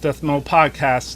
Death Metal Podcast.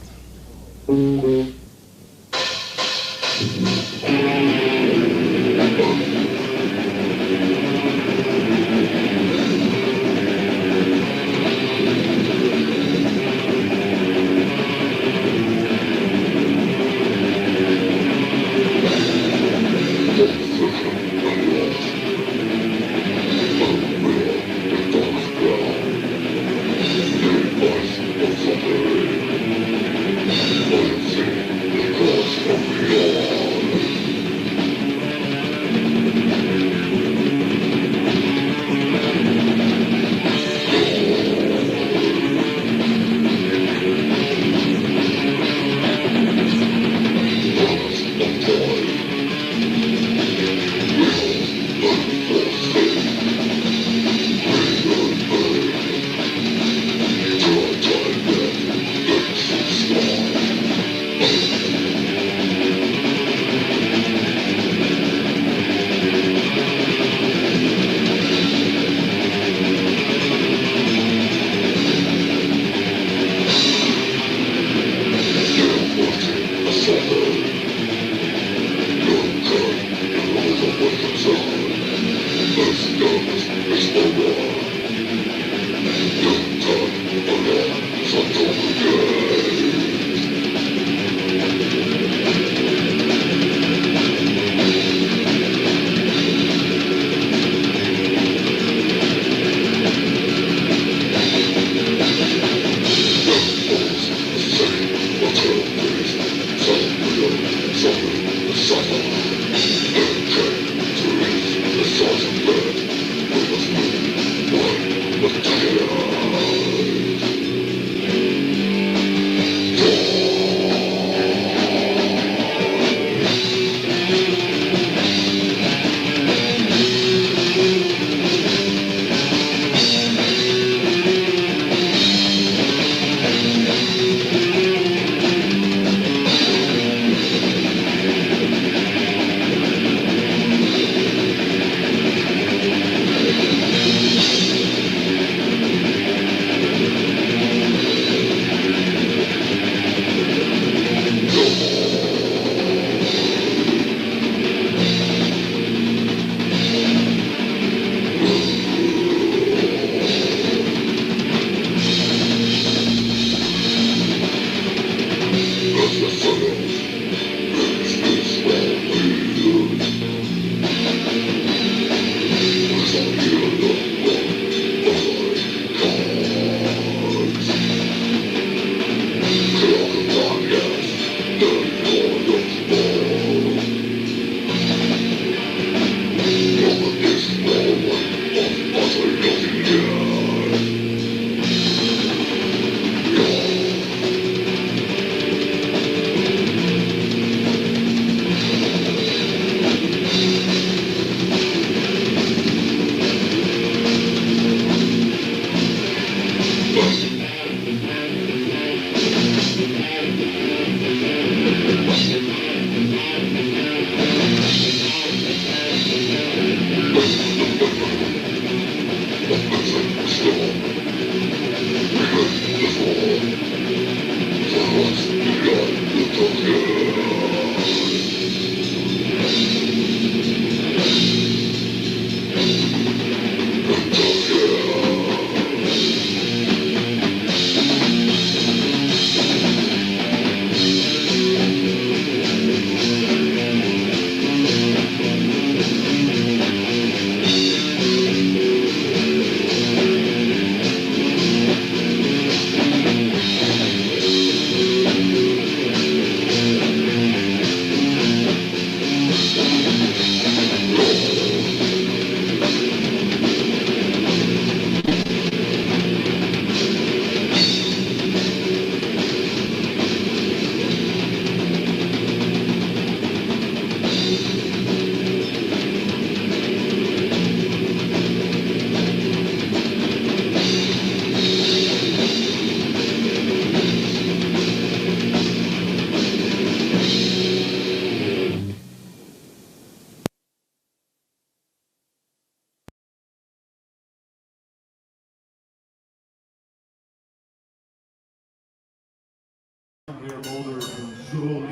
about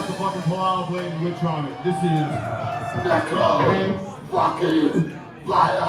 the fucking Palau playing WITCHVOMIT. This is Necro fucking fire.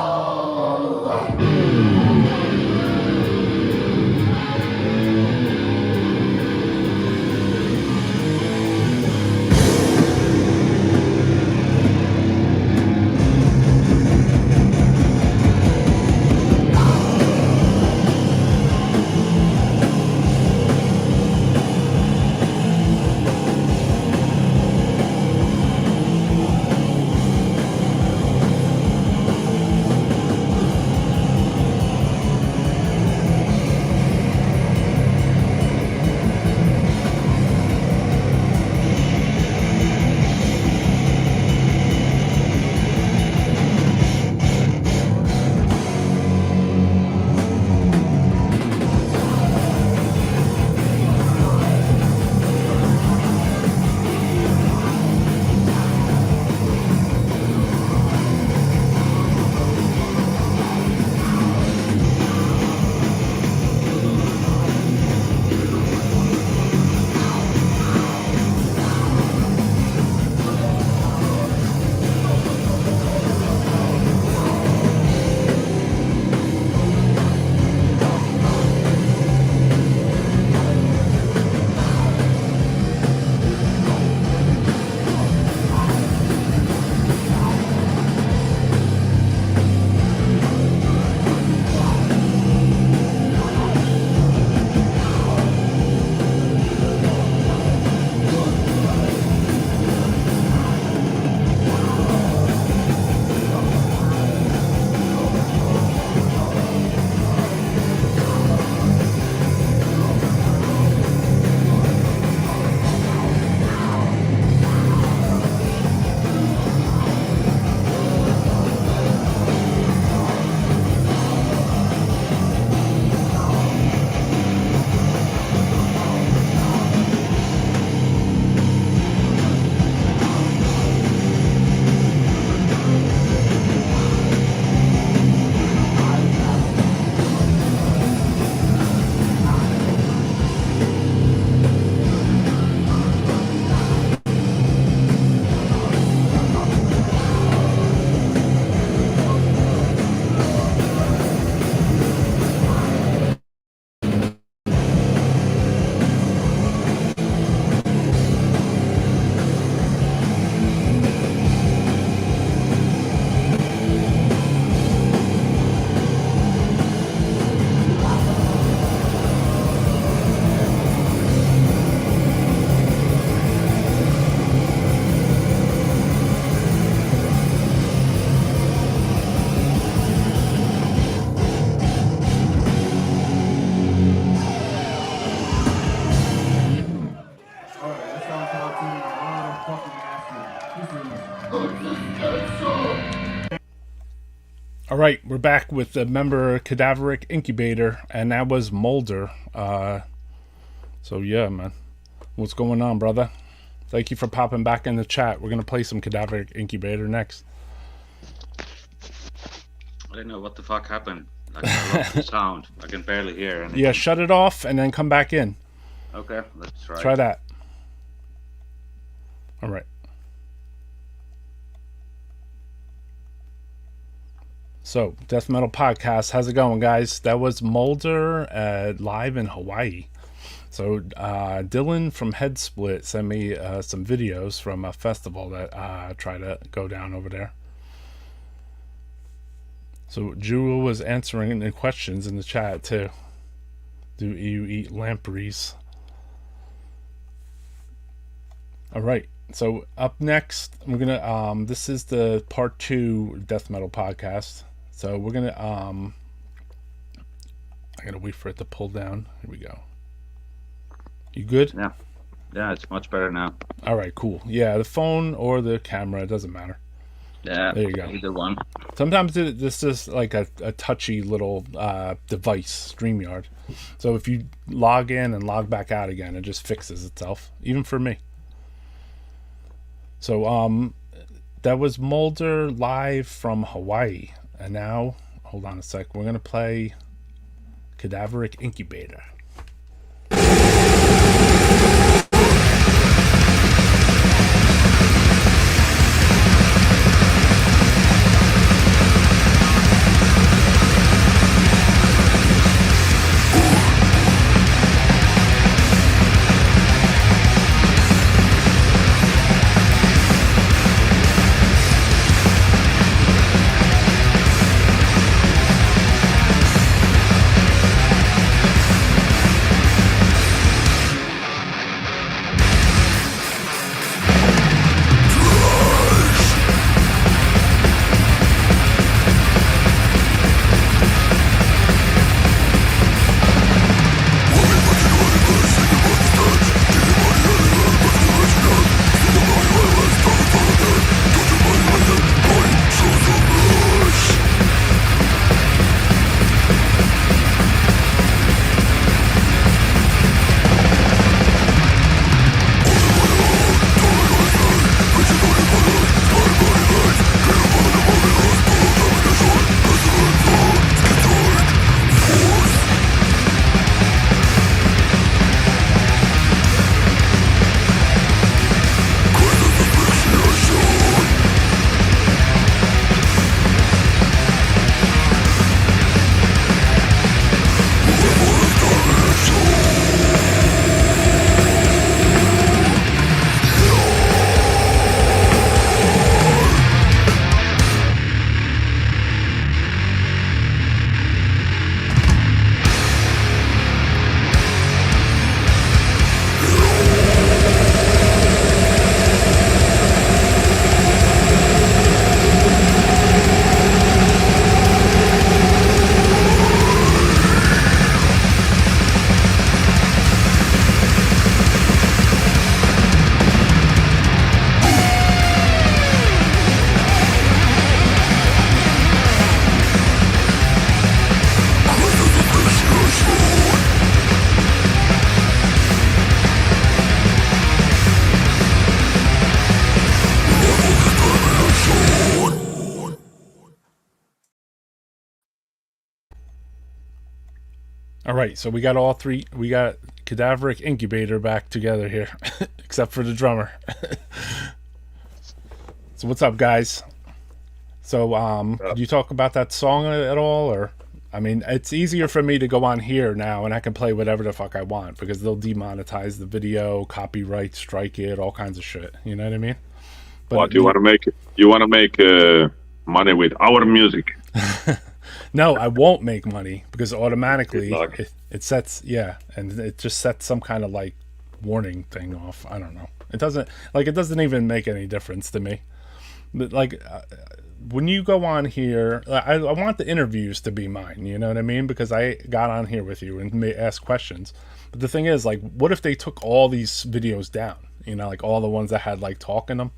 All right, we're back with the member Cadaveric Incubator, and that was Molder. So yeah, man, what's going on, brother? Thank you for popping back in the chat. We're gonna play some Cadaveric Incubator next. I don't know what the fuck happened. Like, I lost the sound. I can barely hear anything. Yeah, shut it off and then come back in. Okay, let's try. Try that. All right. So, Death Metal Podcast, how's it going, guys? That was Molder live in Hawaii. So, Dylan from HEADSPLIT sent me some videos from a festival that I try to go down over there. So, Jewel was answering the questions in the chat, too. Do you eat lampreys? All right. So, up next, we're going to, this is the part 2 Death Metal Podcast. So we're gonna I gotta wait for it to pull down. Here we go. You good? Yeah, it's much better now. All right, cool. Yeah, the phone or the camera, it doesn't matter. Yeah, there you go. Either one. Sometimes this is like a touchy little device, StreamYard. So if you log in and log back out again, it just fixes itself, even for me. So that was Molder live from Hawaii. And now, hold on a sec, we're going to play Cadaveric Incubator. All right, so we got all three. We got Cadaveric Incubator back together here, except for the drummer. So what's up, guys? So, could you talk about that song at all, or? I mean, it's easier for me to go on here now, and I can play whatever the fuck I want because they'll demonetize the video, copyright, strike it, all kinds of shit. You know what I mean? But what you want to make? You want to make money with our music? No, I won't make money because automatically Good luck. it sets, yeah, and it just sets some kind of like warning thing off. I don't know. It doesn't even make any difference to me. But like when you go on here, I want the interviews to be mine. You know what I mean? Because I got on here with you and may ask questions. But the thing is, like, what if they took all these videos down? You know, like all the ones that had like talk in them.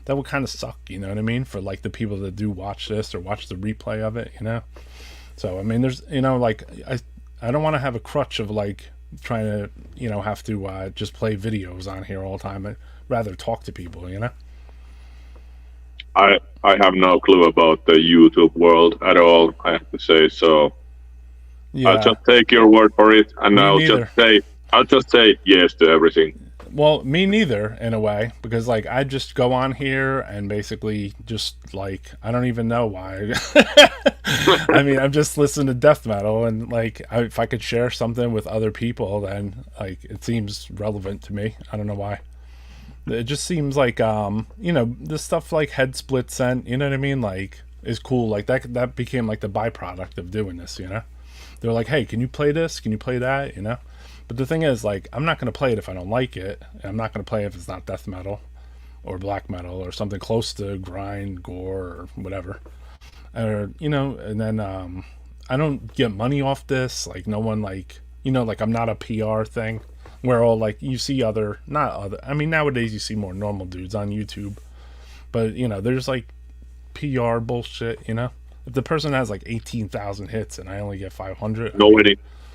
That would kind of suck, you know what I mean? For like the people that do watch this or watch the replay of it, you know? So, I mean, there's, you know, like, I don't want to have a crutch of like trying to, you know, have to just play videos on here all the time. I'd rather talk to people, you know? I have no clue about the YouTube world at all, I have to say. So Yeah. I'll just take your word for it, and Me I'll neither. just say yes to everything. Well, me neither, in a way, because like I just go on here and basically just like I don't even know why. I mean, I'm just listening to death metal, and like if I could share something with other people, then like it seems relevant to me. I don't know why. It just seems like you know, the stuff like HEADSPLIT sent, you know what I mean, like is cool. Like that became like the byproduct of doing this, you know. They're like, hey, can you play this? Can you play that? You know. But the thing is, like, I'm not going to play it if I don't like it. And I'm not going to play it if it's not death metal or black metal or something close to grind, gore, or whatever. Or, you know, and then I don't get money off this. Like, no one, like, you know, like, I'm not a PR thing where all, like, you see I mean, nowadays you see more normal dudes on YouTube. But, you know, there's, like, PR bullshit, you know? If the person has, like, 18,000 hits and I only get 500.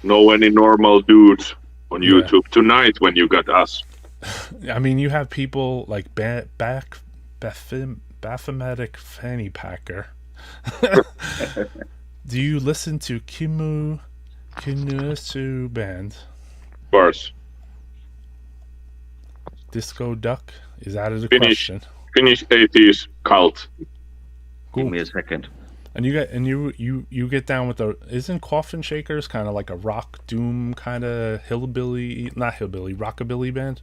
No any normal dudes on YouTube tonight when you got us. I mean, you have people like Baphometic Fanny Packer. Do you listen to Kinusu Band? Of course. Disco Duck is out of the Finnish question. Finnish 80s cult. Cool. Give me a second. And you get down with the isn't Coffin Shakers kind of like a rock doom kind of rockabilly band?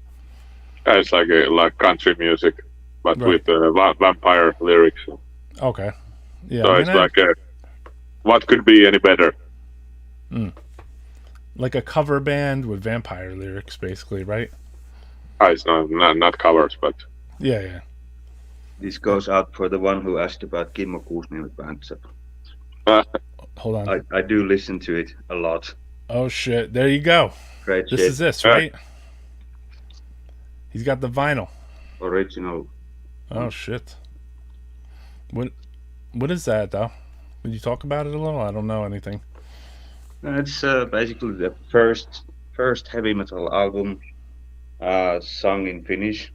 It's like country music, but Right. with vampire lyrics. Okay. Yeah. So I it's mean, like what could be any better? like a cover band with vampire lyrics, basically, right? It's not covers, but Yeah. This goes out for the one who asked about Kimmo Kuusniemen band. So Hold on. I do listen to it a lot. Oh shit! There you go. Great This shit. is this, right? He's got the vinyl. Original. Oh shit! What is that though? Would you talk about it a little? I don't know anything. It's basically the first heavy metal album sung in Finnish.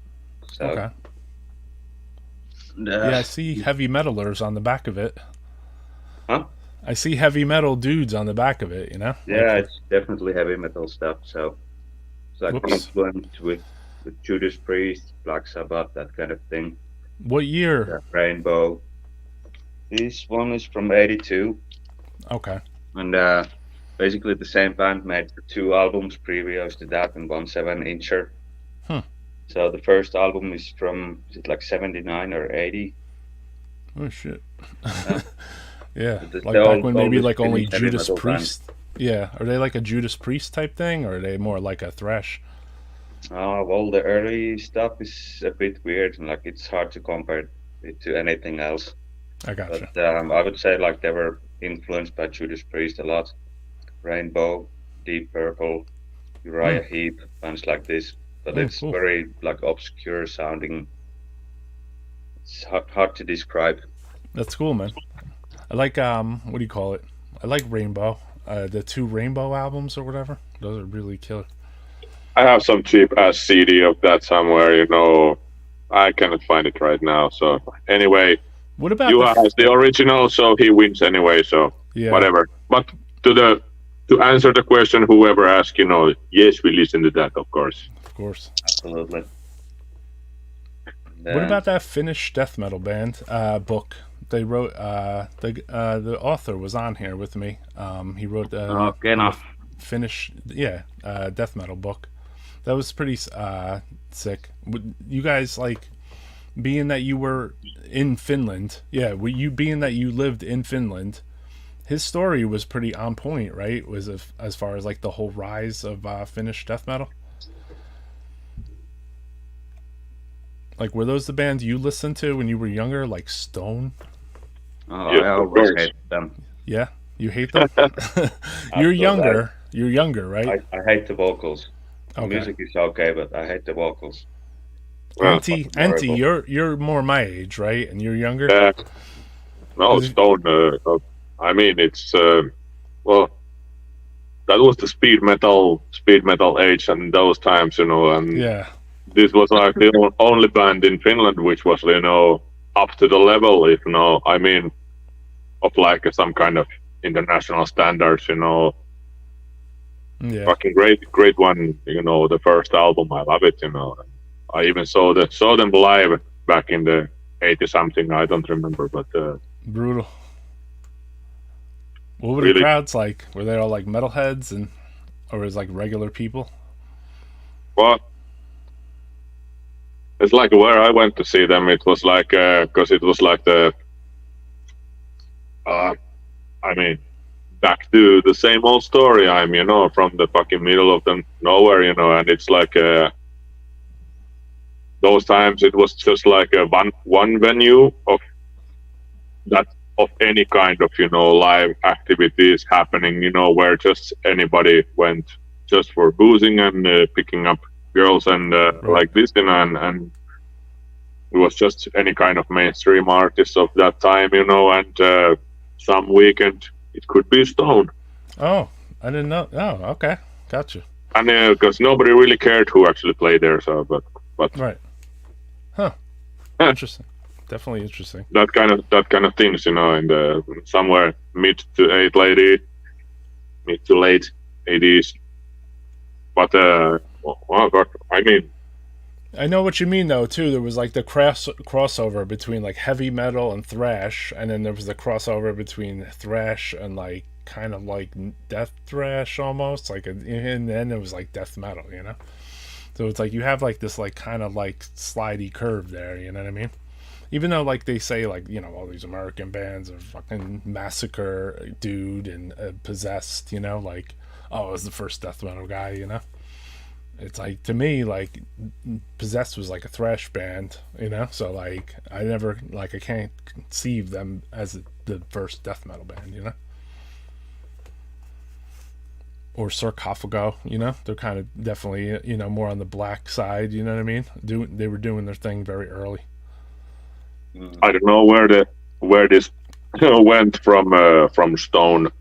So, Okay. Yeah, I see heavy metalers on the back of it. Huh? I see heavy metal dudes on the back of it. You know? Yeah, it's definitely heavy metal stuff. So it's like Whoops. influenced with Judas Priest, Black Sabbath, that kind of thing. What year? Rainbow. This one is from '82, Okay. and basically the same band made 2 albums previous to that and 1 7-incher. So the first album is from, is it like 79 or 80? Oh shit. Yeah, The like back old- when maybe oldest like only Finnish heavy Judas metal band. Priest. Yeah, are they like a Judas Priest type thing, or are they more like a thrash? Well, the early stuff is a bit weird, and like it's hard to compare it to anything else. I gotcha. But I would say like they were influenced by Judas Priest a lot. Rainbow, Deep Purple, Uriah Heep, bands like this. But Oh, it's cool. very like obscure sounding. It's hard to describe. That's cool, man. I like what do you call it? I like Rainbow. The 2 Rainbow albums or whatever. Those are really killer. I have some cheap ass CD of that somewhere. You know, I cannot find it right now. So anyway, What about you the has the original, so he wins anyway. So yeah? whatever. But to the to answer the question, whoever asked, yes, we listen to that, of course. Of course. Absolutely. What about that Finnish death metal band book? They wrote the author was on here with me. He wrote Finnish death metal book. That was pretty sick. You guys like being that you were in Finland? Yeah, you being that you lived in Finland. His story was pretty on point, right? Was as far as like the whole rise of Finnish death metal. Like, were those the bands you listened to when you were younger, like Stone? Oh, yeah, I always hate them. Yeah, you hate them. You're younger. You're younger, right? I hate the vocals. The music is okay, but I hate the vocals. Antti, you're more my age, right? And you're younger. No, Stone. I mean, it's well, that was the speed metal age and those times, and yeah. This was like the only band in Finland which was, up to the level, I mean, of like some kind of international standards, Yeah. Fucking great one, the first album, I love it, I even saw them live back in the 80 something, I don't remember, but brutal. What were the crowds like? Were they all like metalheads or was it like regular people? Well, it's like where I went to see them. It was like because it was like the, I mean, back to the same old story. I'm from the fucking middle of the nowhere, and it's like those times it was just like a one venue of any kind of live activities happening, where just anybody went just for boozing and picking up girls and like this, and it was just any kind of mainstream artists of that time, and some weekend it could be Stone. Oh, I didn't know. Oh, okay, gotcha. And because nobody really cared who actually played there, so but right, huh? Interesting, definitely interesting. That kind of things, in the somewhere mid to late 80s. But well, I mean, I know what you mean though too. There was like the crossover between like heavy metal and thrash, and then there was the crossover between thrash and like kind of like death thrash almost, like, and then it was like death metal, So it's like you have like this like kind of like slidey curve there, you know what I mean? Even though like they say like all these American bands are fucking Massacre, Dude, and Possessed, like it was the first death metal guy, It's like, to me, like, Possessed was like a thrash band, So, like, I can't conceive them as the first death metal band, Or Sarcophago, They're kind of definitely, more on the black side, you know what I mean? They were doing their thing very early. I don't know where this went from Stone.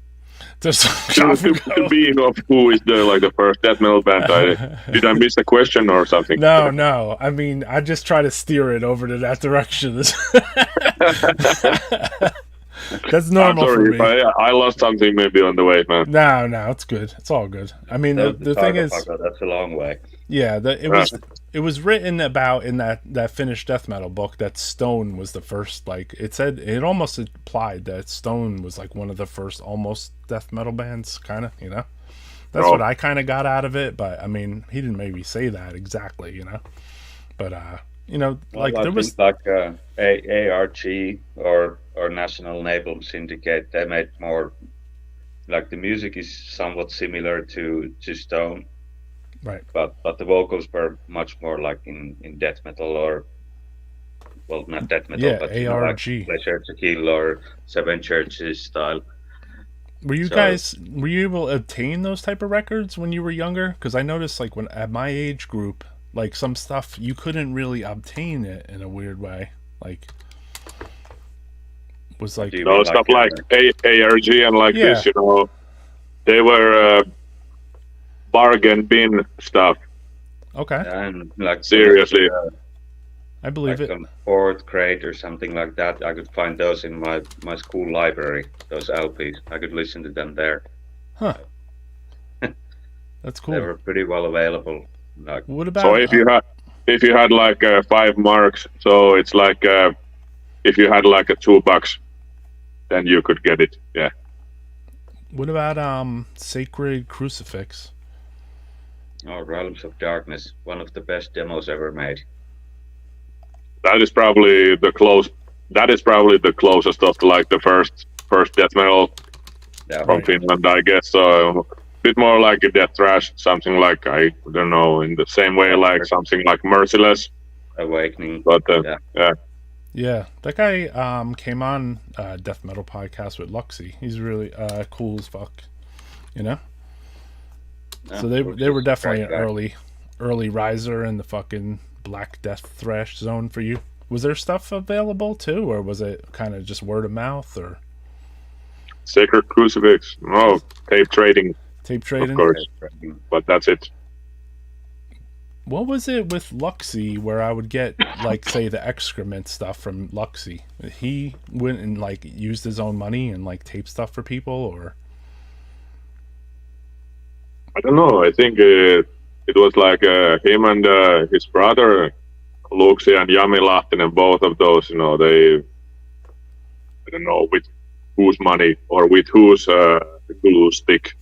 Being of who is the first death metal band. Did I miss a question or something? No. I mean, I just try to steer it over to that direction. That's normal for me. I lost something maybe on the way, man. No, it's good. It's all good. I mean, the thing is, that's a long way. Yeah, it was written about in that Finnish death metal book that Stone was the first. Like it said, it almost implied that Stone was like one of the first almost death metal bands, kind of. That's what I kind of got out of it. But I mean, he didn't maybe say that exactly, But like there was like ARG or National Naval Syndicate. They made more like the music is somewhat similar to Stone. Right, but the vocals were much more like in death metal or, well, not death metal, but ARG, like Pleasure to Kill or Seven Churches style. Were you able to obtain those type of records when you were younger? Because I noticed like when at my age group, like some stuff you couldn't really obtain it in a weird way. Like was like stuff like ARG and like this, they were. Bargain bin stuff. Okay. And like seriously, I believe like it. On fourth grade or something like that, I could find those in my school library. Those LPs, I could listen to them there. Huh. That's cool. They were pretty well available. Like, What about? So if you had like 5 marks, so it's like if you had like a $2, then you could get it. Yeah. What about Sacred Crucifix? Realms of Darkness, one of the best demos ever made. That is probably the closest of like the first death metal from Finland, I guess. So a bit more like a death thrash, something like, I don't know, in the same way like something like Merciless Awakening. But Yeah, that guy came on Death Metal Podcast with Luxy. He's really cool as fuck, you know. So they were definitely an early riser in the fucking Black Death thrash zone for you. Was there stuff available too, or was it kind of just word of mouth? Or Sacred Crucifix? No, tape trading. Tape trading, of course. But that's it. What was it with Luxy where I would get, like, say, the excrement stuff from Luxy? He went and, like, used his own money and, like, tape stuff for people, or? I don't know. I think it was like him and his brother, Luxy and Jami Lahtinen, both of those, you know, they, I don't know with whose money or with whose glue stick.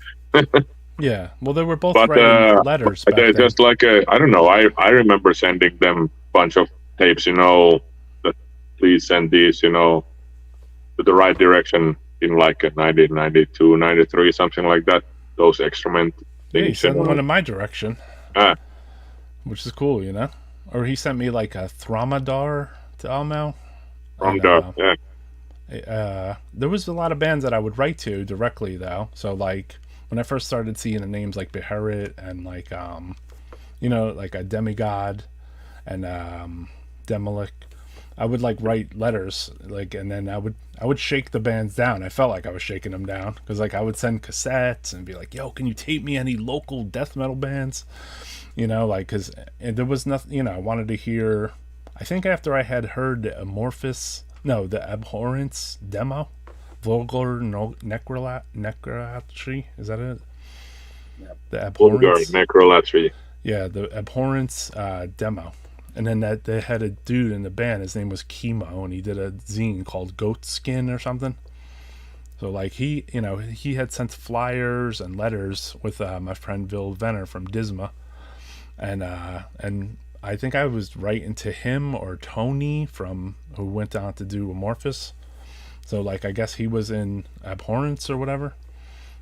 Yeah, well, they were both writing letters back then. Just like, I don't know, I remember sending them a bunch of tapes, you know, that please send these, you know, to the right direction in like 1992, 93, something like that. Those excrement things. Yeah, he sent one in my direction. Which is cool, you know? Or he sent me like a Thromadar to Almo. Thromadar, yeah. There was a lot of bands that I would write to directly, though. So, like, when I first started seeing the names like Beherit and like you know, like a Demigod and Demolic, I would like write letters, like, and then I would shake the bands down. I felt like I was shaking them down because, like, I would send cassettes and be like, yo, can you tape me any local death metal bands, you know, like, because there was nothing, you know, I wanted to hear. I think after I had heard the the Abhorrence demo, Vulgar Necrolatry, is that it? Yep. The Abhorrence Necrolatry. Yeah, the Abhorrence demo. And then they had a dude in the band, his name was Chemo, and he did a zine called Goat Skin or something. So, like, he had sent flyers and letters with my friend Bill Venner from Disma. And I think I was writing to him or Tony who went on to do Amorphous. So, like, I guess he was in Abhorrence or whatever.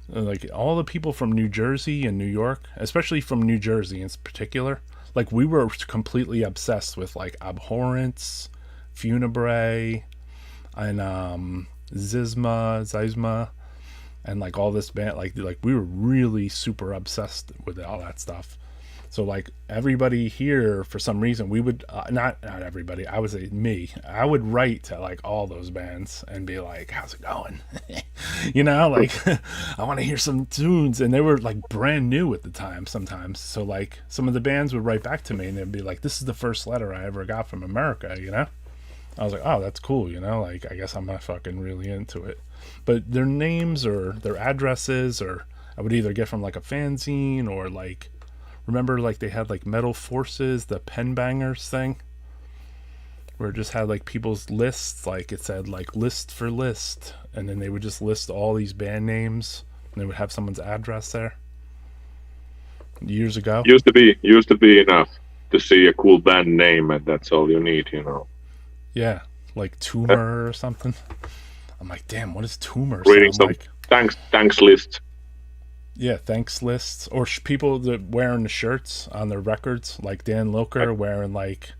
Like, all the people from New Jersey and New York, especially from New Jersey in particular, like, we were completely obsessed with, like, Abhorrence, Funebre, and Zizma, and, like, all this band. Like we were really super obsessed with all that stuff. So, like, everybody here, for some reason, we would, not everybody, I would say me, I would write to, like, all those bands and be like, how's it going? You know, like, I want to hear some tunes. And they were, like, brand new at the time sometimes. So, like, some of the bands would write back to me and they'd be like, this is the first letter I ever got from America, you know? I was like, oh, that's cool, you know? Like, I guess I'm not fucking really into it. But their names or their addresses, or I would either get from, like, a fanzine or, like, remember, like, they had, like, Metal Forces, the Pen Bangers thing, where it just had, like, people's lists, like, it said, like, list for list, and then they would just list all these band names, and they would have someone's address there. Years ago. Used to be enough to see a cool band name, and that's all you need, you know. Yeah, like Tumor or something. I'm like, damn, what is Tumor? Reading some like? Thanks list. Yeah, thanks lists, or people that wearing the shirts on their records, like Dan Loker wearing like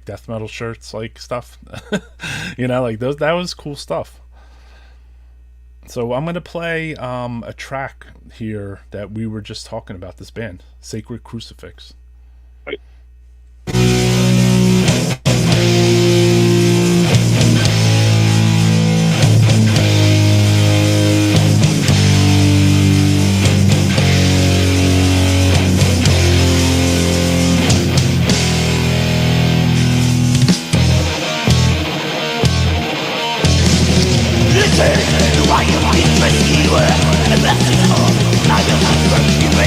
death metal shirts, like stuff. You know, like those. That was cool stuff. So I'm gonna play a track here that we were just talking about. This band, Sacred Crucifix. Right. Why you want to rescue her? And that's it all. I don't have to rescue her.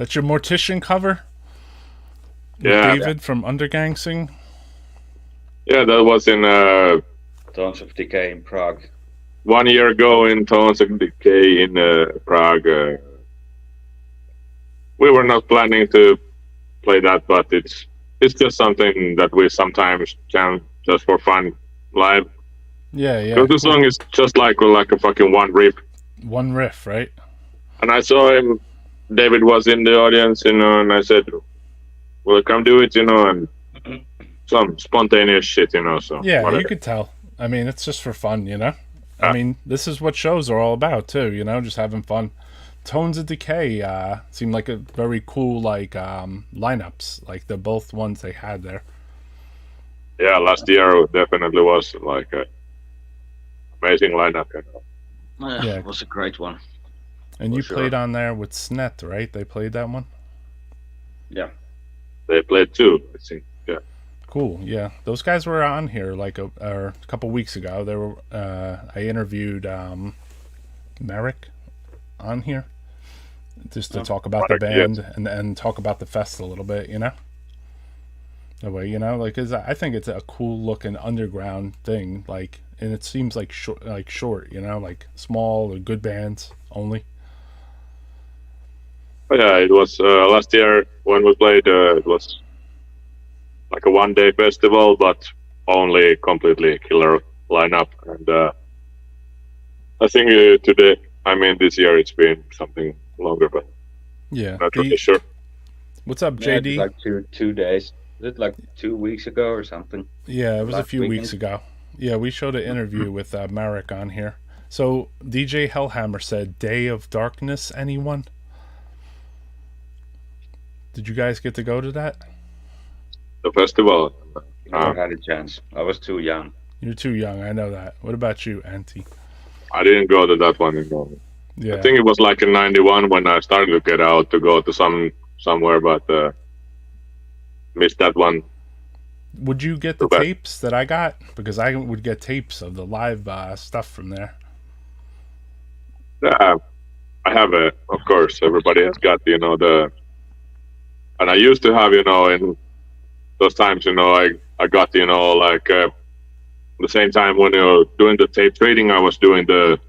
That's your Mortician cover? With Yeah. David from Undergangsing? Yeah, that was in Tons of Decay in Prague. 1 year ago in Tones of Decay in Prague. We were not planning to play that, but it's just something that we sometimes can just for fun live. Yeah, yeah. Because the song is just like a fucking one riff. One riff, right? And I saw him. David was in the audience, you know, and I said, "Well, come do it," you know, and some spontaneous shit, you know. So Yeah, whatever. you could tell. I mean, it's just for fun, you know? I mean, this is what shows are all about, too, you know? Just having fun. Tones of Decay seemed like a very cool, like, lineups. Like, the both ones they had there. Yeah, last year definitely was like a amazing lineup. You know. Yeah. It was a great one. And For you sure. played on there with Snet, right? They played that one? Yeah. They played two, I think. Yeah. Cool, yeah. Those guys were on here like a couple weeks ago. They were I interviewed Merrick on here just to talk about the Merrick, band and talk about the fest a little bit, you know. The way, you know, like I think it's a cool looking underground thing, like, and it seems like short, you know, like small or good bands only. But yeah, it was last year when we played. It was like a 1-day festival, but only completely killer lineup. And I think today, I mean, this year it's been something longer, but Yeah. not really sure. What's up, Yeah, JD? like 2 days. Was it like 2 weeks ago or something? Yeah, it was a last few weeks weekend. ago. Yeah, we showed an interview with Marek on here. So DJ Hellhammer said, "Day of Darkness." Anyone? Did you guys get to go to that? The festival. Never had a chance. I was too young. You're too young. I know that. What about you, Auntie? I didn't go to that one. You know. Yeah. I think it was like in '91 when I started to get out to go to somewhere, but missed that one. Would you get the Okay. tapes that I got? Because I would get tapes of the live stuff from there. Yeah, I have a. Of course, everybody has got and I used to have in those times I got like the same time when you're doing the tape trading, I was doing the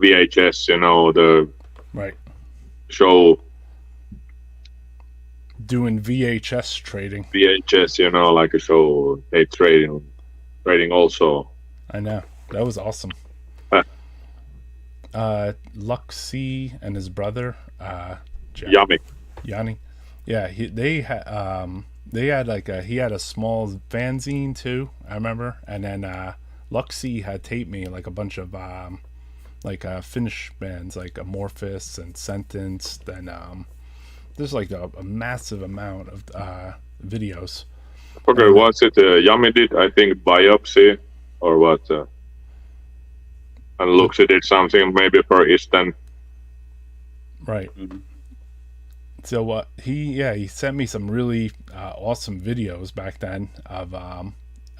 VHS, the Right. show Doing VHS trading. VHS, like a show tape trading also. I know. That was awesome. Huh. Luxy and his brother, Yummy. Yanni. Yeah, they had like he had a small fanzine too, I remember. And then Luxy had taped me like a bunch of Finnish bands like Amorphous and Sentenced, and there's like a massive amount of videos. Okay, what's it? Yummy did, I think, Biopsy or what? And Luxy did something maybe for Easton. Right. Mhm. So he sent me some really awesome videos back then of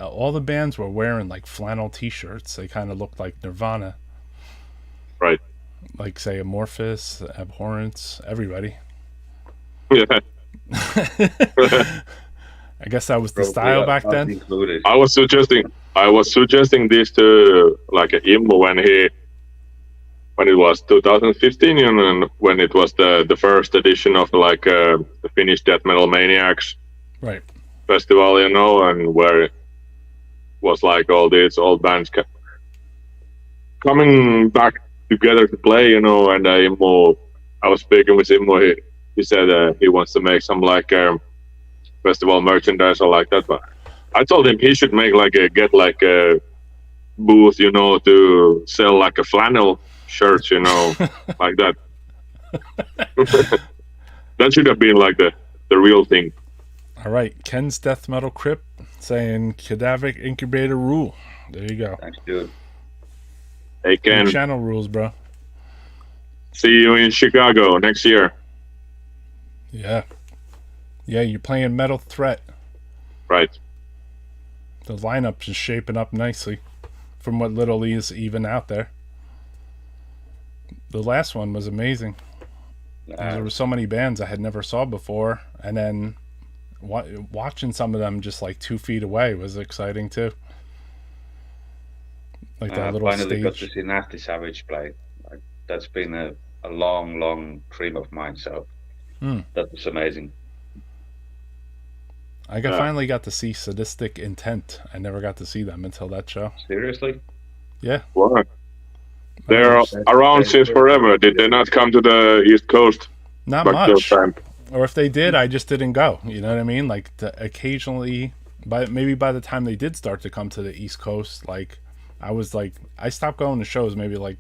all the bands were wearing like flannel t-shirts. They kind of looked like Nirvana. Right. Like say Amorphous, Abhorrence, everybody. Yeah. I guess that was the Probably style not- back not then. Included. I was suggesting this to like Immo when it was 2015, and when it was the first edition of like the Finnish Death Metal Maniacs Right. festival, and where it was like all these old bands coming back together to play, and Immo, I was speaking with Immo, he said he wants to make some like festival merchandise or like that, but I told him he should make get like a booth, to sell like a flannel shirts, like that. That should have been like the real thing. All right. Ken's Death Metal Crypt saying Cadaveric Incubator rule. There you go. Thanks, dude. Hey New Ken, channel rules, bro. see you in Chicago next year. Yeah. Yeah, you're playing Metal Threat. Right. The lineup is shaping up nicely from what little is even out there. The last one was amazing. There were so many bands I had never saw before, and then watching some of them just like 2 feet away was exciting too. Like that little finally stage. got to see Nasty Savage play. Like, that's been a long dream of mine. So that was amazing. I finally got to see Sadistic Intent. I never got to see them until that show. Seriously? Yeah. What? They're around since forever. Did they not come to the East Coast? Not much. Or if they did, I just didn't go. You know what I mean? Like occasionally, maybe by the time they did start to come to the East Coast, like I stopped going to shows maybe like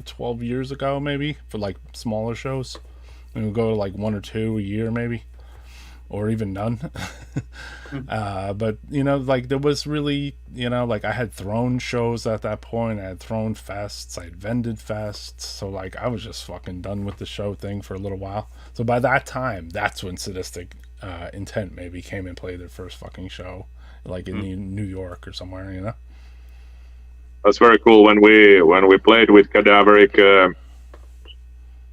12 years ago, maybe for like smaller shows. And we'll go to like 1 or 2 a year, maybe, or even none. But you know, like there was really, you know, like I had thrown shows at that point. I had thrown fests. I had vended fests. So like I was just fucking done with the show thing for a little while. So by that time, that's when Sadistic Intent maybe came and played their first fucking show, like in New York or somewhere, you know. That's very cool. When we played with Cadaveric,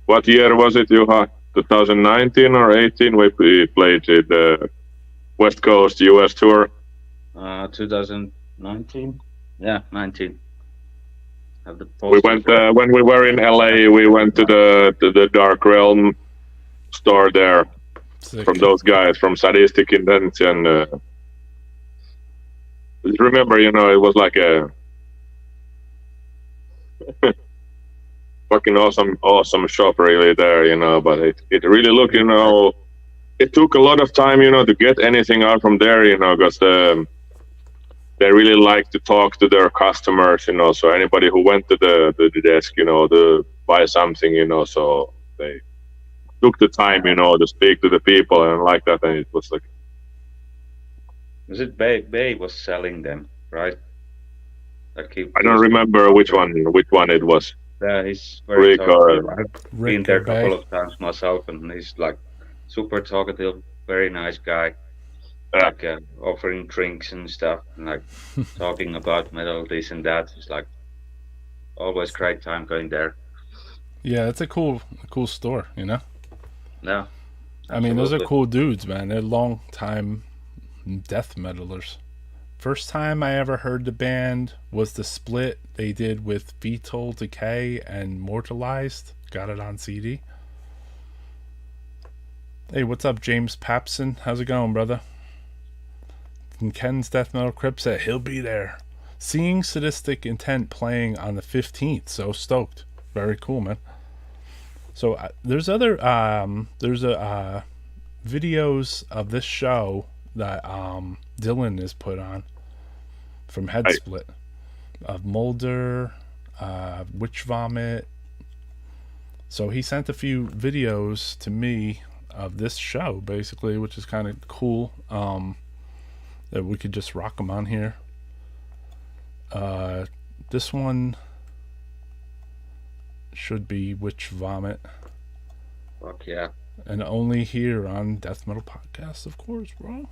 what year was it, Juha? 2019 or 18? We played the West Coast US tour. 2019. Yeah, 19. We went when we were in LA. We went to the Dark Realm store there. Sick. From those guys from Sadistic Intent, and remember, you know, it was like a fucking awesome shop really there, you know, but it really looked, you know, it took a lot of time, you know, to get anything out from there, you know, because they really like to talk to their customers, you know, so anybody who went to the desk, you know, to buy something, you know, so they took the time, you know, to speak to the people and like that, and it was like... Was it Bay was selling them, right? Like I don't remember which one it was. Yeah, he's very talkative. I've been there a couple Bay. of times myself, and he's like super talkative, very nice guy. Yeah. Like offering drinks and stuff, and like talking about metal, this and that. It's like always great time going there. Yeah, it's a cool store, you know. Yeah, I mean, those are cool dudes, man. They're long time death metalers. First time I ever heard the band was the split they did with Fetal Decay and Mortalized. Got it on CD. Hey, what's up, James Papson? How's it going, brother? And Ken's Death Metal Crypt said he'll be there. Seeing Sadistic Intent playing on the 15th. So stoked. Very cool, man. So there's other videos of this show that Dylan has put on from HEADSPLIT of Mulder, WITCHVOMIT. So he sent a few videos to me of this show, basically, which is kind of cool. That we could just rock them on here. This one should be WITCHVOMIT. Fuck yeah. And only here on Death Metal Podcast, of course, bro.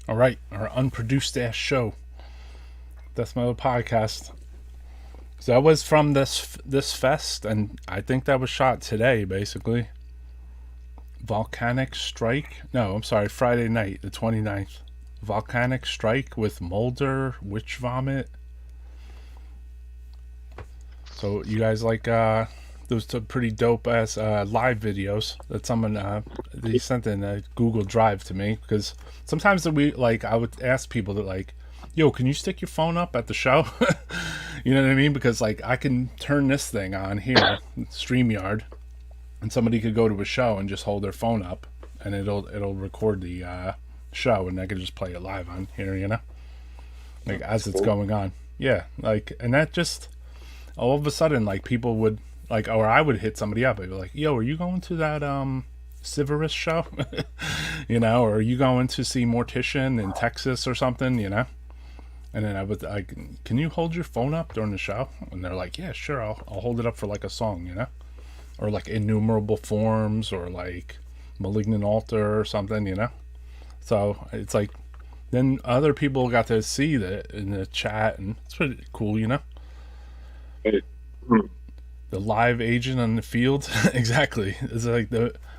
All right, our unproduced ass show, Death Metal Podcast. So that was from this fest, and I think that was shot today, basically. Volcanic Strike. No, I'm sorry, Friday night, the 29th. Volcanic Strike with Molder, WITCHVOMIT. So you guys like those two pretty dope ass live videos that someone they sent in a Google Drive to me, because sometimes I would ask people that like, yo, can you stick your phone up at the show? You know what I mean? Because like I can turn this thing on here, StreamYard, and somebody could go to a show and just hold their phone up, and it'll record the show, and I can just play it live on here, you know, like as it's going on. Yeah, like, and that just all of a sudden, like, people would like, or I would hit somebody up. I'd be like, yo, are you going to that Severus show? You know, or are you going to see Mortician in Texas or something, you know? And then I would like, can you hold your phone up during the show? And they're like, yeah, sure, I'll hold it up for like a song, you know? Or like Innumerable Forms, or like Malignant Altar or something, you know? So it's like, then other people got to see that in the chat, and it's pretty cool, you know? The live agent on the field. Exactly. It's like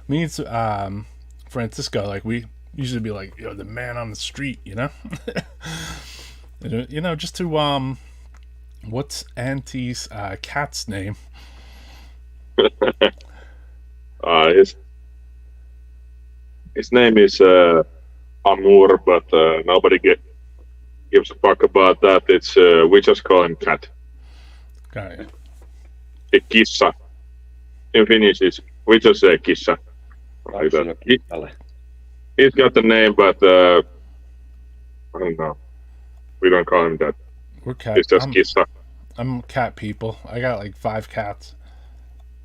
me and Francisco, like, we usually be like, yo, the man on the street, you know? You know, just to what's Auntie's cat's name? His name is Amour, but nobody gives a fuck about that. It's we just call him Cat. Okay. Kissa. In Finnish, we just say Kissa. Like that. He's got the name, but I don't know. We don't call him that. We're cat. It's just Kissa. I'm cat people. I got like 5 cats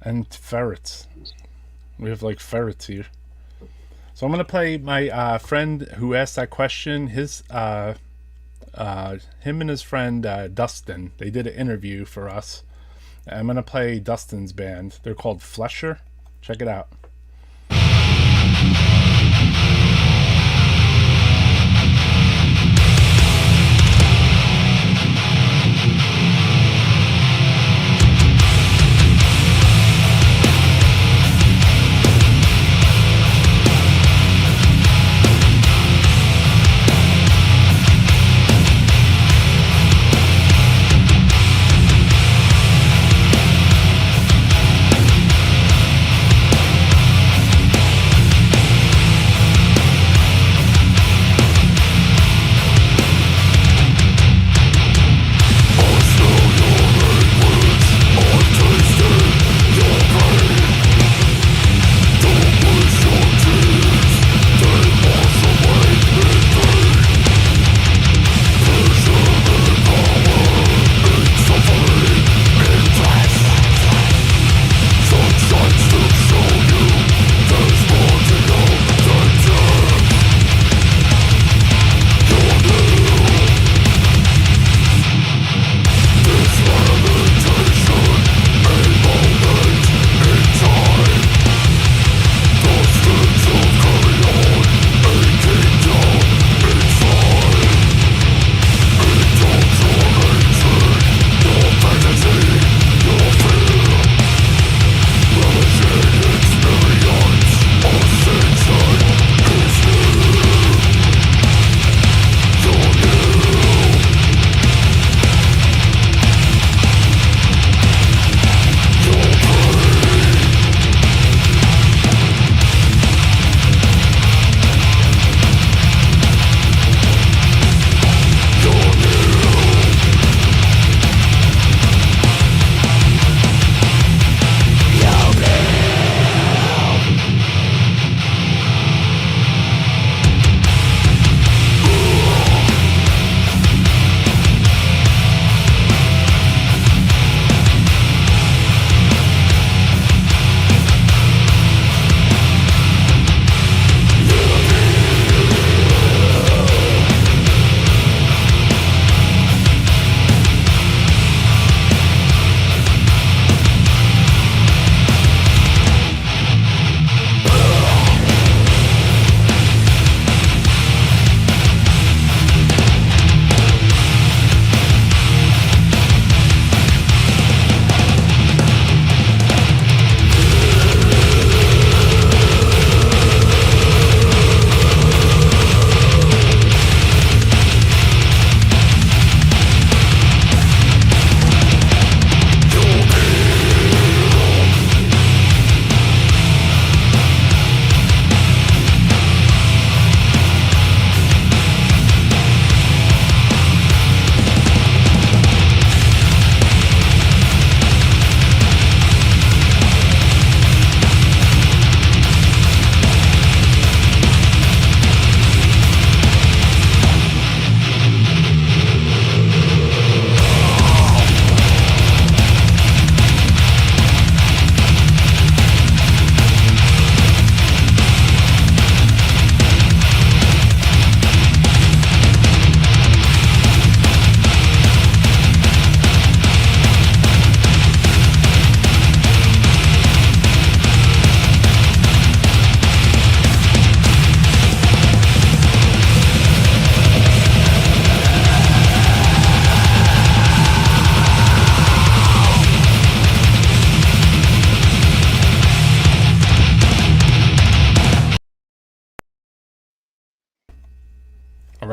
and ferrets. We have like ferrets here. So I'm gonna play my friend who asked that question. His him and his friend Dustin. They did an interview for us. I'm gonna play Dustin's band. They're called Flesher. Check it out.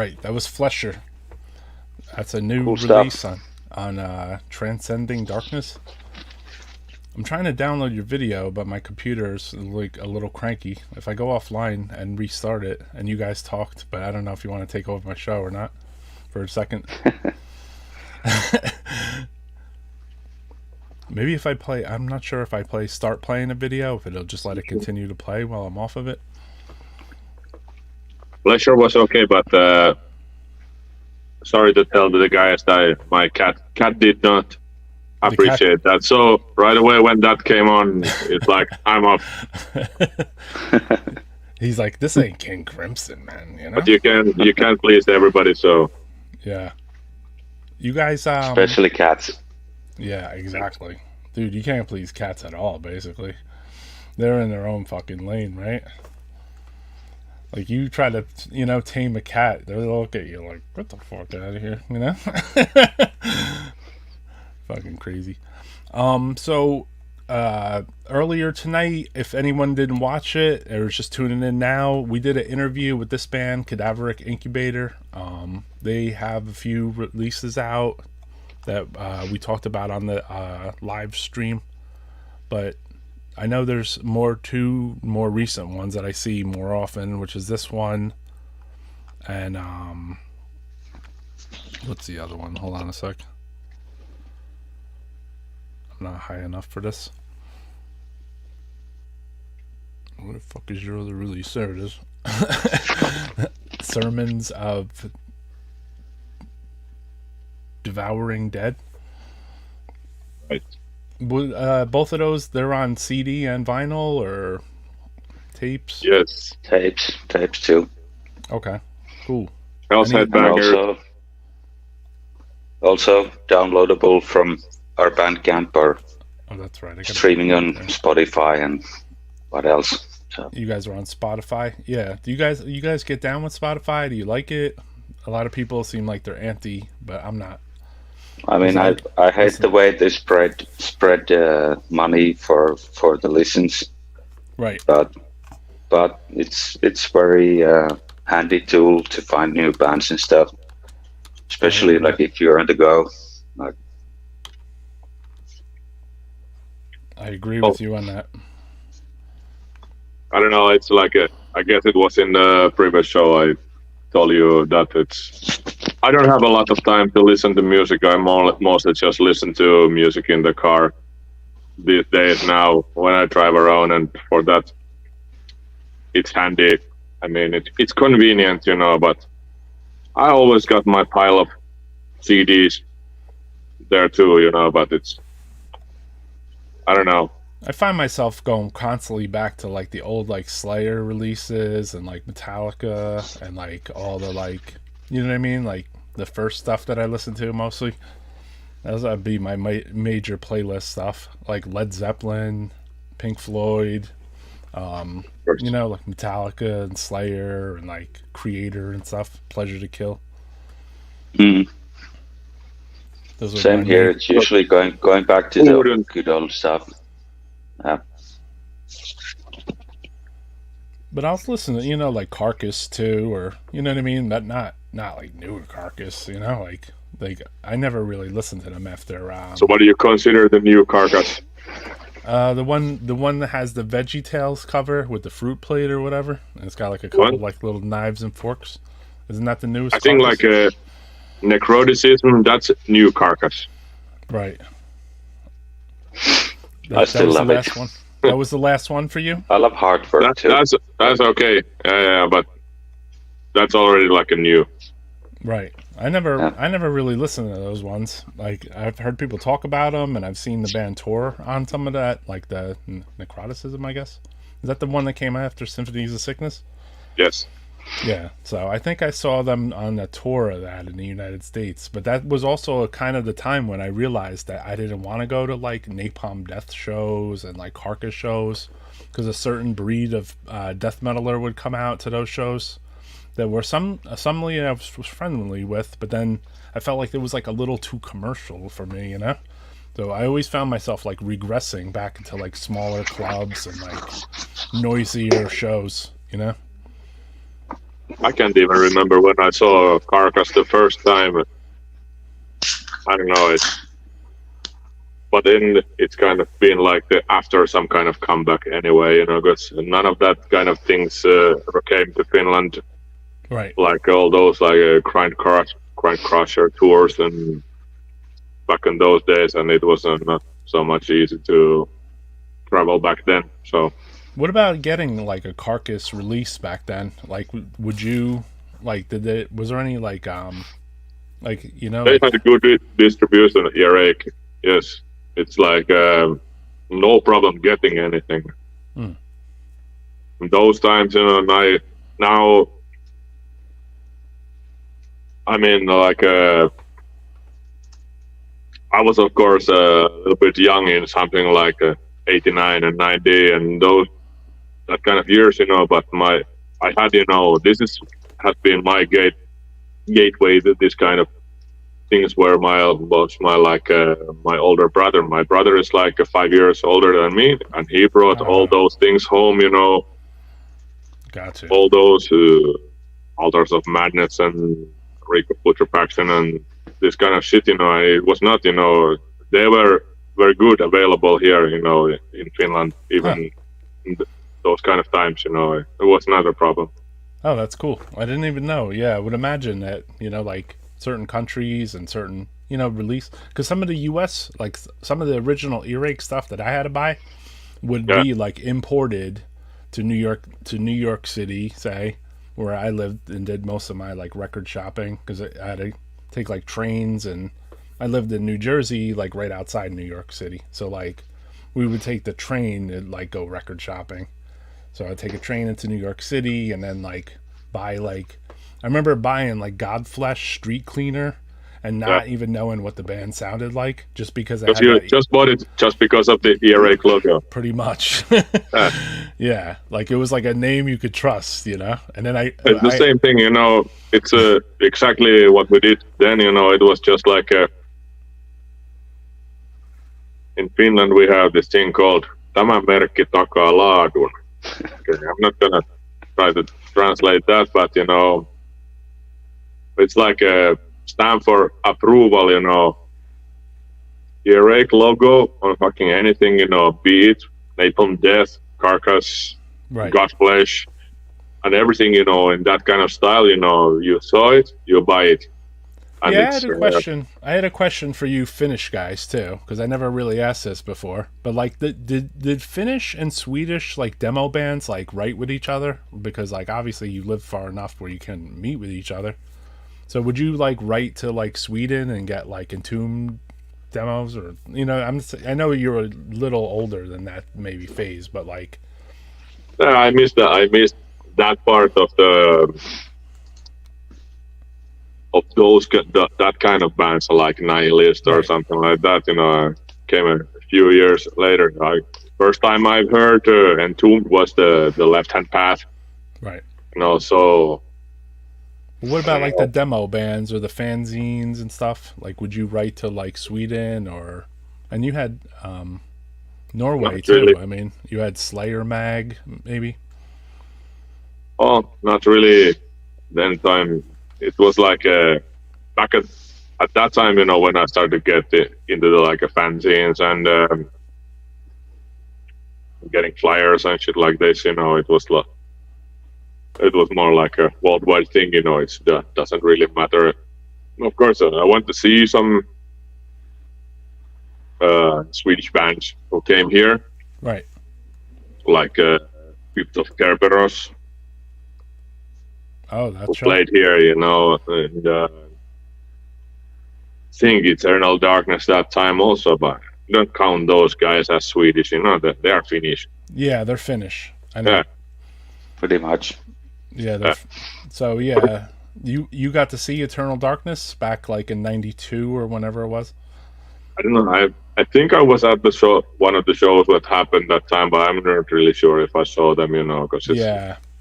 right. That was Flesher. That's a new Cool release stuff. on Transcending Darkness. I'm trying to download your video, but my computer's like a little cranky. If I go offline and restart it, and you guys talked, but I don't know if you want to take over my show or not for a second. Maybe if I play, I'm not sure if I start playing a video, if it'll just let it continue to play while I'm off of it. Pleasure was okay, but sorry to tell the guys that my cat did not appreciate that. So right away when that came on, it's like, I'm off. He's like, this ain't King Crimson, man. You know. But you can't please everybody, so Yeah. You guys, Especially cats. Yeah, exactly. Dude, you can't please cats at all, basically. They're in their own fucking lane, right? Like, you try to, tame a cat, they'll look at you like, get the fuck out of here, Fucking crazy. So, earlier tonight, if anyone didn't watch it, or was just tuning in now, we did an interview with this band, Cadaveric Incubator. They have a few releases out that we talked about on the live stream, but I know there's two more recent ones that I see more often, which is this one and what's the other one? Hold on a sec. I'm not high enough for this. Where the fuck is your other release? There it is. Sermons of Devouring Dead. right. Both of those, they're on CD and vinyl or tapes? Yes. Tapes too. Okay, cool. Hell's Any- And Headbanger. also downloadable from our Bandcamp or Oh, that's right. I gotta- streaming on Spotify and what else. So You guys are on Spotify? Yeah. Do you guys get down with Spotify? Do you like it? A lot of people seem like they're anti, but I'm not. I mean, I hate the way they spread money for the listens, Right. but it's very handy tool to find new bands and stuff, especially like if you're on the go. Like, I agree with you on that. I don't know, it's like I guess it was in the previous show I told you that I don't have a lot of time to listen to music. I mostly just listen to music in the car these days now when I drive around, and for that it's handy. I mean, it's convenient, but I always got my pile of CDs there too, but I don't know. I find myself going constantly back to like the old like Slayer releases and like Metallica and like all the like, you know what I mean? Like the first stuff that I listened to mostly. That'd be my major playlist stuff, like Led Zeppelin, Pink Floyd, like Metallica and Slayer and like Creator and stuff. Pleasure to Kill. Those are same my here. main- It's usually going back to the good old stuff. But I was listening to, like Carcass too, or you know what I mean? Not like newer Carcass, like I never really listened to them after. So what do you consider the new Carcass? The one that has the Veggie Tales cover with the fruit plate or whatever, and it's got like a couple like little knives and forks. Isn't that the newest? I think Carcass? like Necroticism. That's new Carcass. Right. I still was love the it. last one. That was the last one for you? I love Heartburn too. That's okay. Yeah, but that's already like a new. Right. I never really listened to those ones. Like I've heard people talk about them, and I've seen the band tour on some of that, like the Necroticism, I guess. Is that the one that came after Symphonies of Sickness? Yes. Yeah. So I think I saw them on a tour of that in the United States, but that was also kind of the time when I realized that I didn't want to go to like Napalm Death shows and like Carcass shows, because a certain breed of death metaler would come out to those shows. There were some I was friendly with, but then I felt like it was like a little too commercial for me, So I always found myself like regressing back into like smaller clubs and like noisier shows, I can't even remember when I saw Carcass the first time. I don't know it, but then it's kind of been like after some kind of comeback anyway, you know, because none of that kind of things ever came to Finland. Right. Like all those like Grind Crusher tours and back in those days, and it was not so much easy to travel back then. So what about getting like a Carcass release back then? Like, would you like? Was there any like you know? They Like, had a good distribution earache. Yes, it's like no problem getting anything. Hmm. In those times, you know, now. I mean, like, I was of course a little bit young in something like 89 and 90 and that kind of years, you know. But I had, you know, has been my gateway to this kind of things where my older brother. My brother is like 5 years older than me, and he brought all those things home, you know. Gotcha. All those Altars of Madness and Rico Putrefaction and this kind of shit, you know. It was not, you know, they were very good available here, you know, in Finland, even in those kind of times, you know. It was not a problem. Oh, that's cool. I didn't even know. Yeah, I would imagine that, you know, like certain countries and certain, you know, release, because some of the US, like some of the original earache stuff that I had to buy would be like imported to New York City, say, where I lived and did most of my like record shopping, because I had to take like trains, and I lived in New Jersey, like right outside New York City. So like we would take the train and like go record shopping. So I'd take a train into New York City and then like buy like, I remember buying like Godflesh Street Cleaner and not even knowing what the band sounded like, just because I had just bought it just because of the earache logo. Pretty much. Yeah, like it was like a name you could trust, you know. And then it's the same thing, you know. It's exactly what we did then, you know. It was just like in Finland we have this thing called "Tämä merkki takaa laadun." Okay, I'm not gonna try to translate that, but you know, it's like a stamp for approval, you know. Earache logo on fucking anything, you know, be it Napalm Death, Carcass, Godflesh, and everything, you know, in that kind of style, you know. You saw it, you buy it. And yeah, I had a question. I had a question for you Finnish guys too, because I never really asked this before. But like, did Finnish and Swedish like demo bands like write with each other? Because like obviously you live far enough where you can meet with each other. So would you like write to like Sweden and get like Entombed demos, or you know, I know you're a little older than that maybe phase, but like, I missed that part of those that kind of bands like Nihilist or something like that, you know. Came a few years later. First time I've heard Entombed was the Left Hand Path, right? You know, so. What about like the demo bands or the fanzines and stuff? Like, would you write to like Sweden or? And you had Norway not too. Really. I mean, you had Slayer Mag maybe. Oh, not really. Then time it was like back at that time, you know, when I started to get into the like fanzines and getting flyers and shit like this, you know, it was more like a worldwide thing, you know. It doesn't really matter. Of course, I want to see some Swedish bands who came here, right? Like Fifth of Kerberos. Oh, that's who played here, you know, and I think Eternal Darkness that time also, but don't count those guys as Swedish, you know, that they are Finnish. Yeah, they're Finnish. I know. Yeah, pretty much. Yeah, so yeah, you got to see Eternal Darkness back like in '92 or whenever it was. I don't know. I think I was at the show, one of the shows that happened that time, but I'm not really sure if I saw them, you know, because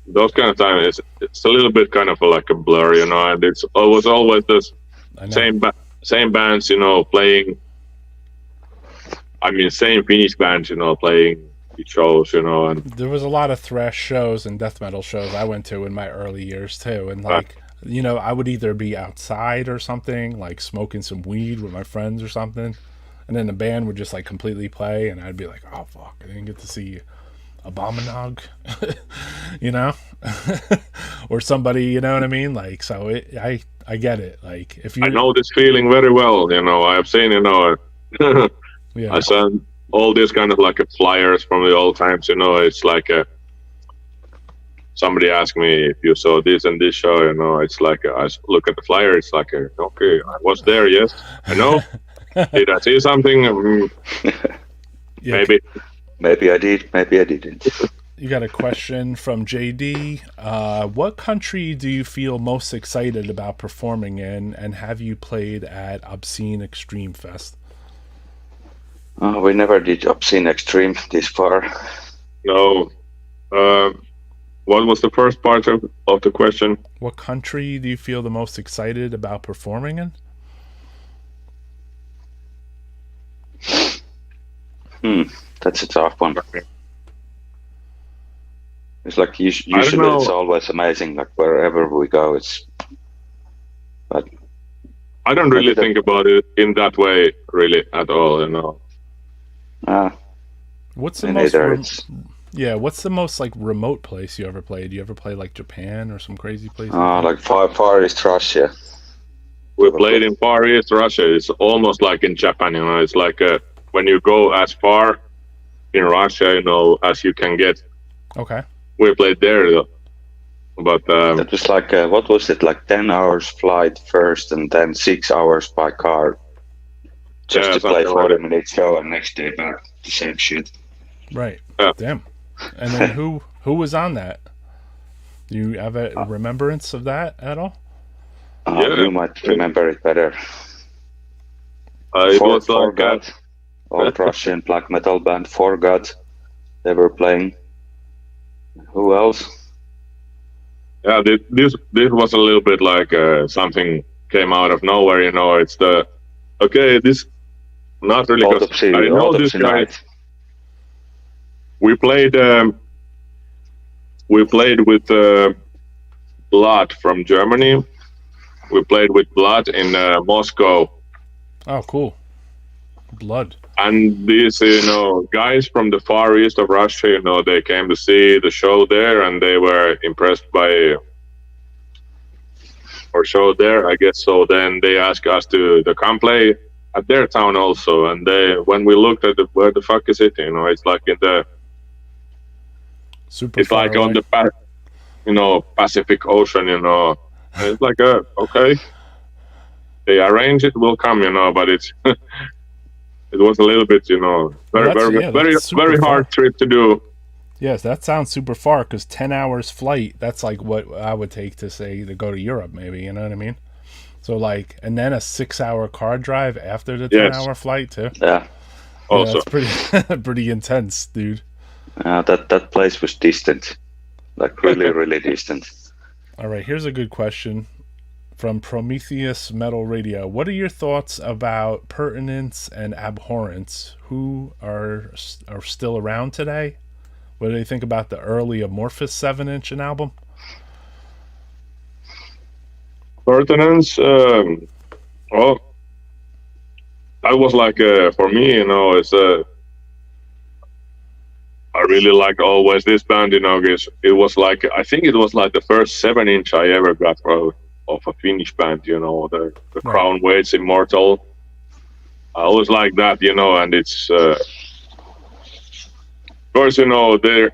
those kind of times it's a little bit kind of like a blur, you know, and it was always the same bands, you know, playing. I mean, same Finnish bands, you know, playing shows, you know, and There was a lot of thrash shows and death metal shows I went to in my early years too, and like you know, I would either be outside or something, like smoking some weed with my friends or something, and then the band would just like completely play, and I'd be like, oh fuck, I didn't get to see Abominog, you know, or somebody, you know what I mean? Like, so I get it. Like, if you, I know this feeling very well, you know. I have seen, you know, yeah, I saw all these kind of like flyers from the old times, you know. It's like somebody asked me if you saw this and this show, you know. It's like I look at the flyer, it's like okay, I was there, yes, I know. Did I see something? yeah. Maybe I did, maybe I didn't. You got a question from JD. What country do you feel most excited about performing in, and have you played at Obscene Extreme Fest? We never did Obscene Extreme this far. No. What was the first part of the question? What country do you feel the most excited about performing in? That's a tough one. It's like usually it's always amazing. Like wherever we go, but I don't really think about it in that way, really, at all. You know. What's the most? What's the most like remote place you ever played? Do you ever play like Japan or some crazy place? Like Far East Russia. We played in Far East Russia. It's almost like in Japan. You know, it's like when you go as far in Russia, you know, as you can get. Okay. We played there, though. But that was like what was it? Like 10 hours flight first, and then 6 hours by car, just to play 40-minute show, and next day back the same shit. Right. Yeah. Damn. And then who was on that? Do you have a remembrance of that at all? You might remember it better. It was like God, old Russian black metal band, For God. They were playing. Who else? Yeah, this was a little bit like something came out of nowhere. You know, it's this not really. Autopsy, I know this guy. We played with Blood from Germany. We played with Blood in Moscow. Oh, cool. Blood. And these, you know, guys from the Far East of Russia, you know, they came to see the show there, and they were impressed by our show there, I guess. So then they asked us to come play at their town also. And when we looked at where the fuck is it? You know, it's like in the like on the Pacific Ocean. You know, and it's like okay, they arrange it, we'll come. You know, but it's. It was a little bit, you know, very hard trip to do. Yes, that sounds super far, because 10 hours flight, that's like what I would take to say to go to Europe, maybe, you know what I mean? So like, and then a 6-hour car drive after the 10-hour flight too. Yeah. Also, that's pretty intense, dude. That place was distant, like really distant. All right, here's a good question from Prometheus Metal Radio. What are your thoughts about Pertinence and Abhorrence? Who are still around today? What do you think about the early Amorphous 7-inch album? Pertinence, well, that was like for me, you know, it's I really liked always this band, you know, because it was like, I think it was like the first 7-inch I ever got of a Finnish band, you know, the Crown Waits Immortal. I always like that, you know, and it's of course, you know, there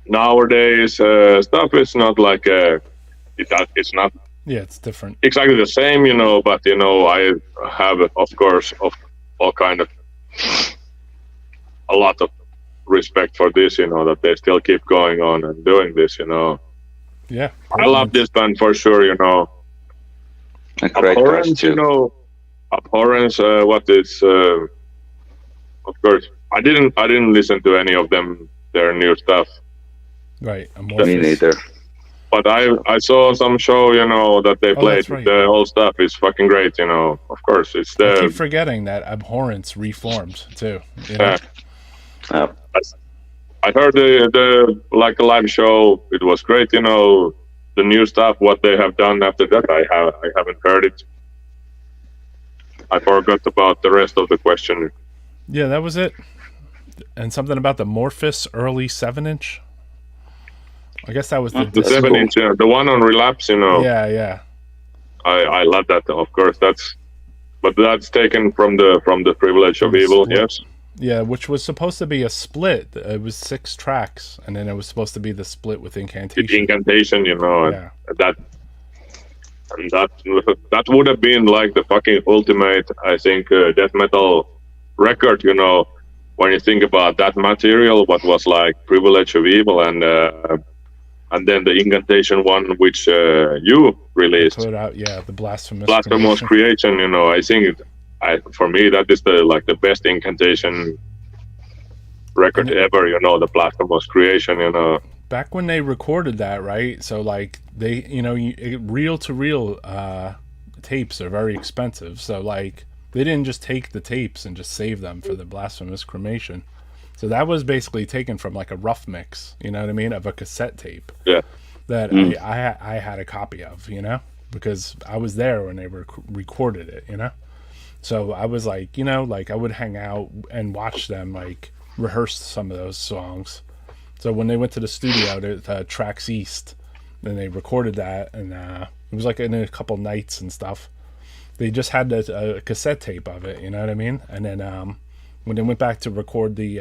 nowadays stuff is not like it's not it's different exactly the same, you know, but you know, I have of course of all kind of a lot of respect for this, you know, that they still keep going on and doing this, you know. Yeah, I love this band for sure, you know. Abhorrence, you know, Abhorrence, what is of course I didn't listen to any of their new stuff. Right. Me neither. But I saw some show, you know, that they played. Right. The whole stuff is fucking great, you know. Of course, it's I keep forgetting that Abhorrence reformed too. You know? I heard the like a live show. It was great, you know, the new stuff. What they have done after that, I haven't heard it. I forgot about the rest of the question. Yeah, that was it. And something about the Morphus early 7-inch. I guess that was the 7-inch, the one on Relapse, you know. Yeah. I love that, of course. But that's taken from the Privilege of Evil, split. yes. Yeah, which was supposed to be a split. It was 6 tracks, and then it was supposed to be the split with Incantation. The Incantation, you know, Yeah. that would have been like the fucking ultimate, I think, death metal record, you know, when you think about that material, what was like Privilege of Evil and then the Incantation one, which you released. Put out, yeah, the Blasphemous Creation, you know, I think for me that is the best Incantation record ever, you know, the Blasphemous Creation, you know. Back when they recorded that, right? So like they, you know, reel to reel tapes are very expensive. So like they didn't just take the tapes and just save them for the Blasphemous Cremation. So that was basically taken from like a rough mix, you know what I mean, of a cassette tape. Yeah. That I had a copy of, you know, because I was there when they recorded it, you know. So I was like, you know, like I would hang out and watch them like rehearse some of those songs. So when they went to the studio to Tracks East, then they recorded that, and it was like in a couple nights and stuff. They just had a cassette tape of it, you know what I mean? And then when they went back to record the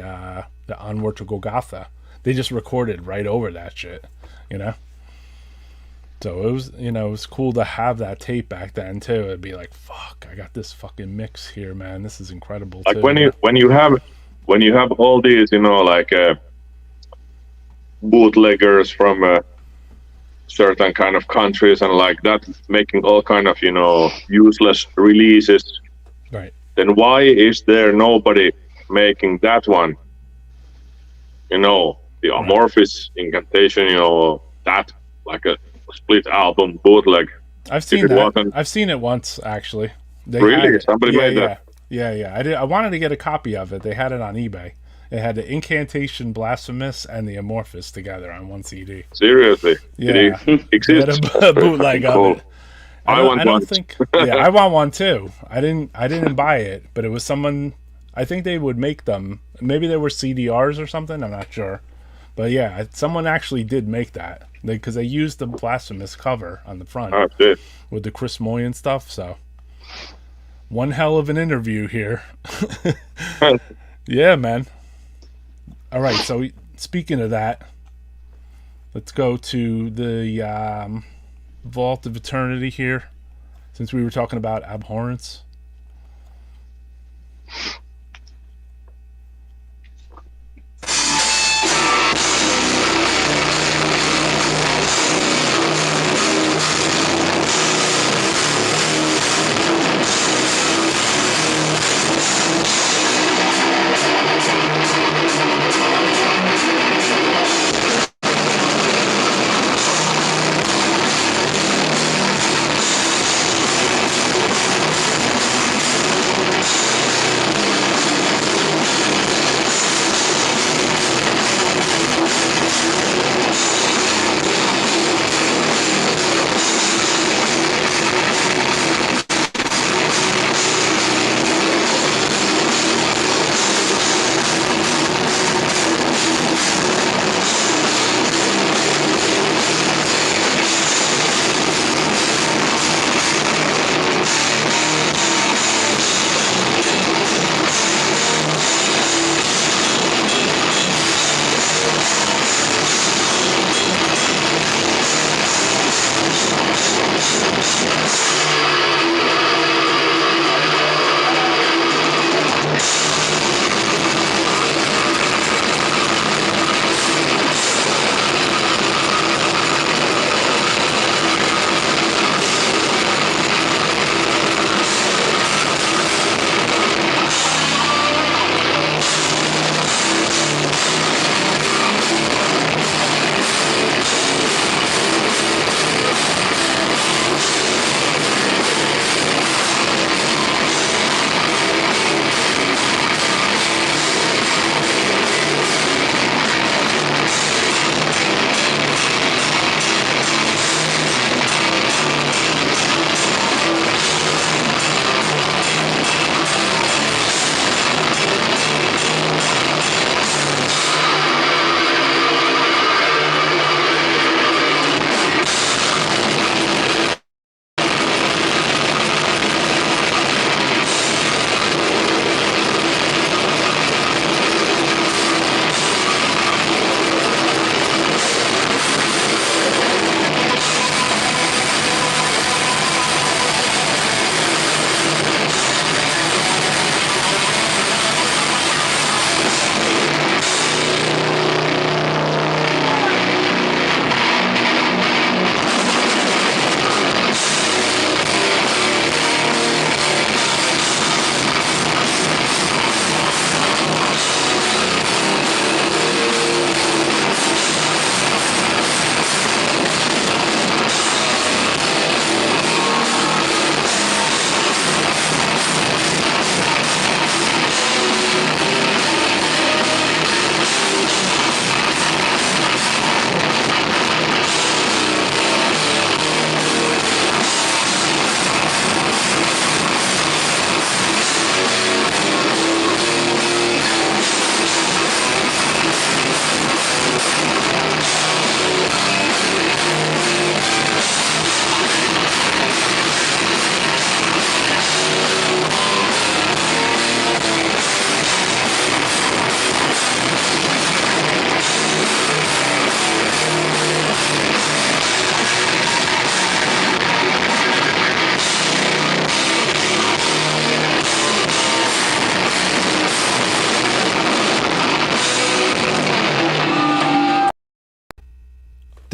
Onward to Golgotha, they just recorded right over that shit, you know? So it was, you know, it was cool to have that tape back then too. It'd be like, fuck, I got this fucking mix here, man. This is incredible. Like too, when you have all these, you know, like bootleggers from certain kind of countries and like that, making all kind of, you know, useless releases. Right. Then why is there nobody making that one? You know, the Amorphous Incantation, you know, that like a split album bootleg. I've seen that. I've seen it once actually. Really? Somebody made that? Yeah. I wanted to get a copy of it. They had it on eBay. It had the Incantation, Blasphemous, and the Amorphous together on one CD. Seriously? Yeah. It exists? A bootleg cool. of it. I want one too. I didn't buy it, but it was someone. I think they would make them. Maybe they were CDRs or something. I'm not sure. But yeah, someone actually did make that because they used the Blasphemous cover on the front with the Chris Moyen stuff. So one hell of an interview here. Yeah, man. All right, so speaking of that, let's go to the Vault of Eternity here, since we were talking about abhorrence.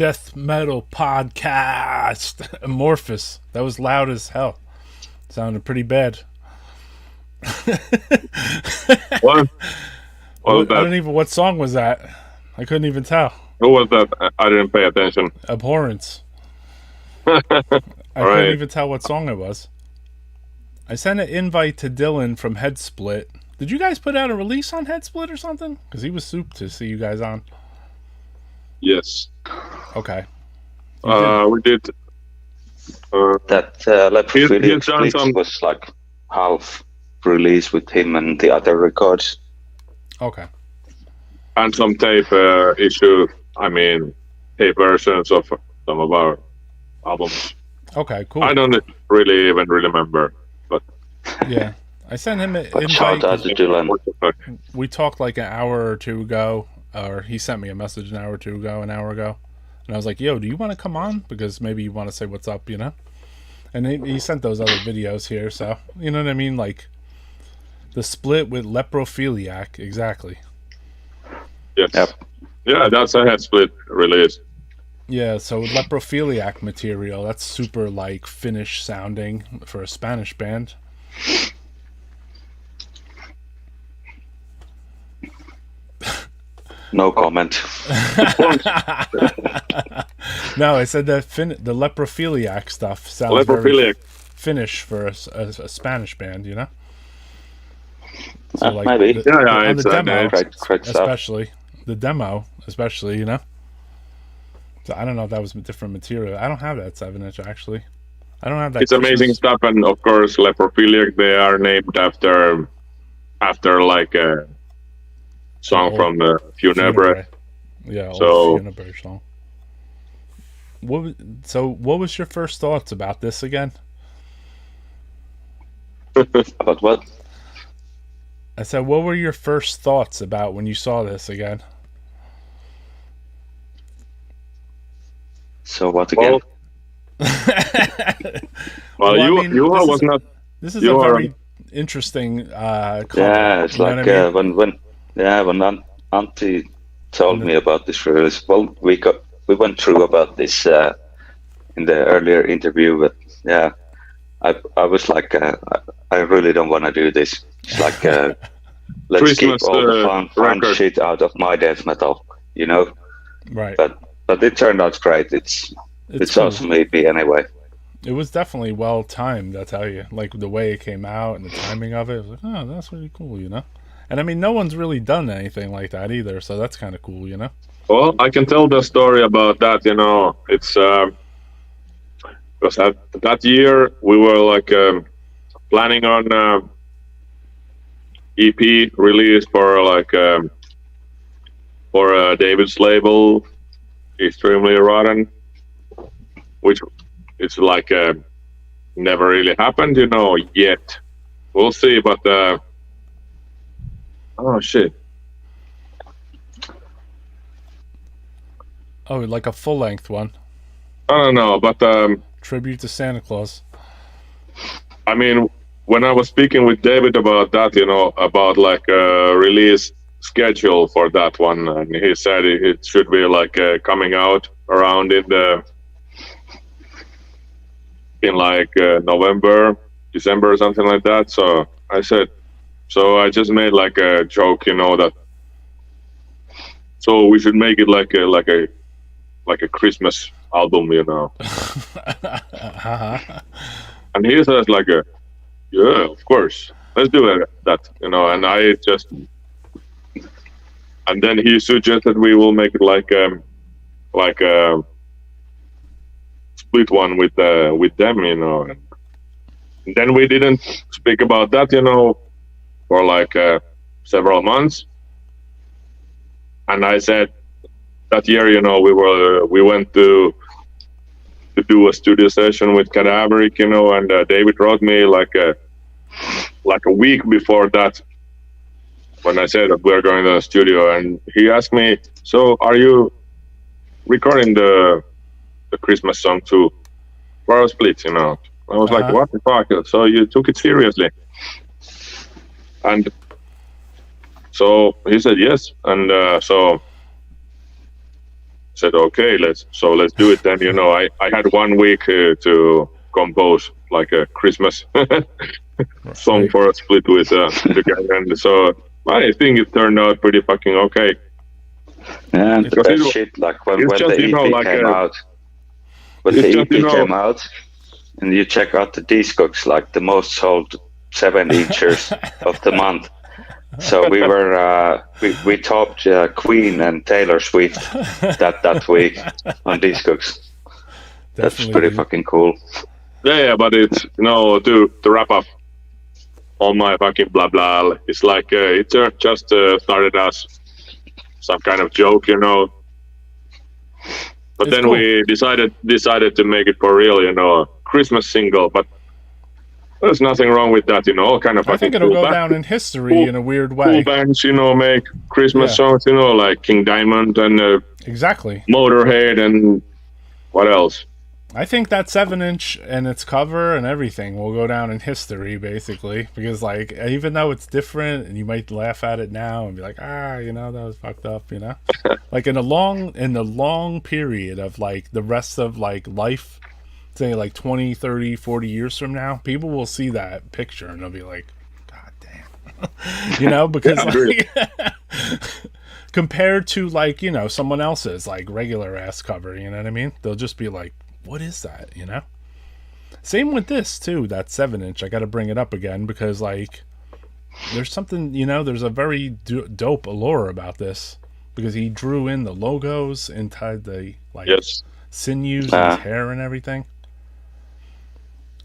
death metal podcast. Amorphous. That was loud as hell. Sounded pretty bad. What? I don't even. What song was that? I couldn't even tell. Who was that? I didn't pay attention. Abhorrence. I couldn't even tell what song it was. I sent an invite to Dylan from HEADSPLIT. Did you guys put out a release on HEADSPLIT or something? Because he was soup to see you guys on. Yes. Okay. We did. That Leprophiliac Split was like half release with him and the other records. Okay. And some tape issue. I mean, tape versions of some of our albums. Okay, cool. I don't really even remember, but yeah, I sent him an invite. Shout out to Dylan. We talked like an hour or two ago, or he sent me a message an hour ago, and I was like, "Yo, do you want to come on? Because maybe you want to say what's up, you know?" And he sent those other videos here, so you know what I mean, like the split with Leprophiliac, exactly. Yes. Yep. Yeah, that's a HEADSPLIT release. Yeah, so Leprophiliac material, that's super like Finnish sounding for a Spanish band. No comment. No, I said that the Leprophiliac stuff sounds very Finnish for a Spanish band, you know? So like maybe. On the demo, great especially. The demo, especially, you know? So I don't know if that was different material. I don't have that 7-inch, actually. I don't have that. It's amazing stuff, and of course, Leprophiliac, they are named after like a song from the Funebre. Yeah, so Funebre song. What was your first thoughts about this again? About what? I said, what were your first thoughts about when you saw this again? So what again? Well, was not. This is a very interesting cover. Yeah, it's like I mean? when Antti told me about this release. Well, we went through about this in the earlier interview, but yeah, I was like, I really don't want to do this. It's like let's Christmas, keep all the fun shit out of my death metal, you know. Right. But it turned out great. It's cool. awesome EP anyway. It was definitely well timed, I tell you. Like the way it came out and the timing of it. It was like, oh, that's really cool, you know. And I mean, no one's really done anything like that either, so that's kind of cool, you know. Well, I can tell the story about that. You know, it's because that year we were like planning on EP release for like for David's label, Extremely Rotten, which it's like never really happened, you know, yet. We'll see, but oh shit. Oh, like a full-length one. I don't know, but tribute to Santa Claus. I mean, when I was speaking with David about that, you know, about like a release schedule for that one, and he said it should be like coming out around in like November, December, or something like that. So I said, so I just made like a joke, you know, that so we should make it like a Christmas album, you know. And he says like yeah, of course, let's do that, you know. And I just, and then he suggested we will make it like a split one with them, you know. And then we didn't speak about that, you know, for like several months. And I said that year, you know, we went to do a studio session with Cadaveric, you know, and David wrote me like a week before that when I said that we're going to the studio, and he asked me, so are you recording the Christmas song too for a split, you know? I was like, what the fuck? So you took it seriously? And so he said yes, and so said, okay, let's do it then. You know, I had 1 week to compose like a Christmas song for a split with the gang, and so I think it turned out pretty fucking okay. Yeah, and the best shit, like when the EP came out, when the EP came out, and you check out the Discogs, like the most sold 7-inchers of the month. So we were we topped Queen and Taylor Swift that week on Discogs. That's pretty fucking cool. Yeah, but it's, you know, to wrap up all my fucking blah blah, it's like it just started as some kind of joke, you know. But it's then cool. We decided to make it for real, you know, a Christmas single. But there's nothing wrong with that, you know. All kind of I think it'll go down in history in a weird way. Cool bands, you know, make Christmas songs, you know, like King Diamond and exactly Motorhead and what else? I think that 7-inch and its cover and everything will go down in history, basically, because like even though it's different and you might laugh at it now and be like, you know, that was fucked up, you know, like in the long period of like the rest of like life, say like 20, 30, 40 years from now, people will see that picture and they'll be like, God damn, you know, because like compared to like, you know, someone else's like regular ass cover, you know what I mean? They'll just be like, what is that, you know? Same with this too, that 7-inch. I got to bring it up again because like there's something, you know, there's a very dope allure about this because he drew in the logos inside the like sinews in his hair and everything.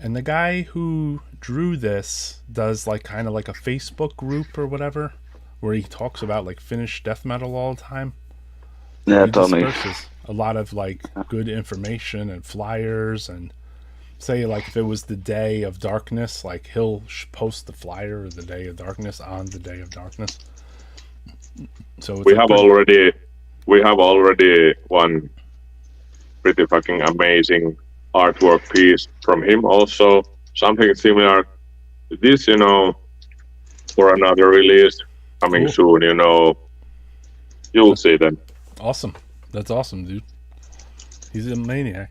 And the guy who drew this does like kind of like a Facebook group or whatever where he talks about like Finnish death metal all the time. Yeah, Tommy. A lot of like good information and flyers, and say like if it was the Day of Darkness, like he'll post the flyer of the Day of Darkness on the Day of Darkness. So it's we have already one pretty fucking amazing artwork piece from him. Also something similar to this, you know, for another release coming soon. You know, you'll see then. Awesome. That's awesome, dude. He's a maniac.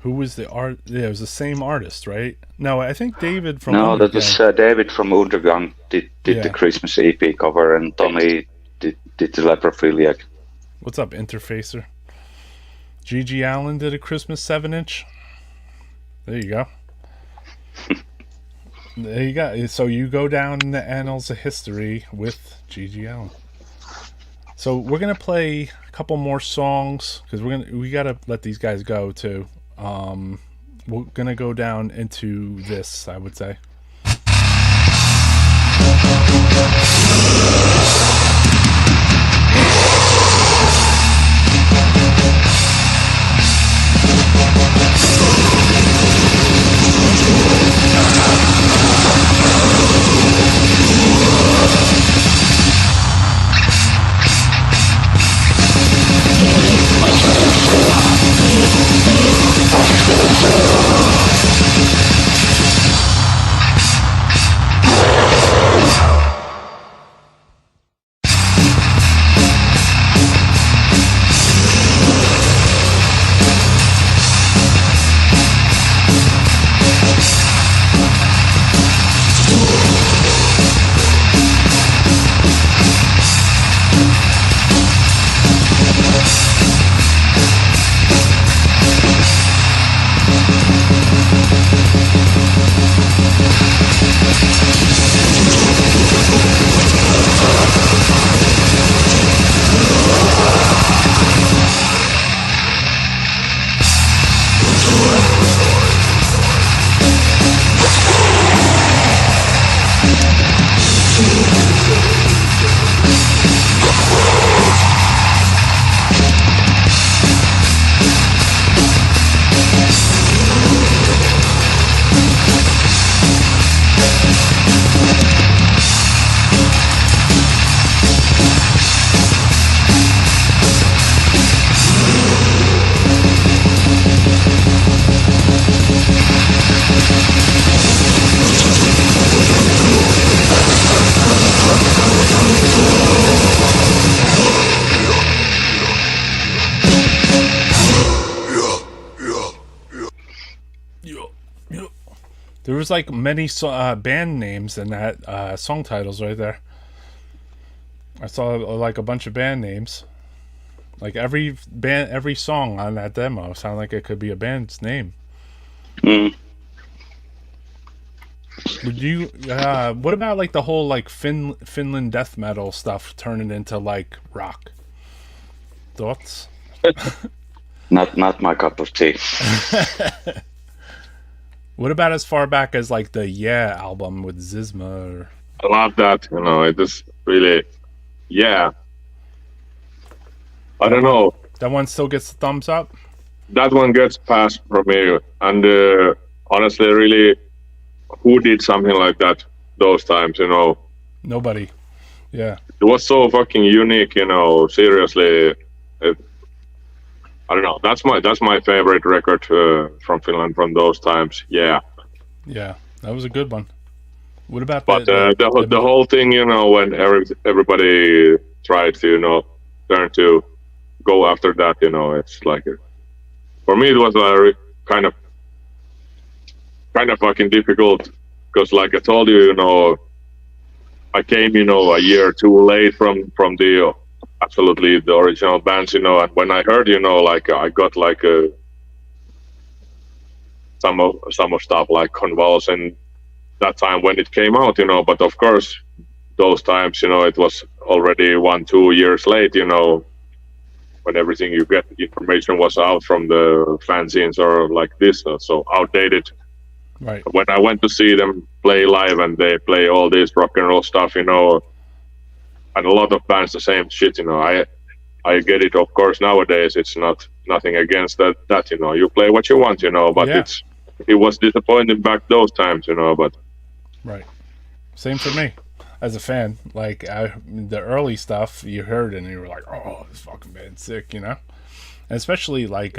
Who was the art? Yeah, it was the same artist, right? No, I think David from Undergang. That was David from Undergang did the Christmas EP cover, and Tommy did the Leprophiliac. What's up, Interfacer? G.G. Allen did a Christmas 7-inch. There you go. There you go. So you go down in the annals of history with G.G. Allen. So we're gonna play a couple more songs because we gotta let these guys go too. We're gonna go down into this, I would say. was like many band names in that song titles right there. I saw like a bunch of band names. Like every song on that demo sounded like it could be a band's name. Mm. Would you? What about like the whole like Finland death metal stuff turning into like rock? Thoughts? Not my cup of tea. What about as far back as like the Yeah album with Zizma? Or... I love that. You know, it is really, yeah. I don't know. That one still gets the thumbs up? That one gets passed from me. And honestly, really, who did something like that those times, you know? Nobody. Yeah. It was so fucking unique, you know, seriously. I don't know. That's my favorite record from Finland from those times. Yeah. Yeah, that was a good one. What about the whole thing, you know, when everybody tried to, you know, turn to go after that, you know, it's like for me it was kind of fucking difficult because, like I told you, you know, I came, you know, a year too late from the absolutely the original bands, you know, and when I heard, you know, like I got like some of stuff like Convulse and that time when it came out, you know, but of course those times, you know, it was already 1-2 years late, you know, when everything you get information was out from the fanzines or like this, so outdated. Right. When I went to see them play live and they play all this rock and roll stuff, you know, and a lot of bands the same shit, you know, I get it. Of course, nowadays it's nothing against that, you know, you play what you want, you know, but it was disappointing back those times, you know, but. Right. Same for me as a fan. Like the early stuff you heard and you were like, oh, this fucking band's sick, you know? And especially like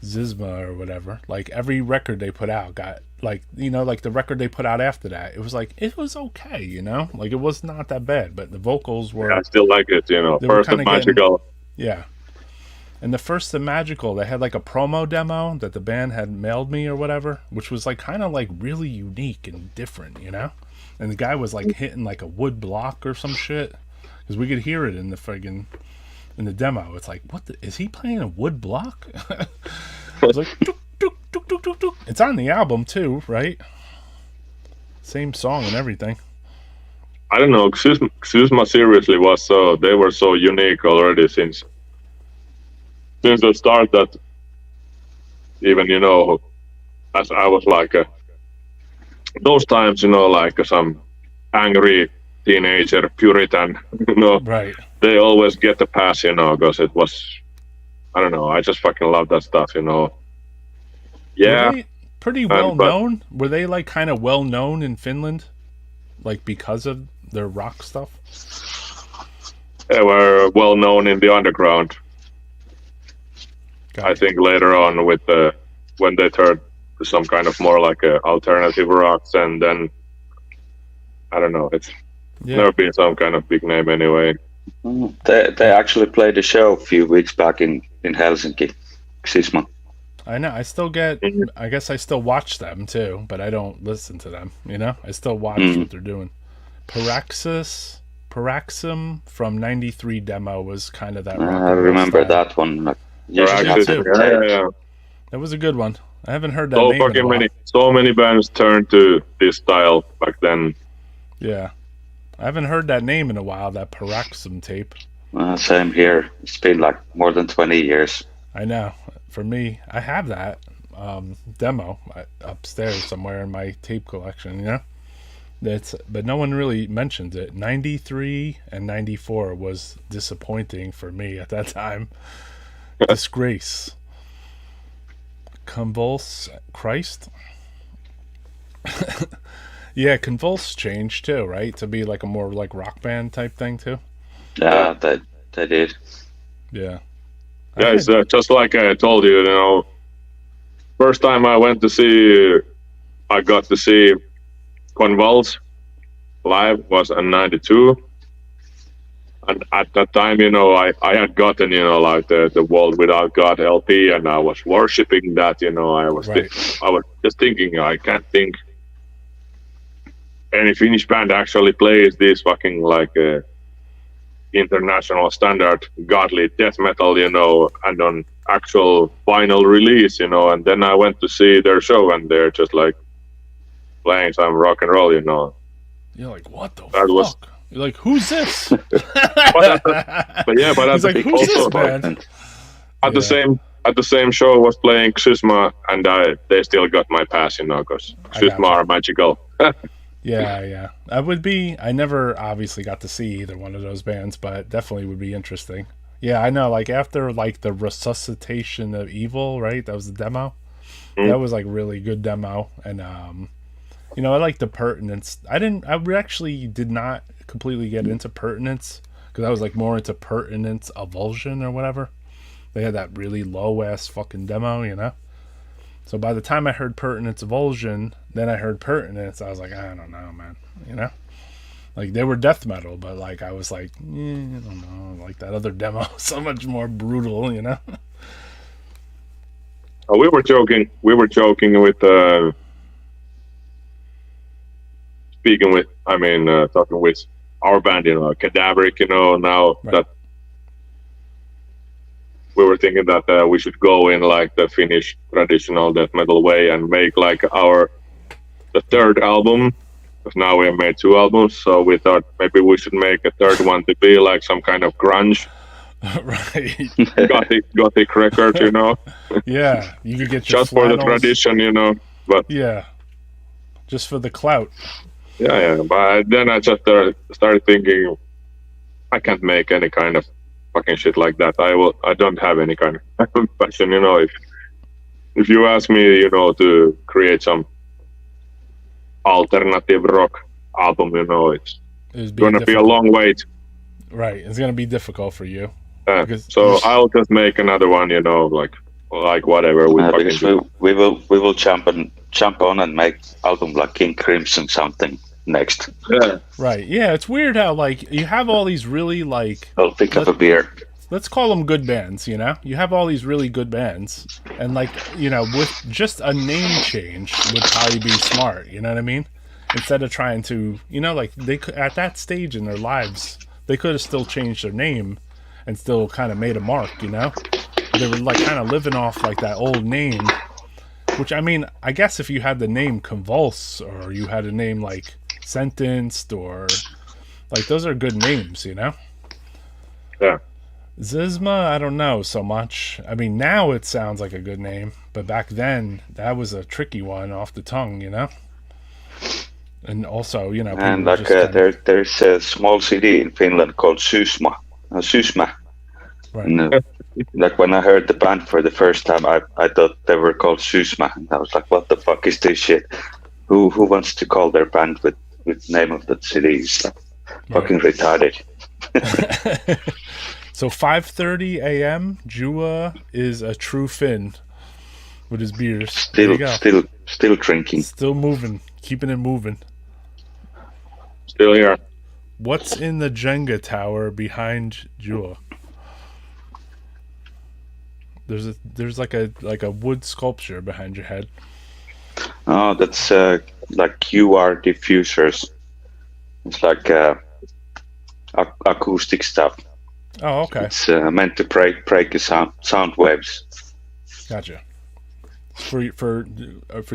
Zizma or whatever, like every record they put out got like, you know, like the record they put out after that, it was like, it was okay, you know, like it was not that bad, but the vocals were, I still like it, you know, first and Magical. Yeah. And the first The Magical, they had like a promo demo that the band had mailed me or whatever, which was like kind of like really unique and different, you know? And the guy was like hitting like a wood block or some shit, because we could hear it in the friggin' in the demo. It's like, is he playing a wood block? I was like, tuk, tuk, tuk, tuk, tuk, tuk. It's on the album too, right? Same song and everything. I don't know. Xusma seriously was they were so unique already since the start that even, you know, as I was like those times, you know, like some angry teenager Puritan, you know, right? They always get the pass, you know, because it was, I don't know, I just fucking love that stuff, you know. Yeah. Were they pretty well known? Were they like kind of well known in Finland, like because of their rock stuff? They were well known in the underground. I think later on with when they turned to some kind of more like alternative rocks, and then I don't know, it's never been some kind of big name anyway. They actually played a show a few weeks back in Helsinki, Xisma. I know. I still get. I guess I still watch them too, but I don't listen to them. You know, I still watch what they're doing. Paraxum from '93 demo was kind of that. I remember that one. Yeah. That was a good one. I haven't heard that name in a while. So many bands turned to this style back then. Yeah. I haven't heard that name in a while, that Paraxum tape. Same here. It's been like more than 20 years. I know. For me, I have that demo upstairs somewhere in my tape collection, you know? But no one really mentions it. 93 and 94 was disappointing for me at that time. Disgrace. Convulse Christ? Yeah, Convulse changed too, right? To be like a more like rock band type thing too? Yeah, they did. Yeah. Yeah, it's just like I told you, you know, first time I got to see Convulse live was in '92. And at that time, I had gotten, like the World Without God LP, and I was worshipping that. I was just thinking, I can't think any Finnish band actually plays this fucking like international standard godly death metal, and on actual vinyl release, and then I went to see their show, and they're just like playing some rock and roll, You're like, what the That fuck? was- You're like, who's this? but He's like, who's this also band? at the same show was playing Xysma, and they still got my pass, because I Xysma gotcha. are magical. Yeah. I never obviously got to see either one of those bands, but definitely would be interesting. Yeah, I know, like after like the Resuscitation of Evil, right? That was the demo. That was like really good demo. And I like the Pertinence. I actually did not completely get into Pertinence, because I was like more into Pertinence Avulsion or whatever. They had that really low ass fucking demo, So by the time I heard Pertinence Avulsion, then I heard Pertinence, I was like, I don't know, man. Like they were death metal, but like I was like, I don't know, like that other demo, so much more brutal, We were joking with talking with our band, Cadaveric, now Right. that we were thinking that we should go in like the Finnish traditional death metal way and make like the third album, because now we have made 2 albums, so we thought maybe we should make a third one to be like some kind of grunge Right. gothic record, Yeah, you could get your just for the flannels. tradition, but Yeah, just for the clout. yeah, but then I just started thinking, I can't make any kind of fucking shit like that. I don't have any kind of passion, if you ask me, to create some alternative rock album, it's It gonna be a long wait. Right, it's gonna be difficult for you. Because So I'll just make another one, like whatever we fucking because do. we will jump on and make album like King Crimson something next. Yeah. Right, yeah, it's weird how like you have all these really like, I'll pick up a beer. let's call them good bands, You have all these really good bands, and like, with just a name change would probably be smart, you know what I mean? Instead of trying to, like they could, at that stage in their lives, they could have still changed their name and still kind of made a mark, They were like kind of living off like that old name, which I guess if you had the name Convulse, or you had a name like Sentenced, or like those are good names, Yeah. Xysma, I don't know so much. Now it sounds like a good name, but back then that was a tricky one off the tongue, And also, people And were like just kinda- there's a small city in Finland called Sysma. right. And, like when I heard the band for the first time, I thought they were called Sysma, and I was like, what the fuck is this shit? Who wants to call their band with name of that city? It's like fucking retarded. So 5:30 a.m. Jua is a true Finn with his beers. There you go. Still drinking. Still moving, keeping it moving. Still here. What's in the Jenga tower behind Jua? There's like a wood sculpture behind your head. Oh, that's like QR diffusers. It's like acoustic stuff. Oh, okay. It's meant to break the sound waves. Gotcha. For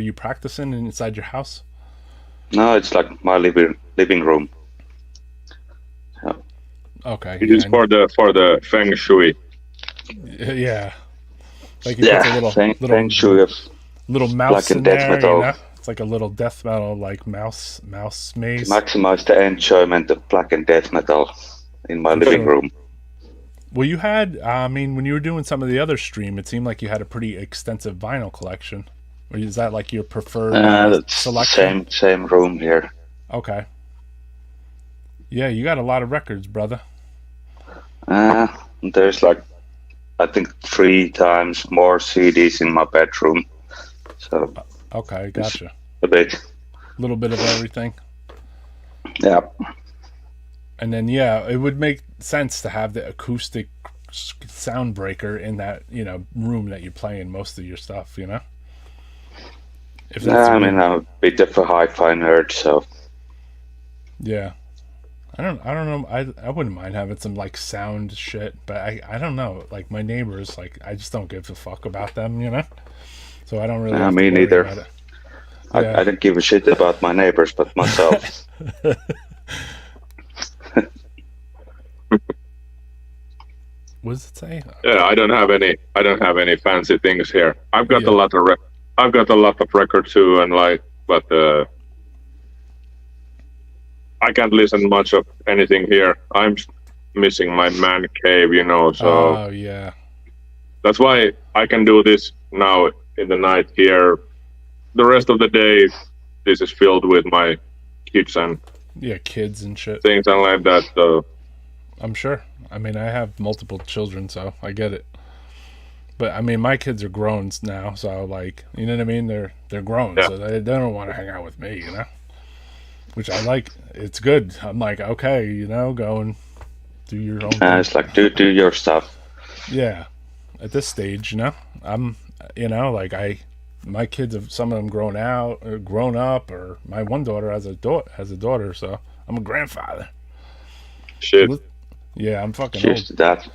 you practicing inside your house? No, it's like my living room. So, Okay. It is for the feng shui. Yeah. Like you put a little feng shui of little mouse black and in death there, metal. It's like a little death metal like mouse maze. maximize the enjoyment of black and death metal in my living room. Well, you had, when you were doing some of the other stream, it seemed like you had a pretty extensive vinyl collection. Or is that like your preferred That's selection? same room here. Okay. Yeah, you got a lot of records, brother. There's like, I think 3 times more CDs in my bedroom. So Okay, gotcha. a bit, A little bit of everything. yeah. And then, yeah, it would make sense to have the acoustic sound breaker in that, room that you play in most of your stuff, If that's I mean, I'm a bit of a hi-fi nerd, so yeah. I don't know. I wouldn't mind having some like sound shit, but I don't know. Like my neighbors, like I just don't give a fuck about them, So I don't really. Yeah, have to me worry neither. about it. Yeah. I don't give a shit about my neighbors, but myself. What does it say? Yeah, I don't have any fancy things here. I've got Yeah. I've got a lot of records too, and but I can't listen much of anything here. I'm missing my man cave, so Oh yeah. that's why I can do this now in the night here. The rest of the day, this is filled with my kids and Kids and shit. things and like that. So I'm sure. I mean, I have multiple children, so I get it. But I mean, my kids are grown now, so like, you know what I mean? They're grown, so they don't want to hang out with me, Which I like. It's good. I'm like, okay, go and do your own thing. It's like do your stuff. Yeah. At this stage, I'm, my kids have, some of them grown up, or my one daughter has a daughter, so I'm a grandfather. shit. Yeah, I'm fucking Cheers old. to that.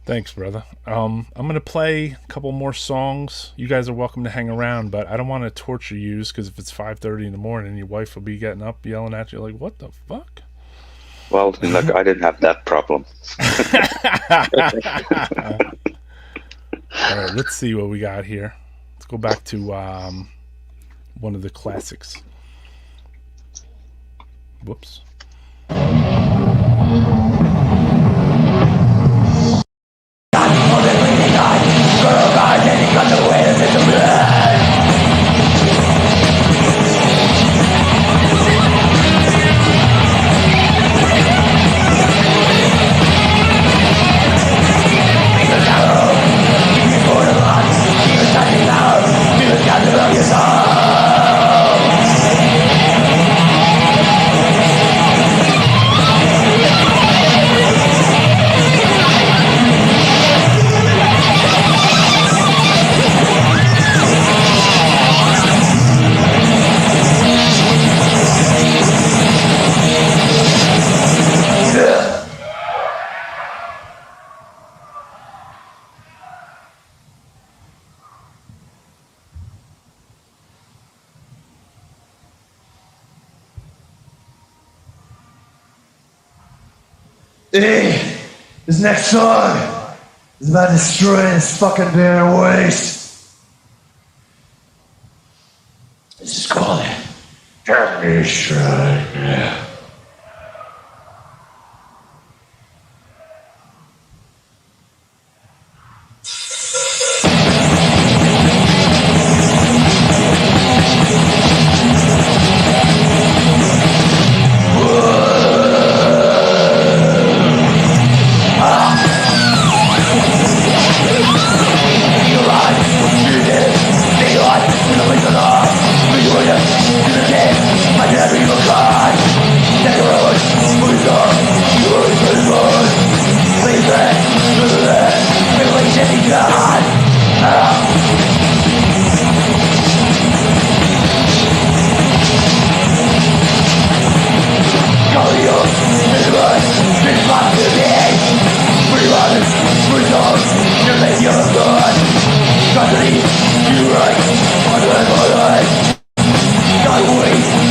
Thanks, brother. I'm gonna play a couple more songs. You guys are welcome to hang around, but I don't want to torture you, because if it's 5:30 in the morning, your wife will be getting up, yelling at you like, "What the fuck?" Well, I didn't have that problem. All right, let's see what we got here. Let's go back to one of the classics. Whoops. Hey, this next song is about destroying this fucking barren waste. This is called Cadaveric Shrine. God, wait.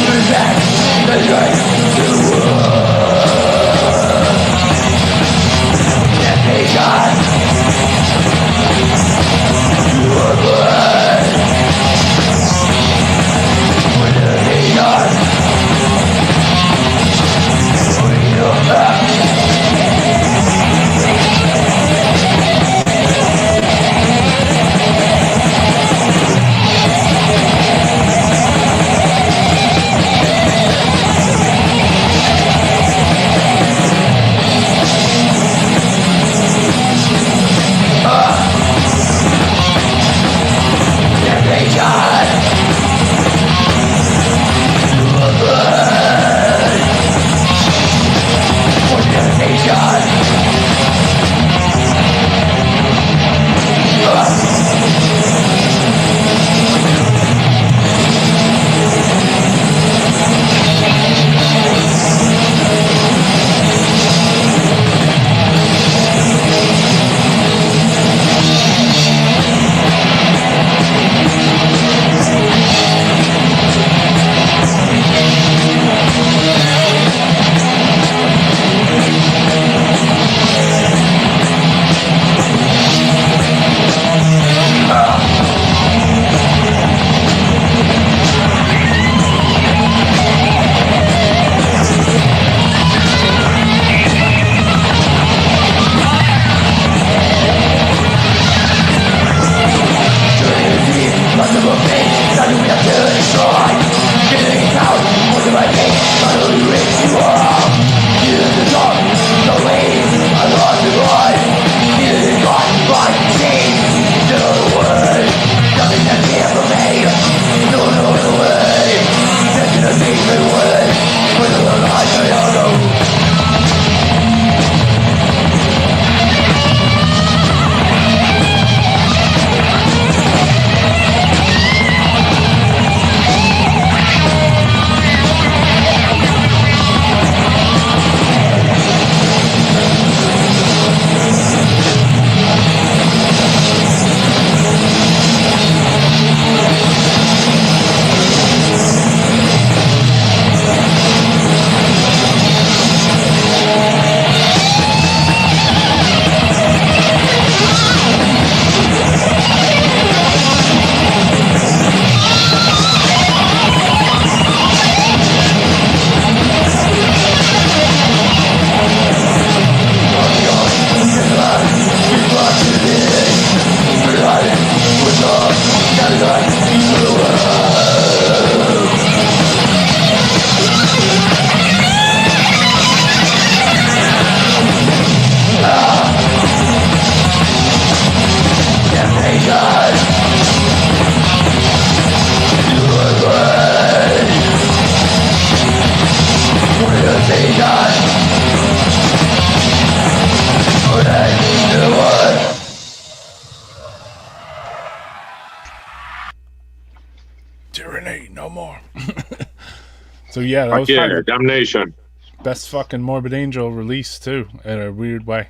So yeah, that was yeah, probably the Damnation. best fucking Morbid Angel release too, in a weird way.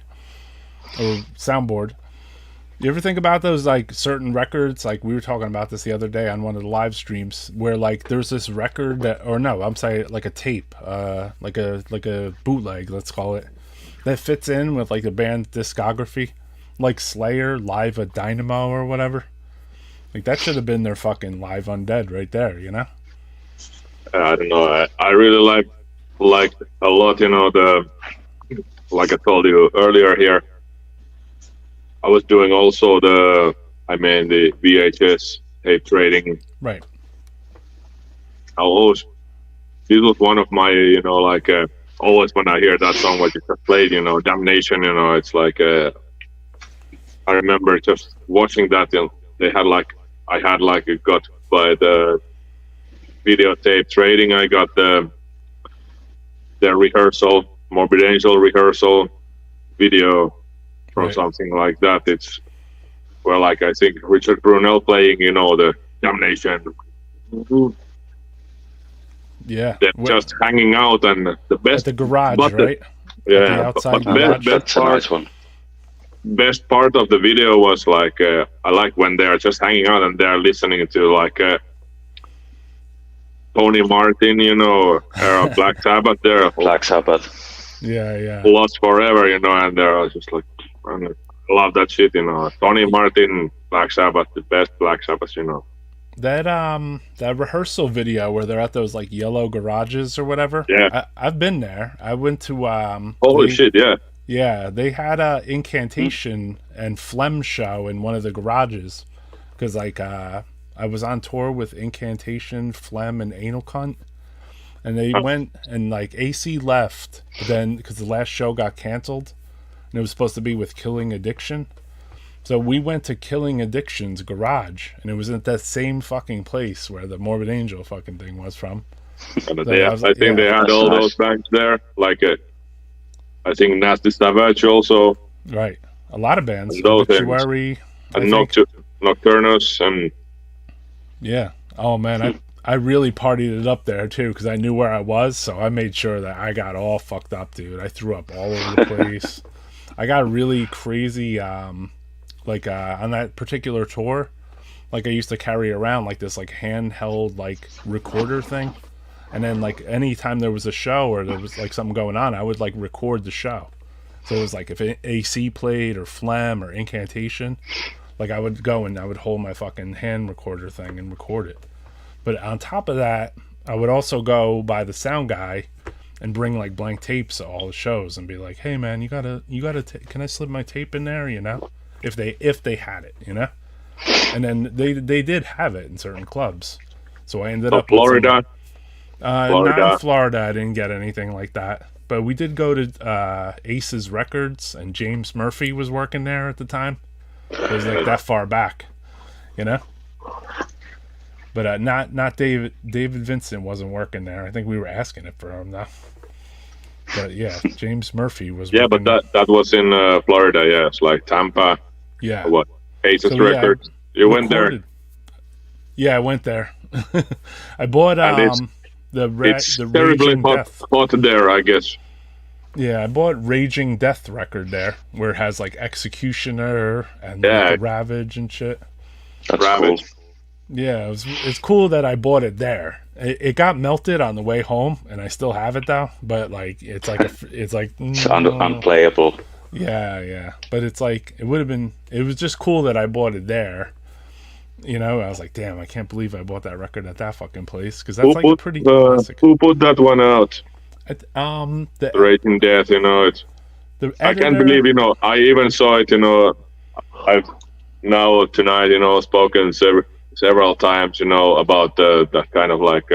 Or soundboard. You ever think about those like certain records? Like we were talking about this the other day on one of the live streams, where like there's this record that, or no, I'm saying like a tape, like a bootleg, let's call it, that fits in with like the band's discography, like Slayer Live at Dynamo or whatever. Like that should have been their fucking Live Undead right there, you know? I don't know. I really like a lot. You know, the like I told you earlier here. I was doing also the VHS tape trading. Right. This was one of my, you know, like always when I hear that song what you just played, you know, Damnation, you know, it's like I remember just watching that. You know, I had got by the videotape trading. I got the rehearsal, Morbid Angel rehearsal video from something like that. It's like I think Richard Brunel playing, you know, the Damnation. Yeah, they're just hanging out, and the best at the garage, right? Yeah, the outside garage. That's a nice one. Best part of the video was like I like when they're just hanging out and they're listening to like Tony Martin, you know, Black Sabbath. They're Black Sabbath. Yeah. Lost Forever, you know, and they're just like, I love that shit, you know. Tony Martin, Black Sabbath, the best Black Sabbath, you know. That rehearsal video where they're at those like yellow garages or whatever. Yeah, I've been there. I went to holy shit, yeah. Yeah, they had a Incantation and Phlegm show in one of the garages because like I was on tour with Incantation, Phlegm, and Anal Cunt, and they went and like AC left, but then because the last show got canceled, and it was supposed to be with Killing Addiction, so we went to Killing Addiction's garage, and it was at that same fucking place where the Morbid Angel fucking thing was from. I think they had all those bands there, like I think Nasty Savage also. Right. A lot of bands. And those Obituary. And Nocturnus and... Yeah. Oh, man. I really partied it up there, too, because I knew where I was, so I made sure that I got all fucked up, dude. I threw up all over the place. I got really crazy, on that particular tour, like I used to carry around, like, this, like, handheld, like, recorder thing. And then, like, anytime there was a show or there was, like, something going on, I would, like, record the show. So it was, like, if AC played or Phlegm or Incantation, like, I would go and I would hold my fucking hand recorder thing and record it. But on top of that, I would also go by the sound guy and bring, like, blank tapes to all the shows and be like, hey, man, you gotta can I slip my tape in there, you know? If they had it, you know? And then they did have it in certain clubs. So I ended up... Florida? Not in Florida, I didn't get anything like that. But we did go to Ace's Records, and James Murphy was working there at the time. It was like that far back, you know? But not David Vincent wasn't working there. I think we were asking it for him, though. But yeah, James Murphy was working. But that was in Florida, yeah. It's like Tampa. Yeah. What? Ace's Records. You went there? Yeah, I went there. I bought... It's the terribly hot there, I guess. Yeah, I bought Raging Death record there, where it has like Executioner and like, Ravage and shit. That's cool. Yeah, it's cool that I bought it there. It got melted on the way home, and I still have it though. But like, it's unplayable. Yeah, but it's like it was just cool that I bought it there. You know, I was like, damn, I can't believe I bought that record at that fucking place, because that's like a pretty classic. Who put that one out? The Raging Death, you know, I can't believe, you know, I even saw it, you know, I've now tonight, you know, spoken several times, you know, about that kind of like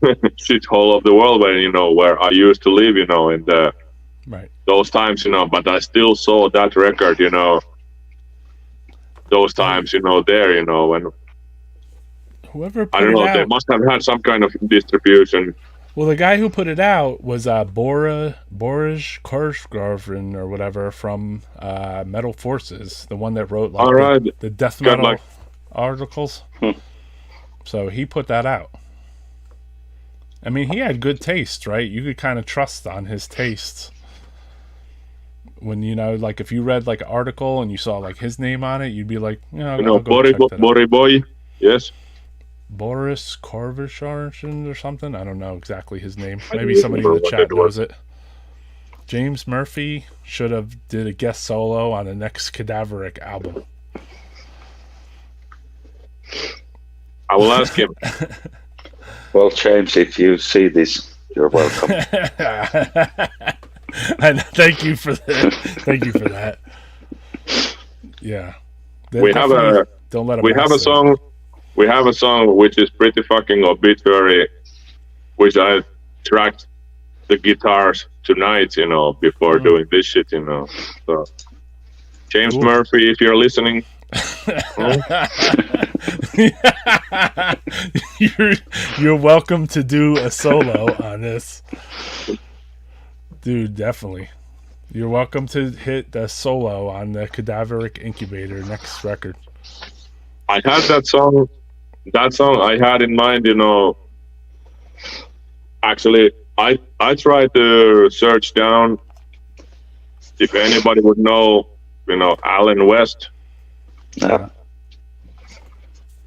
shithole of the world where I used to live, you know, in those times, you know, but I still saw that record, you know, those times, you know, there, you know, when whoever put I don't know, they must have had some kind of distribution. Well, the guy who put it out was Boris Korsgaard or whatever from Metal Forces, the one that wrote like the death metal articles. So he put that out. I mean, he had good taste, right? You could kind of trust on his tastes. When, you know, like if you read like an article and you saw like his name on it, you'd be like, you know, I'll go check that out. Boy, yes. Boris Korvisharsson or something. I don't know exactly his name. Maybe somebody in the chat knows it. James Murphy should have did a guest solo on the next Cadaveric album. I will ask him. Well, James, if you see this, you're welcome. And thank you for that. Thank you for that. Yeah. We have a don't let we have a song. We have a song which is pretty fucking obituary, which I tracked the guitars tonight, you know, before doing this shit, you know. So, James Murphy, if you're listening, you're welcome to do a solo on this, dude. Definitely, you're welcome to hit the solo on the Cadaveric Incubator next record. I had that song. That song I had in mind, you know. Actually, I tried to search down if anybody would know, you know, Alan West. Yeah.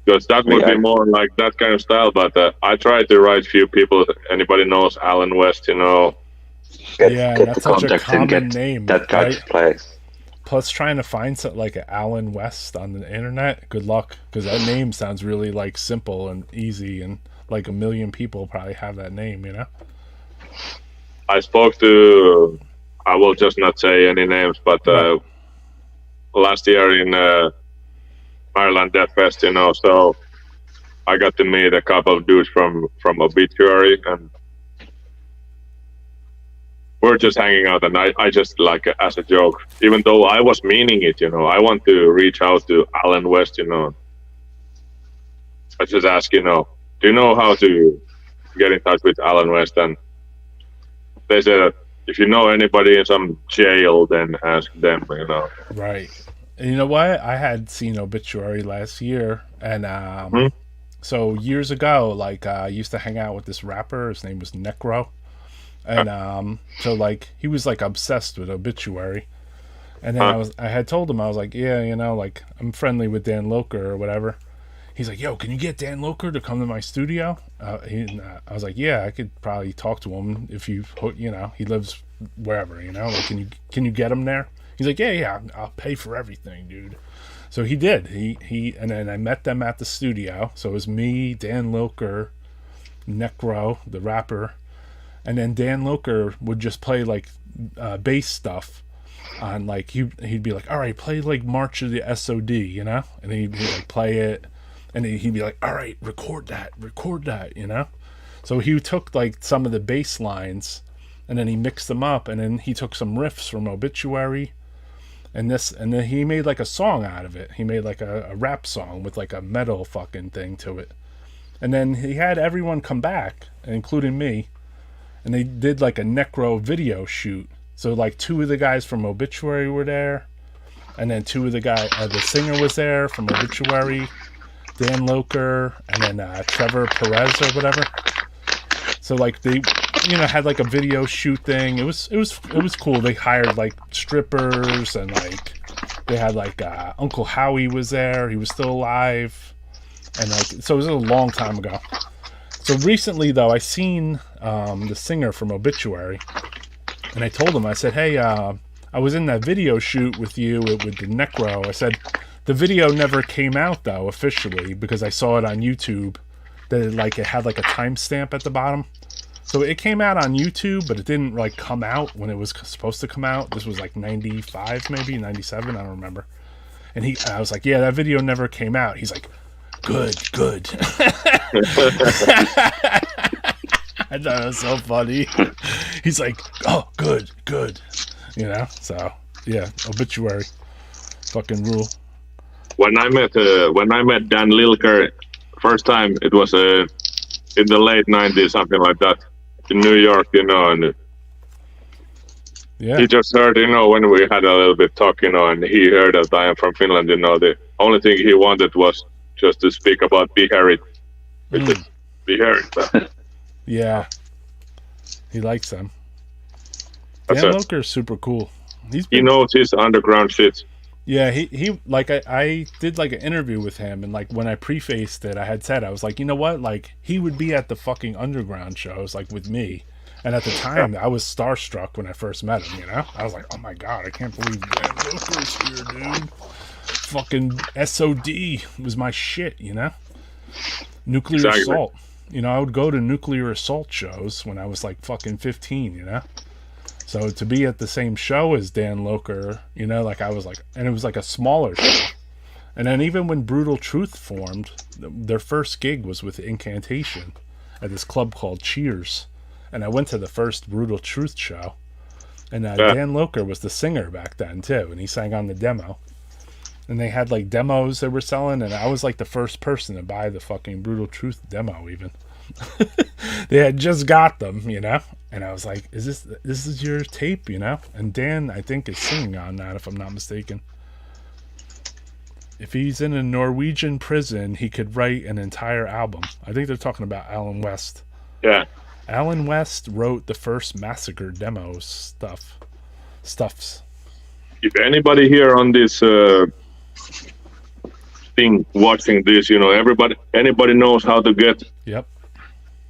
Because that would be more like that kind of style. But I tried to write few people. Anybody knows Alan West, you know? Get that's the such a contact and common get name, that guy right? to play. Plus, trying to find something like an Alan West on the internet, good luck, because that name sounds really like simple and easy, and like a million people probably have that name, you know? I spoke to, I will just not say any names, but last year in Ireland Death Fest, you know, so I got to meet a couple of dudes from Obituary, and we're just hanging out, and I just like as a joke, even though I was meaning it, you know, I want to reach out to Alan West, you know. I just ask, you know, do you know how to get in touch with Alan West? And they said, if you know anybody in some jail, then ask them, you know. Right. And you know what? I had seen Obituary last year, and so years ago, like I used to hang out with this rapper. His name was Necro. And so like he was like obsessed with Obituary, and then I had told him, I was like, yeah, you know, like I'm friendly with Dan Loker or whatever. He's like, yo, can you get Dan Loker to come to my studio? I was like, yeah, I could probably talk to him if you know, he lives wherever, you know, like can you get him there? He's like, yeah, I'll pay for everything, dude. So he did. He and then I met them at the studio. So it was me, Dan Loker, Necro, the rapper. And then Dan Loker would just play like bass stuff on like he'd be like, all right, play like March of the SOD, you know, and he'd like play it, and he'd be like, all right, record that, you know. So he took like some of the bass lines, and then he mixed them up, and then he took some riffs from Obituary, and then he made like a song out of it. He made like a rap song with like a metal fucking thing to it, and then he had everyone come back, including me. And they did like a Necro video shoot. So like two of the guys from Obituary were there, and then two of the the singer was there from Obituary, Dan Loker, and then Trevor Perez or whatever. So like they, you know, had like a video shoot thing. It was cool. They hired like strippers, and like they had like Uncle Howie was there. He was still alive, and like so it was a long time ago. So recently, though, I seen the singer from Obituary, and I told him, I said, hey, I was in that video shoot with you with the Necro. I said, the video never came out, though, officially, because I saw it on YouTube, that it had like a timestamp at the bottom. So it came out on YouTube, but it didn't like come out when it was supposed to come out. This was like 95, maybe 97, I don't remember. And I was like, yeah, that video never came out. He's like, good. I thought it was so funny. He's like, oh, good. You know? So, yeah, Obituary. Fucking rule. When I met Dan Lilker first time, it was in the late 90s, something like that, in New York, you know, and yeah. He just heard, you know, when we had a little bit talk, you know, and he heard that I am from Finland, you know, the only thing he wanted was just to speak about Biharit. Biharit. Yeah. He likes them. That's Dan it. Loker's super cool. He knows his underground shit. Yeah, he like I did like an interview with him, and like when I prefaced it, I had said, I was like, you know what, like he would be at the fucking underground shows like with me, and at the time I was starstruck when I first met him. You know, I was like, oh my god, I can't believe Dan Loker's here, dude. Fucking SOD was my shit, you know. Nuclear Assault. You know, I would go to Nuclear Assault shows when I was like fucking 15, you know. So to be at the same show as Dan Loker, you know, like I was like, and it was like a smaller show. And then even when Brutal Truth formed, their first gig was with Incantation at this club called Cheers. And I went to the first Brutal Truth show. And Dan Loker was the singer back then too, and he sang on the demo. And they had like demos they were selling, and I was like the first person to buy the fucking Brutal Truth demo even. They had just got them, you know, and I was like, this is your tape, you know? And Dan, I think, is singing on that, if I'm not mistaken. If he's in a Norwegian prison, he could write an entire album. I think they're talking about Alan West. Yeah. Alan West wrote the first Massacre demos stuffs. If anybody here on this thing watching this, you know, anybody knows how to get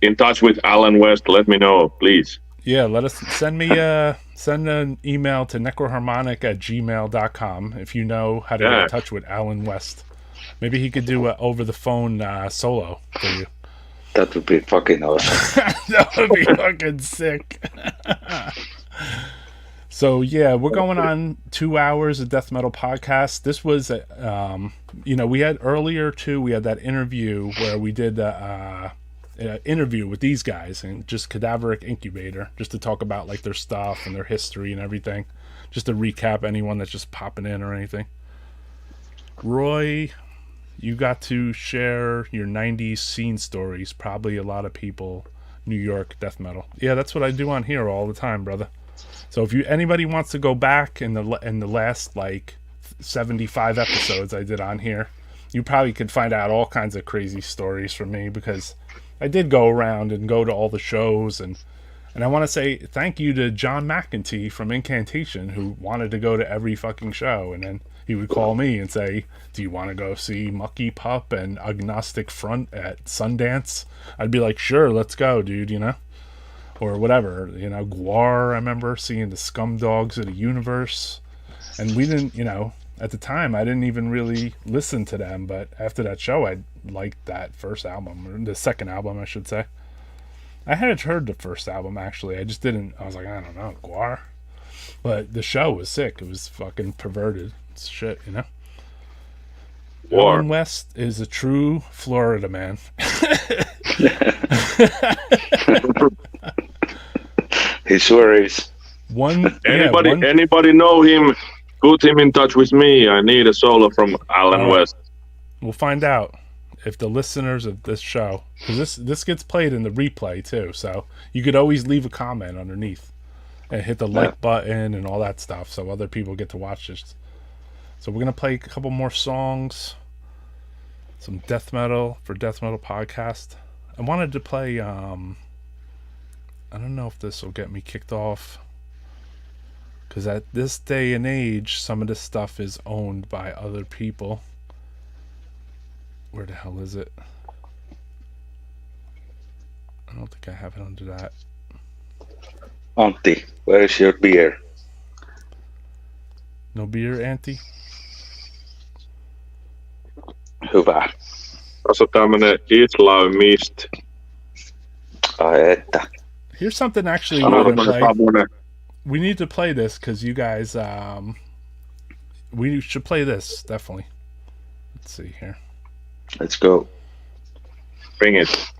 in touch with Alan West, let me know, please. Yeah, let us send an email to necroharmonic@gmail.com if you know how to get in touch with Alan West. Maybe he could do a over the phone solo for you. That would be fucking awesome. That would be fucking sick. So yeah, we're going on 2 hours of death metal podcast. This was, you know, we had earlier too. We had that interview where we did interview with these guys and just Cadaveric Incubator, just to talk about like their stuff and their history and everything, just to recap anyone that's just popping in or anything. Roy, you got to share your 90s scene stories. Probably a lot of people, New York death metal. Yeah, that's what I do on here all the time, brother. So if anybody wants to go back in the last like 75 episodes I did on here, you probably could find out all kinds of crazy stories from me, because I did go around and go to all the shows, and I want to say thank you to John McEntee from Incantation, who wanted to go to every fucking show, and then he would call me and say, do you want to go see Mucky Pup and Agnostic Front at Sundance? I'd be like, sure, let's go, dude, you know, or whatever, you know. Guar, I remember seeing the Scum Dogs of the Universe, and we didn't, you know, at the time I didn't even really listen to them, but after that show I liked that first album, or the second album I should say. I had heard the first album actually, I just didn't, I was like, I don't know, Guar, but the show was sick. It was fucking perverted shit, you know. Alan West is a true Florida man. He sure is. Anybody know him? Put him in touch with me. I need a solo from Alan West. We'll find out if the listeners of this show, because this gets played in the replay too, so you could always leave a comment underneath and hit the like button and all that stuff, so other people get to watch this. So we're gonna play a couple more songs, some death metal for Death Metal Podcast. I wanted to play I don't know if this will get me kicked off, because at this day and age some of this stuff is owned by other people. Where the hell is it? I don't think I have it under that. Auntie, where is your beer? No beer, Auntie? Hyvä. Tässä on tämmönen Islamist. Ai että. Here's something actually we need to play this, because you guys, we should play this, definitely. Let's see here. Let's go. Bring it.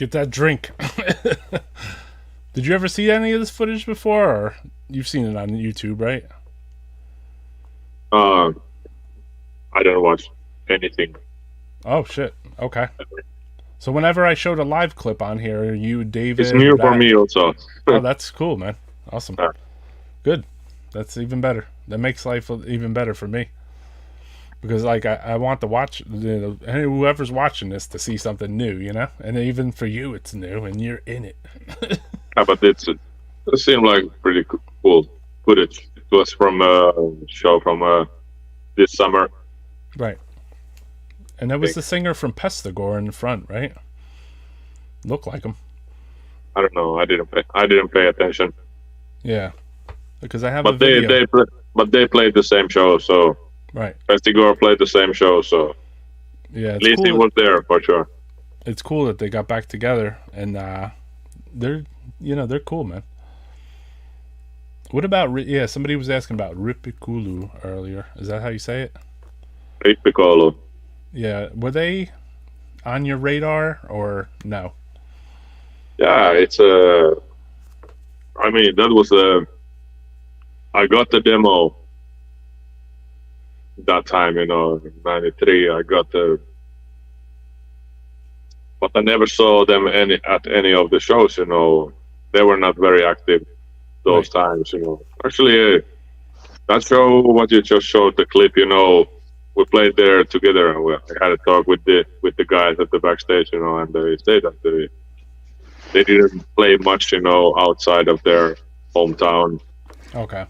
Get that drink. Did you ever see any of this footage before, or you've seen it on YouTube, right? I don't watch anything. Oh shit. Okay. So whenever I showed a live clip on here, you, David, It's new for me also. Oh, that's cool, man. Awesome. Yeah. Good. That's even better. That makes life even better for me. Because like I want to watch, you know, whoever's watching this to see something new, you know, and even for you it's new and you're in it. Yeah, but it seemed like pretty cool footage. It was from a show from this summer. Right. And that was the singer from Pestigore in the front, right? Looked like him. I don't know. I didn't pay attention. Yeah. Because I have But a video. they played the same show, so Right. Pestigore played the same show, so Yeah. at It's least cool he was there for sure. It's cool that they got back together and they're, you know, they're cool, man. What about, yeah, somebody was asking about Ripikulu earlier. Is that how you say it? Piccolo. Yeah. Were they on your radar or no? Yeah, it's I mean, that was I got the demo that time, you know, in '93. I got but I never saw them at any of the shows. You know, they were not very active those times. You know, actually, that show what you just showed the clip. You know, we played there together, and I had a talk with the guys at the backstage. You know, and they said that they didn't play much, you know, outside of their hometown. Okay.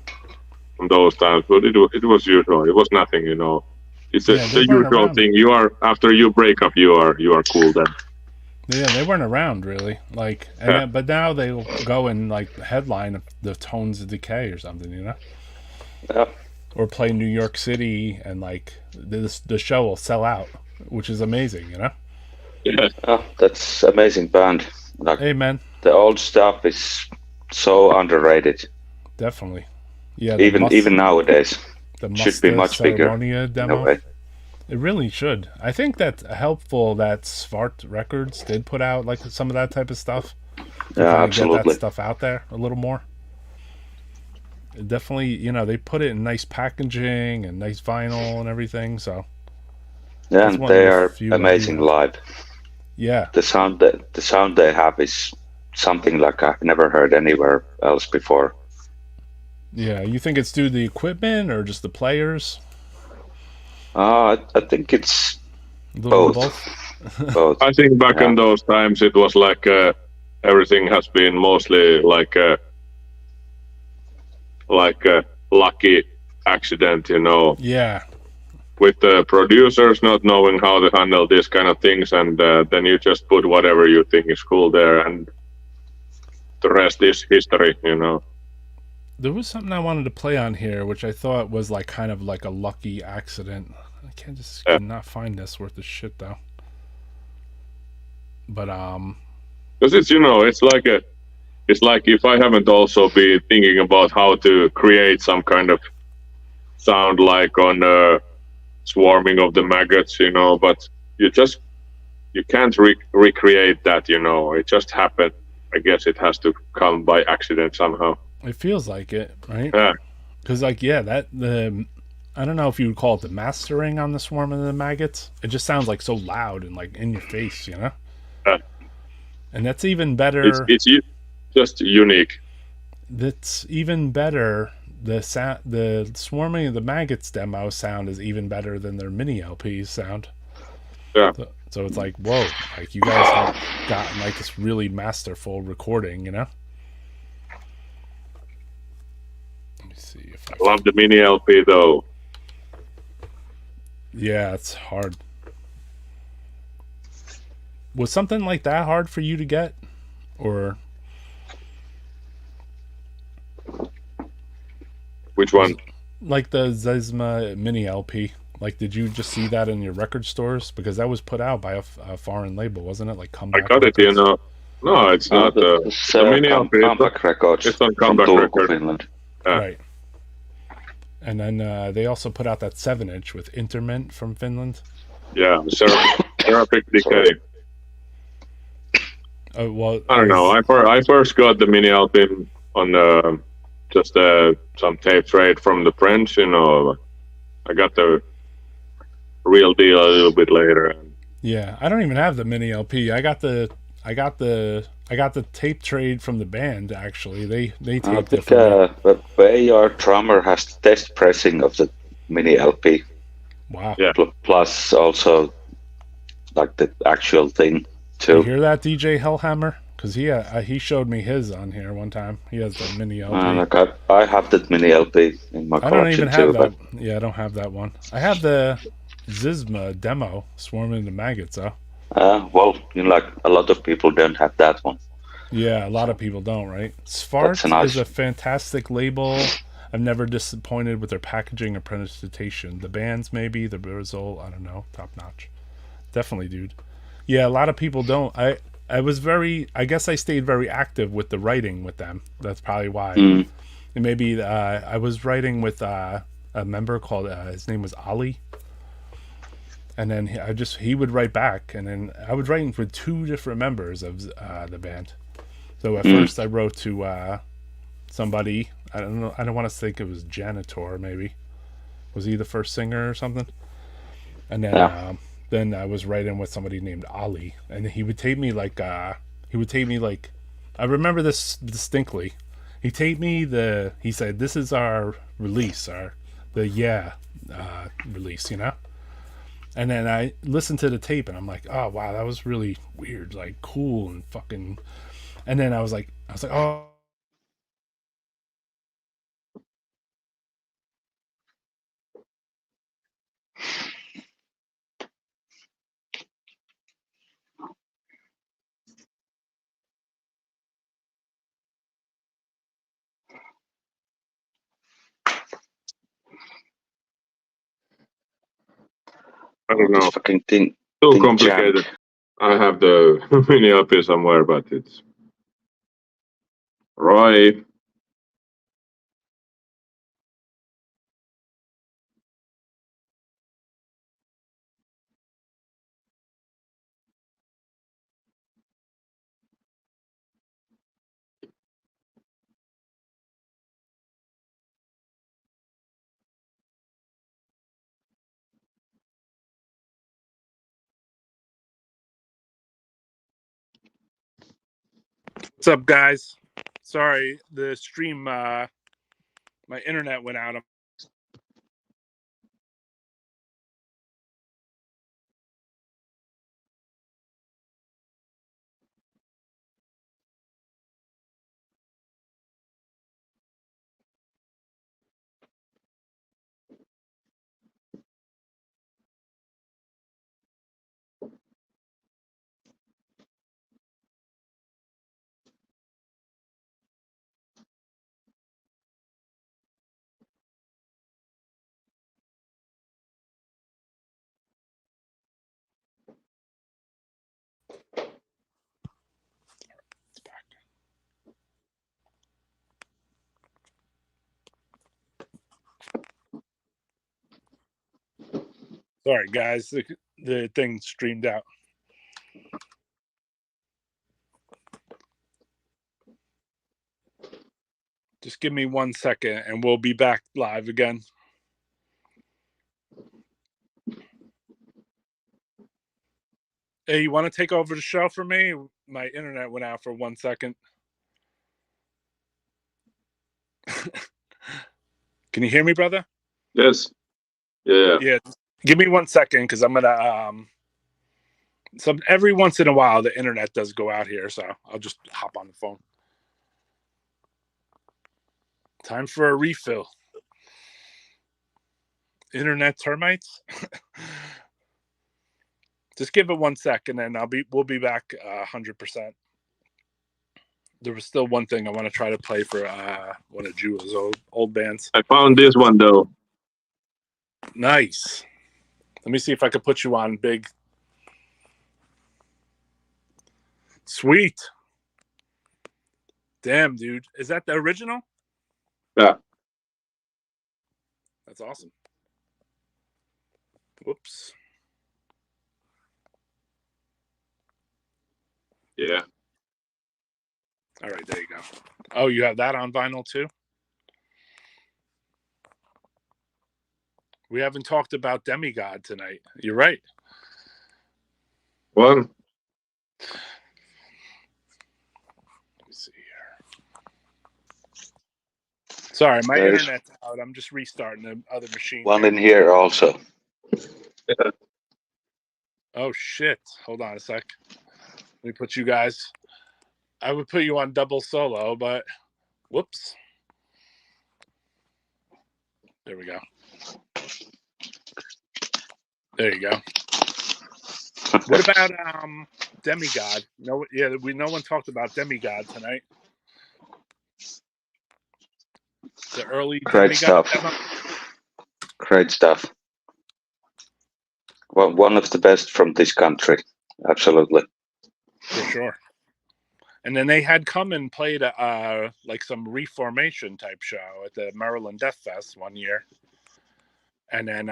From those times, but it was usual. It was nothing, you know. It's the usual around. thing. You are after you break up, you are cool then. Yeah, they weren't around really. Like, and Yeah. then, but now they'll go and like headline the Tones of Decay or something, you know, Yeah. or play New York City, and like the show will sell out, which is amazing, you know. Yeah. Oh, that's amazing band. Like, Hey, man, the old stuff is so underrated. definitely. Yeah, Even nowadays, the should be much bigger. Ceremonia in a demo. way. It really should. I think that's helpful that Svart Records did put out like some of that type of stuff. To Yeah, kinda get absolutely. that stuff out there a little more. It definitely, you know, they put it in nice packaging and nice vinyl and everything. So Yeah, That's and one of they the are few amazing ideas. live. yeah, The sound they have is something like I've never heard anywhere else before. yeah. You think it's due to the equipment or just the players? I think it's A little bit of both. both. both. I think back in those times it was like everything has been mostly like a lucky accident, you know, Yeah, with the producers not knowing how to handle these kind of things, and then you just put whatever you think is cool there, and the rest is history, you know. there was something I wanted to play on here, which I thought was like kind of like a lucky accident. I cannot find this worth of shit though. But Because it's, you know, it's like if I haven't also been thinking about how to create some kind of sound like on swarming of the maggots, you know, but you can't recreate that, you know. It just happened. I guess it has to come by accident somehow. it feels like it, right? Yeah. Because like, yeah, I don't know if you would call it the mastering on the Swarm of the Maggots. It just sounds like so loud and like in your face, you know. Yeah. And that's even better. It's just unique. That's even better. The Swarming of the Maggots demo sound is even better than their mini LP's sound. Yeah. So it's like, whoa, like you guys have gotten like this really masterful recording, you know. Let me see if I Love the mini LP though. Yeah, it's hard. Was something like that hard for you to get, or Which one? like the Zezma mini LP? Like, did you just see that in your record stores? Because that was put out by a foreign label, wasn't it? Like I Comeback. got it, you Records? know. No, it's not. It's, the mini LP. Comeback Records It's on from Comeback Turku, Records. Finland. Yeah. Right. And then they also put out that 7-inch with Interment from Finland. Yeah, Seraphic Decay. Well, I don't know. I first got the mini LP on just some tape trade from the French. You know, I got the real deal a little bit later. Yeah, I don't even have the mini LP. I got the tape trade from the band. Actually, they I taped think it for me. the AR drummer has the test pressing of the mini LP. Wow. Yeah. Plus also like the actual thing You too. hear that, DJ Hellhammer? Because he showed me his on here one time. He has the mini LP. I have that mini LP in my I don't collection even have too. that. Yeah, I don't have that one. I have the Zizma demo, Swarming into Maggots, though. Well, like a lot of people don't have that one. Yeah, a lot of people don't, right? Svart is a fantastic label. I'm never disappointed with their packaging or presentation. The bands, maybe the result, I don't know, top notch. Definitely, dude. Yeah, a lot of people don't. I was very. I guess I stayed very active with the writing with them. That's probably why. Mm. And maybe I was writing with a member called his name was Ali. And then he would write back, and then I was writing for two different members of the band. So at first I wrote to somebody. I don't know. I don't want to think it was Janitor. Maybe was he the first singer or something? And then I was writing with somebody named Ali, and he would tape me like I remember this distinctly. He taped me he said, "This is our release, release," you know. And then I listened to the tape, and I'm like, "Oh wow, that was really weird, like cool and fucking." And then I was like, "Oh." I don't know. This fucking thing. Too complicated. Jammed. I have the mini LP somewhere, but it's Roy. What's up, guys? Sorry, the stream, my internet went out. Sorry, guys, the thing streamed out. Just give me 1 second, and we'll be back live again. Hey, you want to take over the show for me? My internet went out for 1 second. Can you hear me, brother? Yes. Yeah. Yeah. Give me 1 second, because I'm gonna every once in a while the internet does go out here, so I'll just hop on the phone. Time for a refill. Internet termites. Just give it 1 second, and we'll be back 100%. There was still one thing I want to try to play for one of Jewel's old bands. I found this one though. Nice. Let me see if I can put you on, Big. Sweet. Damn, dude. Is that the original? Yeah. That's awesome. Whoops. Yeah. All right, there you go. Oh, you have that on vinyl too? We haven't talked about Demigod tonight. You're right. Well, Let me see here. Sorry, my There's- internet's out. I'm just restarting the other machine. One in here also. Oh, shit. Hold on a sec. Let me put you guys... I would put you on double solo, but... Whoops. There we go. There you go. What about Demigod? No, yeah, no one talked about Demigod tonight. The early Great Demigod stuff. demo. Great stuff. Well, one of the best from this country. Absolutely. For sure. And then they had come and played like some reformation type show at the Maryland Death Fest one year. And then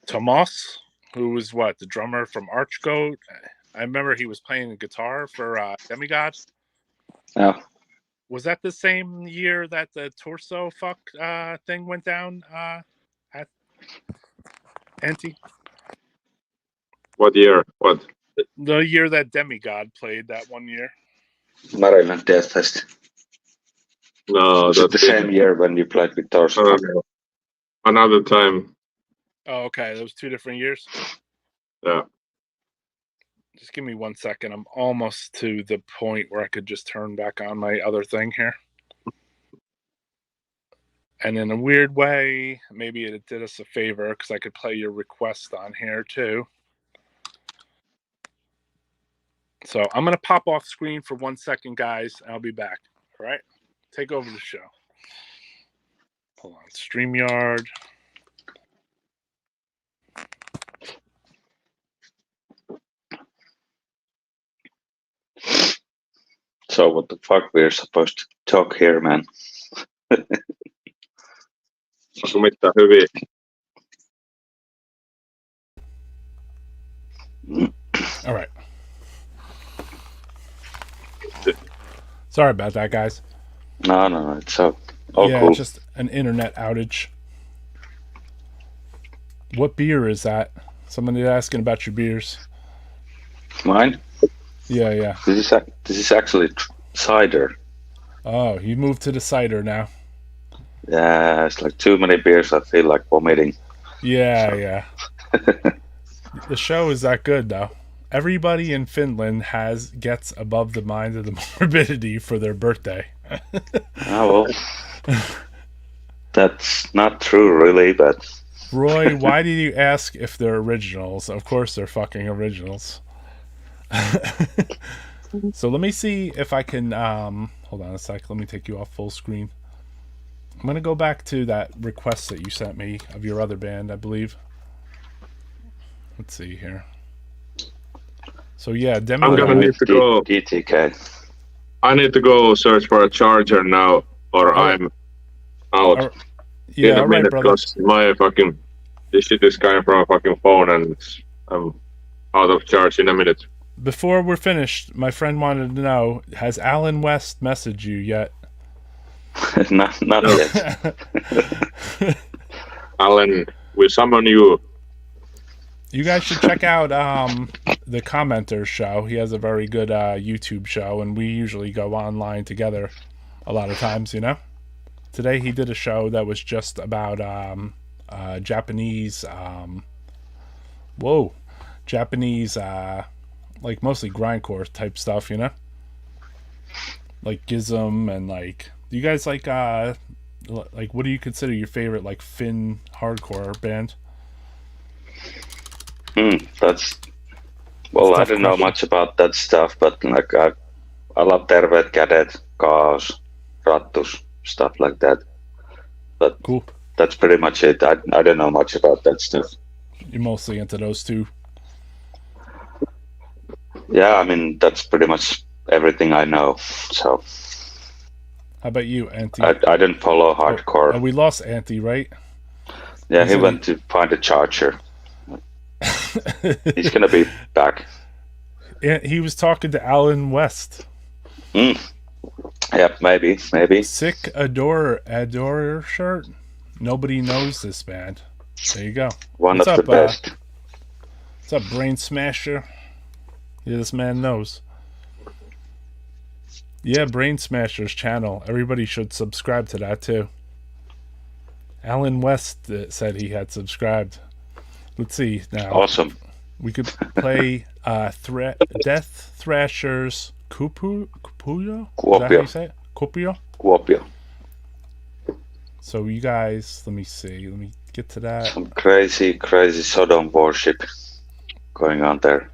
Tomas, who was the drummer from Archgoat. I remember he was playing the guitar for Demigod. Yeah. Was that the same year that the torso fuck thing went down at Auntie? what year? What? The year that Demigod played that one year. Maryland Death Fest. No, Was it the same year when you played with Torso? Another time. Oh, okay. Those 2 different years. Yeah. Just give me 1 second. I'm almost to the point where I could just turn back on my other thing here. And in a weird way, maybe it did us a favor because I could play your request on here too. So I'm going to pop off screen for 1 second, guys. I'll be back. All right? Take over the show. Hold on. StreamYard. So what the fuck we're supposed to talk here, man? Onko mitään hyviä? All right. Sorry about that, guys. No, it's all yeah, cool. Just an internet outage. What beer is that? Somebody asking about your beers. Mine? Yeah. This is actually cider. Oh, you moved to the cider now. Yeah, it's like too many beers. I feel like vomiting. Yeah. The show is that good, though. Everybody in Finland gets above the mind of the morbidity for their birthday. Oh, well. That's not true, really, but... Roy, why did you ask if they're originals? Of course they're fucking originals. So let me see if I can... hold on a sec. Let me take you off full screen. I'm going to go back to that request that you sent me of your other band, I believe. Let's see here. So yeah, I'm gonna need to go. DTK. I need to go search for a charger now, or I'm out. Yeah, in a all minute, right, brother. because this shit is coming from a fucking phone, and I'm out of charge in a minute. Before we're finished, my friend wanted to know: has Alan West messaged you yet? not yet. Alan, we summon you. You guys should check out the Commenter show. He has a very good YouTube show, and we usually go online together a lot of times, you know? Today he did a show that was just about Japanese, Japanese, like mostly grindcore type stuff, you know? Like Gizm and like, do you guys like what do you consider your favorite like Finn hardcore band? That's well, I don't know much about that stuff, but like I love Terveet Kädet, Chaos, Rattus, stuff like that. But cool. That's pretty much it. I don't know much about that stuff. You're mostly into those two. Yeah, I mean that's pretty much everything I know. So. How about you, Auntie? I didn't follow hardcore. Oh, we lost Auntie, right? Yeah, he went to find a charger. He's gonna be back. He was talking to Alan West. Yeah, maybe. Sick Adorer shirt. Nobody knows this band. There you go. One What's of up, the best. What's up, Brain Smasher? Yeah, this man knows. Yeah, Brain Smasher's channel. Everybody should subscribe to that too. Alan West said he had subscribed. Let's see now. Awesome. We could play Death Thrasher's Kupuyo? Is that how you say it? Kuopio. So you guys, let me see. Let me get to that. Some crazy Sodom worship going on there.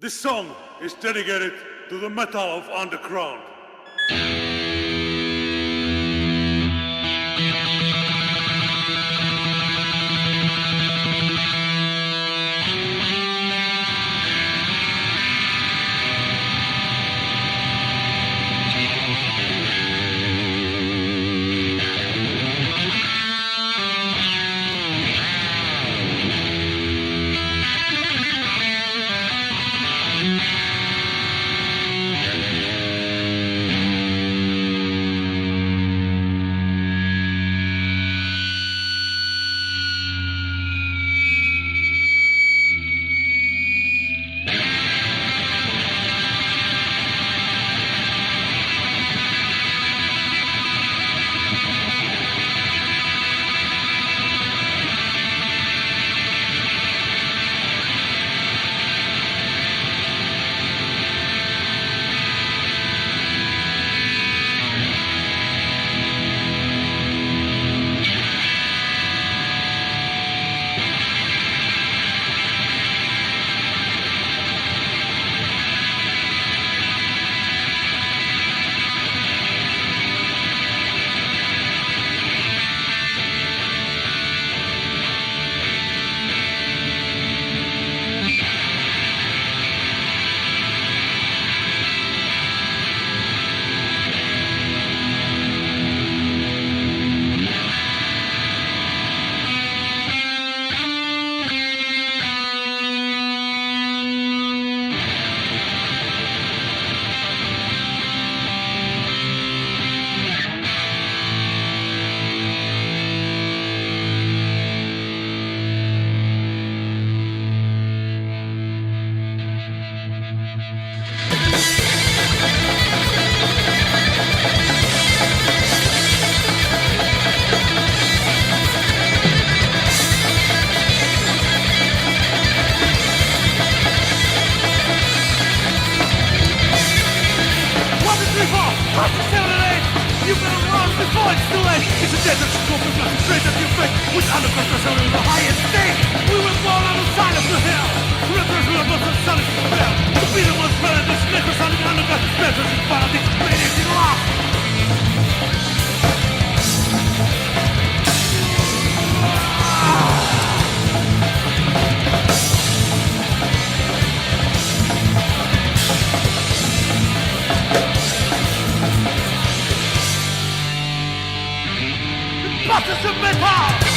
This song is dedicated to the metal of underground. You better run before it's too late. It's a desert scorpion blast straight at your face. With underground pressure in the highest state. We were born on the side of the hill. Rivers will have lost sun is fell. To be the most predators, snakers on the underground. Measures in politics, maniacs in law. Butters of metal!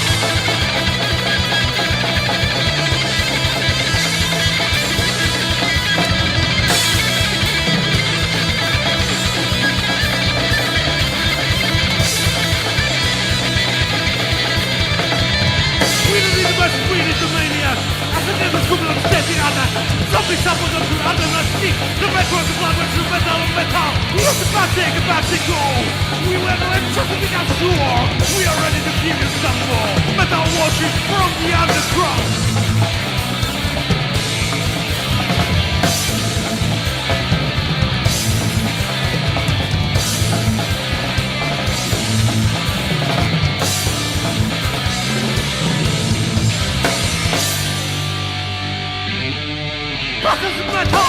We don't need the best, we need the maniacs. As the never scooping up stepping on that. Zombies up with them to under the feet. The record of blood went through metal and metal. Look about take about to go. We were the trafficking out sure. We are ready to give you some more. Metal worship from the underground. Buckets of metal!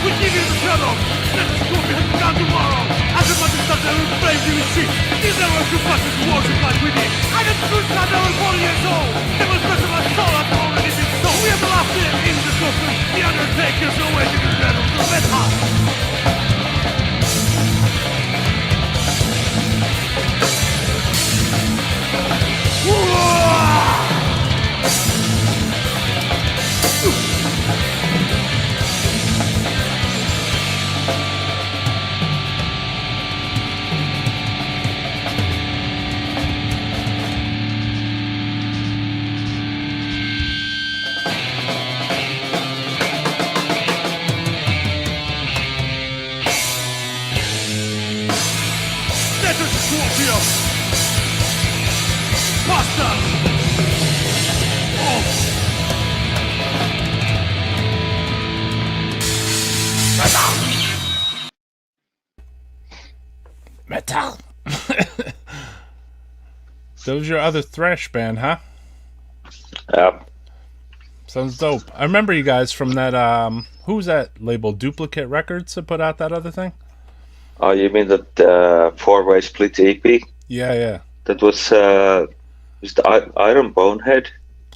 We give you the shadow. Let us go behind down tomorrow. As the mother starts to replace you with shit. These are our two busters who worship like we did. I the truth are now 40 years old. Devil press of my soul has already been sold. We have the last name in the coffin. The Undertaker's away to the dead of the red hot. Scorpio! Pasta! Oh! Metal! That was your other thrash band, huh? Yeah. Sounds dope. I remember you guys from that, who's that label? Duplicate Records that put out that other thing? Oh, you mean that four-way split EP? Yeah. That was the Iron Bonehead.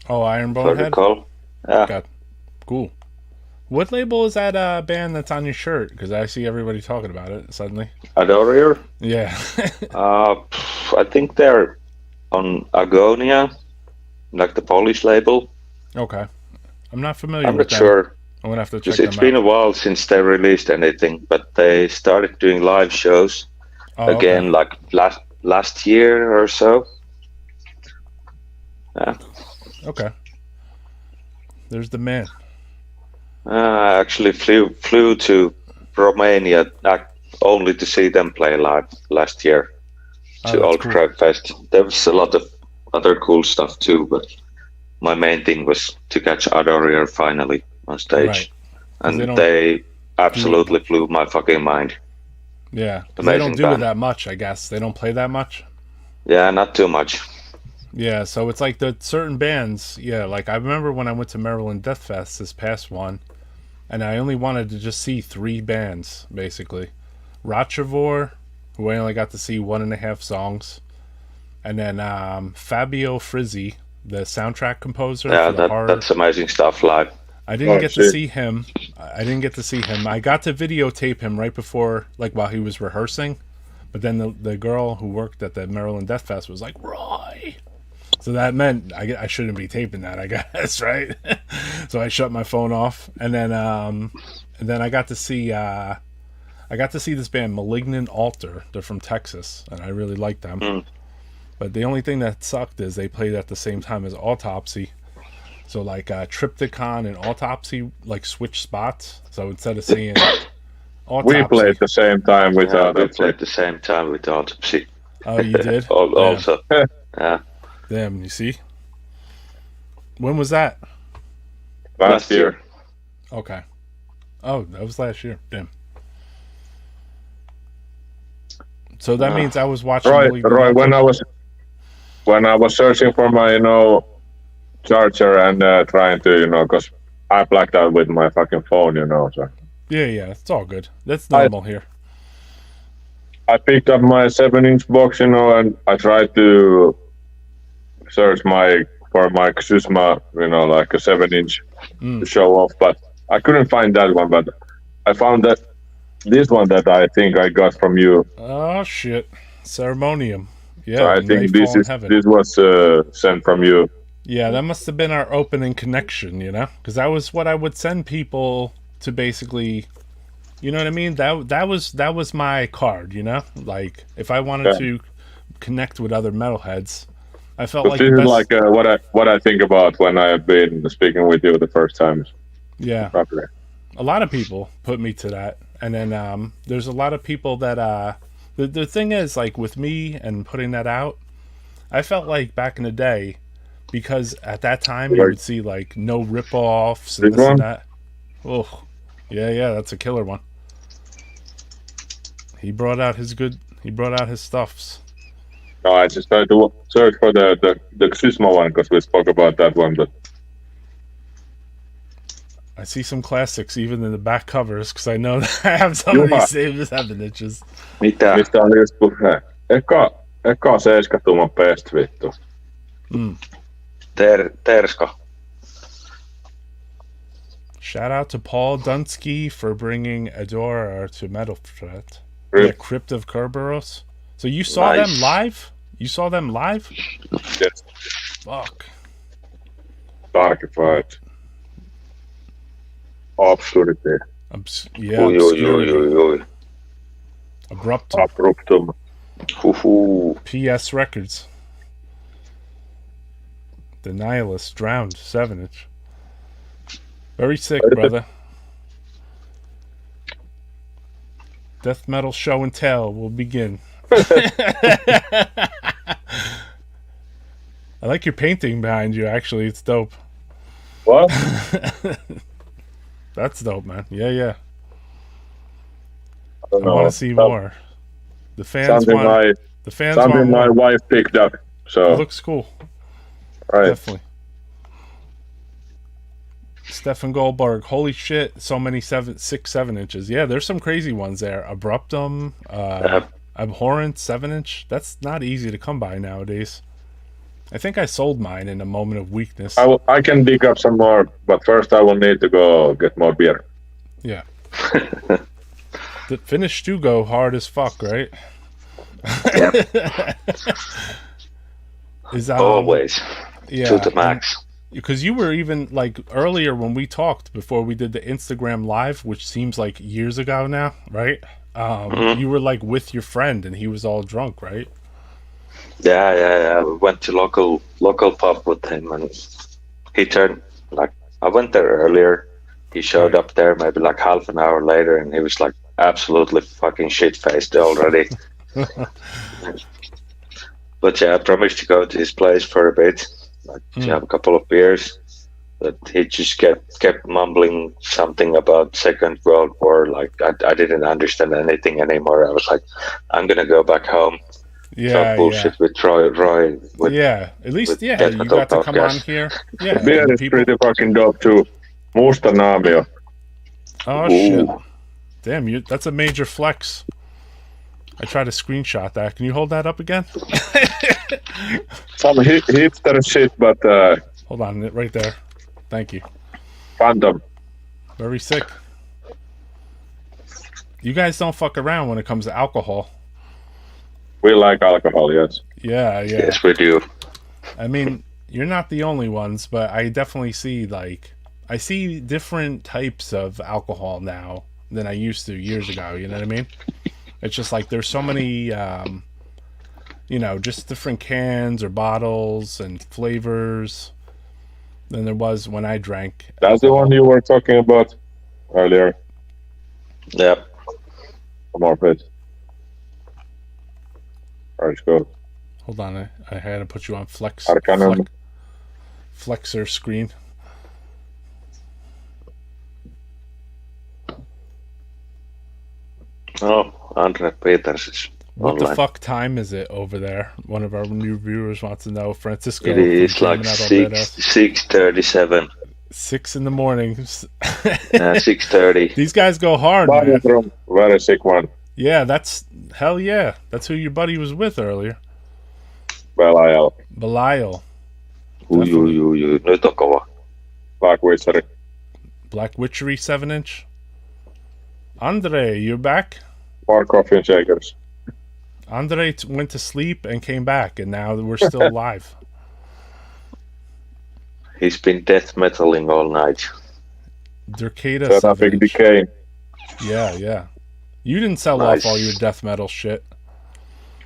Oh, Iron If I Bonehead? recall. Yeah. God. Cool. What label is that band that's on your shirt? Because I see everybody talking about it suddenly. Adorier? Yeah. I think they're on Agonia, like the Polish label. Okay. I'm not familiar I'm with not them. sure. I'm gonna have to check It's them been out. a while since they released anything, but they started doing live shows again, like last year or so. Yeah. Okay. There's the man. I actually flew to Romania only to see them play live last year to Old Strike Fest. There was a lot of other cool stuff too, but my main thing was to catch Adorir finally on stage. And they absolutely blew my fucking mind. Yeah, they don't do it that much, I guess. They don't play that much? Yeah, not too much. Yeah, so it's like the certain bands, like I remember when I went to Maryland Death Fest this past one, and I only wanted to just see 3 bands, basically. Ratchavor, who I only got to see 1.5 songs, and then Fabio Frizzi, the soundtrack composer for the horror. That's amazing stuff live. I didn't get to see him. I got to videotape him right before, like while he was rehearsing, but then the girl who worked at the Maryland Death Fest was like, Roy! So that meant I shouldn't be taping that, I guess, right? So I shut my phone off, and then I got to see this band Malignant Altar. They're from Texas, and I really like them. But the only thing that sucked is they played at the same time as Autopsy. So like Triptychon and Autopsy like switch spots. So instead of seeing Autopsy, we played the same time with Autopsy. We played the same time with Autopsy. Oh, you did? Also, yeah. Damn, you see? When was that? Last year. Okay. Oh, that was last year. Damn. So that means I was watching. Roy, when I was searching for my, charger and trying to, because I blacked out with my fucking phone, so. Yeah, it's all good. That's normal here. I picked up my 7-inch box, and I tried to search for my Xysma, like a 7-inch to show off, but I couldn't find that one, but I found that this one that I think I got from you. Oh shit, Ceremonium. Yeah, so I think this was sent from you. Yeah, that must have been our opening connection, because that was what I would send people to basically, you know what I mean? That was my card, like if I wanted to connect with other metalheads, I felt like this is like what I think about when I have been speaking with you the first time. Yeah, properly. A lot of people put me to that, and then there's a lot of people that the thing is, like with me and putting that out, I felt like back in the day, because at that time you would see like no rip-offs and this and that. Oh, yeah, that's a killer one. He brought out his stuffs. No, I just tried to search for the Xysma one because we spoke about that one, but I see some classics even in the back covers because I know that I have some of these same 7-inches. Mitä? Mistä oli just puhe? Eka 7-tuuman pest vittu. Terska. Shout out to Paul Dunsky for bringing Adora to Metal Threat. Yeah, Crypt of Kerberos. So you saw them live? You saw them live? Yes. Fuck. Darkified. Obscurity. Obscurity. Abruptum. PS Records. The Nihilist Drowned 7-inch. Very sick, brother. Death metal show and tell will begin. I like your painting behind you, actually. It's dope. What? That's dope, man. Yeah. I want to see more. The fans want. The fans want something more. my wife picked up. So it looks cool. Right. Definitely. Stefan Goldberg, holy shit! So many 6, 7-inches. Yeah, there's some crazy ones there. Abruptum, Abhorrent 7-inch. That's not easy to come by nowadays. I think I sold mine in a moment of weakness. I can dig up some more, but first I will need to go get more beer. Yeah. The Finnish do go hard as fuck, right? Is always to the max. Because you were even like earlier when we talked before we did the Instagram live, which seems like years ago now, right? You were like with your friend and he was all drunk, right? Yeah. We went to local pub with him and he turned like I went there earlier he showed up there maybe like half an hour later, and he was like absolutely fucking shit-faced already. But yeah, I promised to go to his place for a bit, like to have a couple of beers. But he just kept mumbling something about Second World War. Like I didn't understand anything anymore. I was like, I'm gonna go back home. Yeah, bullshit with Roy. With, at least you Death Metal got to come on Podcast. here. Yeah, Beer is pretty fucking dope too. Musta naamio. Oh shit! Damn, that's a major flex. I tried to screenshot that. Can you hold that up again? Some hipster shit, but Hold on, right there. Thank you. Phantom. Very sick. You guys don't fuck around when it comes to alcohol. We like alcohol, yes. Yeah. Yes, we do. I mean, you're not the only ones, but I definitely see I see different types of alcohol now than I used to years ago. You know what I mean? It's just like there's so many, just different cans or bottles and flavors than there was when I drank. That's the one you were talking about earlier. Yep. Come on, please. Let's go. Hold on, I had to put you on Arcanum. flexor screen. Oh, Andre Peters is What online. the fuck time is it over there? One of our new viewers wants to know. Francisco. It is from like Jamming Out Alberta. 6:37. 6 in the morning. 6:30. These guys go hard, man. Bathroom. Very sick one. Yeah, hell yeah. That's who your buddy was with earlier. Belial. Belial. Ui. Nyt on kova. Black Wizard. Black Witchery 7-inch. Andre, you're back? More coffee and shakers. Andre went to sleep and came back, and now we're still alive. He's been death metaling all night. Dercada Ceramic 7-inch. Decay. Yeah. You didn't sell Nice. off all your death metal shit.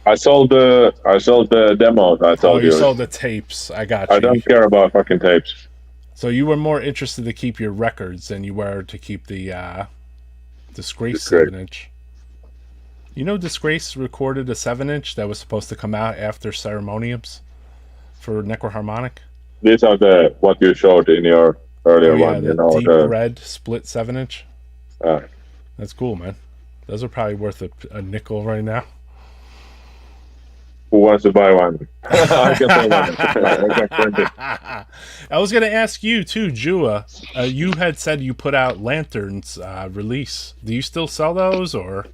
I sold the demo. I Oh, told you you. sold the tapes. I got you. I don't care about fucking tapes. So you were more interested to keep your records than you were to keep the Disgrace Disgrace. 7-inch. You know, Disgrace recorded a 7-inch that was supposed to come out after Ceremoniums for Necroharmonic. These are what you showed in your earlier one. The You know deep the. red split 7-inch. Uh, That's cool, man. Those are probably worth a nickel right now. who wants to buy one? I can buy one. I can print it. I was going to ask you too, Jua. You had said you put out Lanterns release. Do you still sell those, or?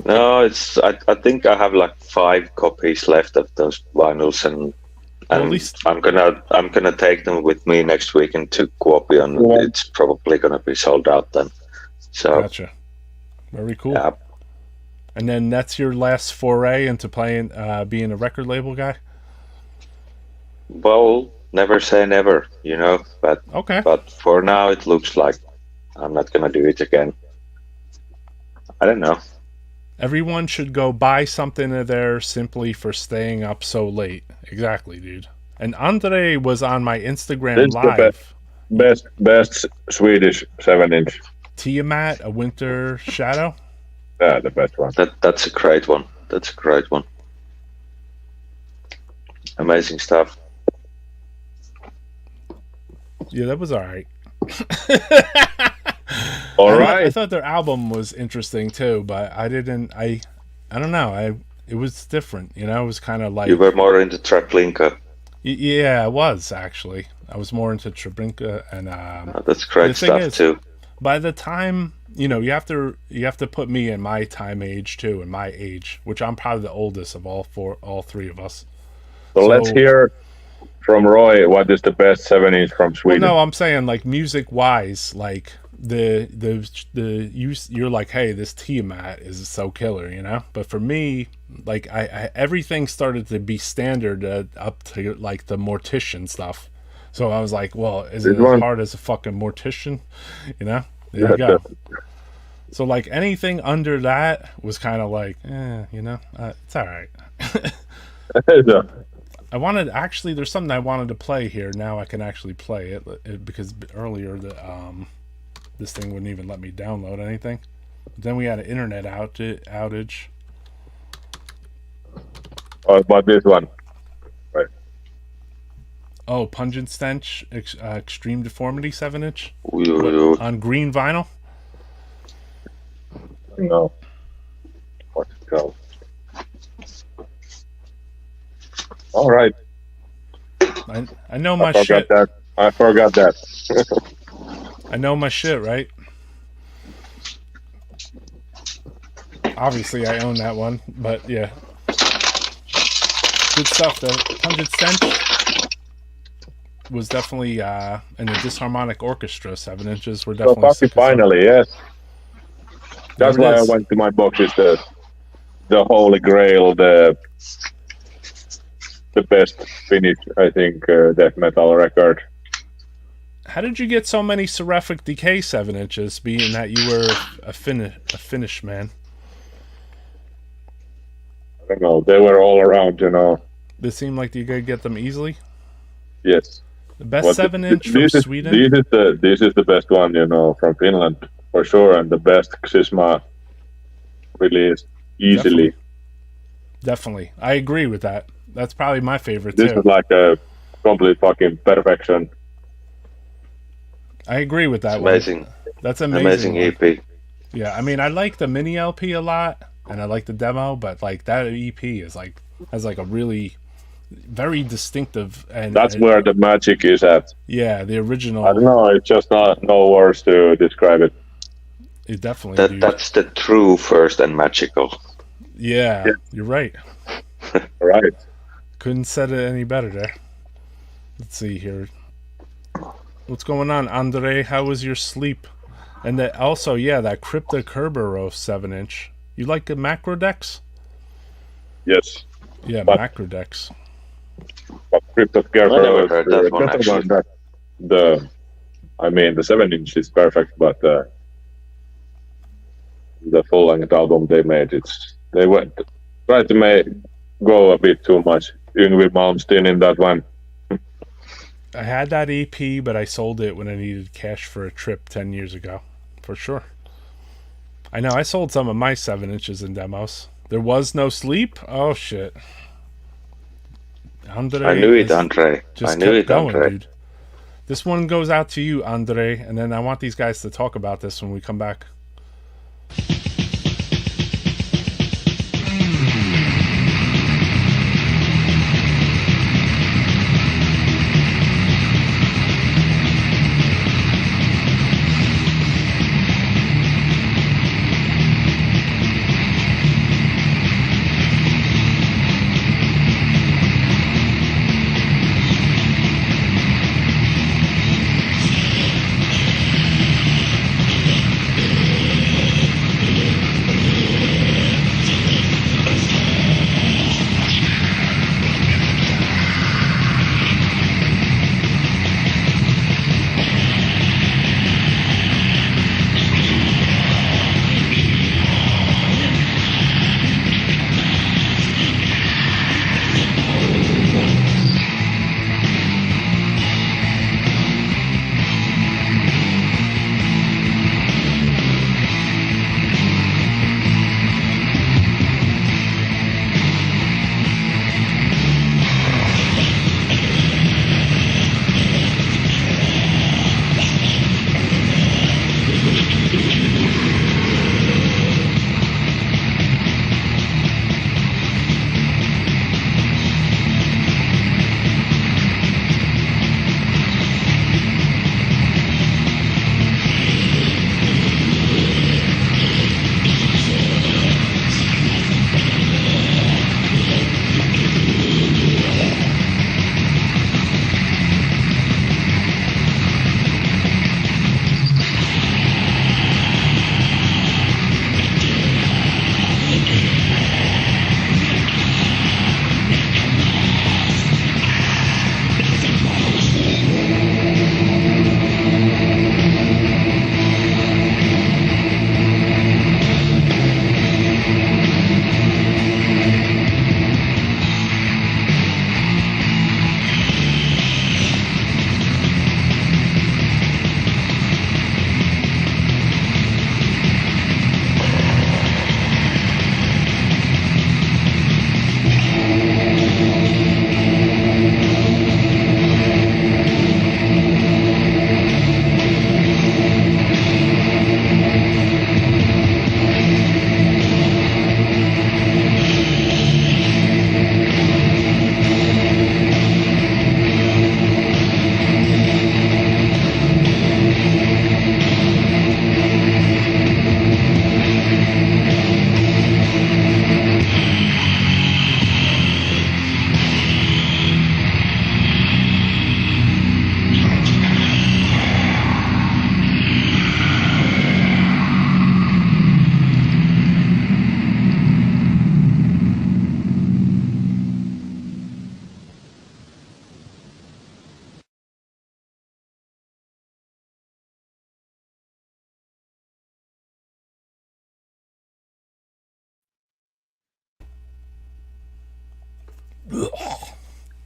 No, I think I have like 5 copies left of those vinyls, and Well, at least- I'm gonna take them with me next weekend to Kuopio, and Yeah. it's probably gonna be sold out then. So Gotcha. Very cool. yeah, And then that's your last foray into playing, being a record label guy. well, never say never, you know. But Okay. for now, it looks like I'm not gonna do it again. I don't know. Everyone should go buy something of theirs simply for staying up so late. Exactly, dude. And Andre was on my Instagram This is the live. Best Swedish 7-inch. Tiamat, A Winter Shadow. Yeah, the best one. That's a great one. That's a great one. Amazing stuff. Yeah, that was all right. All I right. thought their album was interesting too, but I don't know. It was different, you know. It was kind of like You were more into Traplinka. yeah, it was actually. I was more into Treblinka, and That's great The thing stuff is- too. by the time you have to put me in my time age too, and my age, which I'm probably the oldest of all 3 of us. So let's hear from Roy what is the best 7-inch from Well, Sweden. no, I'm saying like music wise, like you're like, hey, this Tiamat is so killer, you know. But for me, like I everything started to be standard up to like the Mortician stuff. So I was like, well, is it This as one? hard as a fucking Mortician? You know, there you go. So like anything under that was kind of like, it's all right. I wanted there's something I wanted to play here. Now I can actually play it because earlier this thing wouldn't even let me download anything. But then we had an internet outage. Oh, about this one. Right. Oh, Pungent Stench, Extreme Deformity 7-inch Ooh. on green vinyl. No. What's it called? All right. I know my shit. I forgot that. I know my shit, right? Obviously, I own that one, but yeah. Good stuff, though. Pungent Stench was definitely in the Disharmonic Orchestra 7 inches. We're definitely So finally, yes. That's why I went to my boxes. The Holy Grail, the best Finnish, I think, death metal record. How did you get so many Seraphic Decay 7 inches, being that you were a Finnish man? I don't know. They were all around, you know. They seem like you could get them easily. Yes. The best 7-inch from Sweden. This is the best one, you know, from Finland for sure, and the best Xysma release easily. Definitely. I agree with that. That's probably my favorite This too. is like a complete fucking perfection. I agree with that Amazing. one. That's amazing. EP. Yeah, I mean, I like the mini LP a lot, and I like the demo, but like that EP is like has like a really very distinctive and That's where the magic is at. Yeah, the original. I don't know. It's just not no words to describe it. It definitely. That's the true first and magical. Yeah, you're right. Right. Couldn't said it any better there. Let's see here. What's going on, Andre? How was your sleep? And that also, yeah, that Crypta Kerberos 7-inch. You like the macro decks? Yes. Yeah, macro decks. But Crypta I never Kerberos, heard that one actually. the 7-inch is perfect, but the full-length album they made, they tried to go a bit too much. Yngwie Malmsteen in that one. I had that EP, but I sold it when I needed cash for a trip 10 years ago. For sure. I know, I sold some of my 7 inches in demos. There was no sleep? Oh, shit. Andre, I knew it, Andre. Just I knew kept it, going, Andre. dude. This one goes out to you, Andre, and then I want these guys to talk about this when we come back.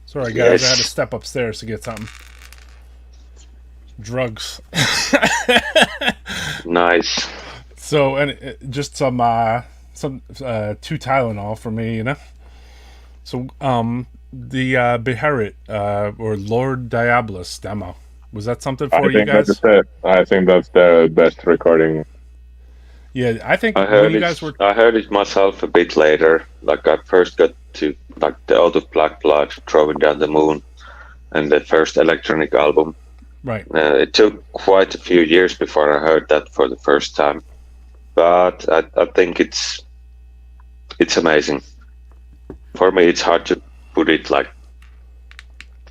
Sorry, guys. I had to Yes. step upstairs to get something. Drugs. Nice. So, and just some 2 Tylenol for me, you know. So, the Beherit or Lord Diabolus demo, was that something for you guys? I think that's the best recording. Yeah, I think I when heard you it. guys were I heard it myself a bit later. Like I first got to like the Out of Black Blood, Throwing Down the Moon, and the first electronic album. right. It took quite a few years before I heard that for the first time, but I think it's amazing. For me, it's hard to put it like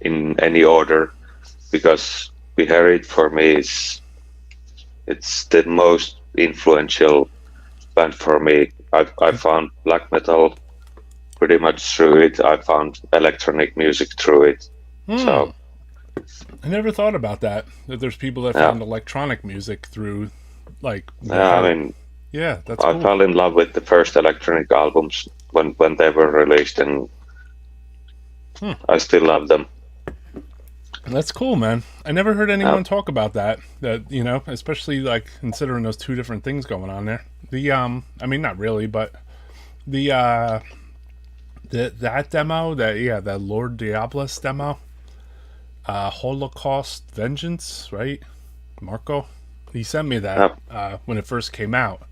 in any order because Beherit for me it's the most influential band for me. I found black metal pretty much through it. I found electronic music through it. So I never thought about that there's people that Yeah. found electronic music through, like, yeah, I mean, yeah, that's I cool. fell in love with the first electronic albums when they were released, and I still love them. That's cool, man. I never heard anyone talk about that, you know, especially like considering those 2 different things going on there. The I mean, not really, but the that demo, that Lord Diabolus demo, Holocaust Vengeance, right? Marco, he sent me that when it first came out,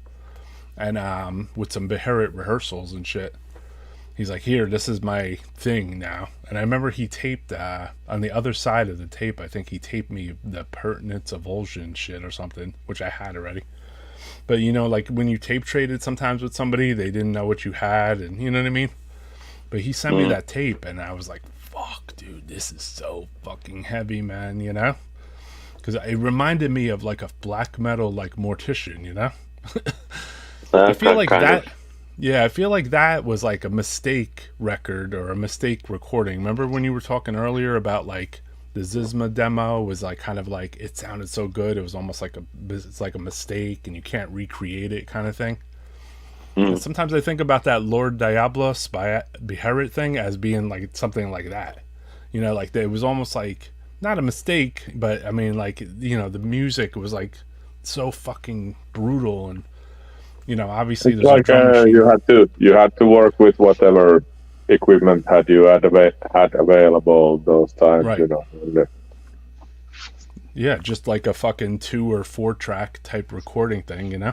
and with some Beherit rehearsals and shit. He's like, here, this is my thing now. And I remember he taped, on the other side of the tape, I think he taped me the Pertinence of Volscian shit or something, which I had already. But, you know, like when you tape traded sometimes with somebody, they didn't know what you had, and you know what I mean? But he sent me that tape, and I was like, fuck, dude, this is so fucking heavy, man, you know? Because it reminded me of like a black metal, like Mortician, you know? I feel like kind that... of. Yeah, I feel like that was like a mistake record or a mistake recording. Remember when you were talking earlier about like the Zizma demo was like kind of like it sounded so good it was almost like it's like a mistake and you can't recreate it kind of thing. And sometimes I think about that Lord Diabolus by Beherit thing as being like something like that. You know, like it was almost like not a mistake, but I mean like, you know, the music was like so fucking brutal, and you know, obviously It's there's like a drum machine. you had to work with whatever equipment you had available those times, Right. you know. Yeah, just like a fucking 2 or 4 track type recording thing, you know?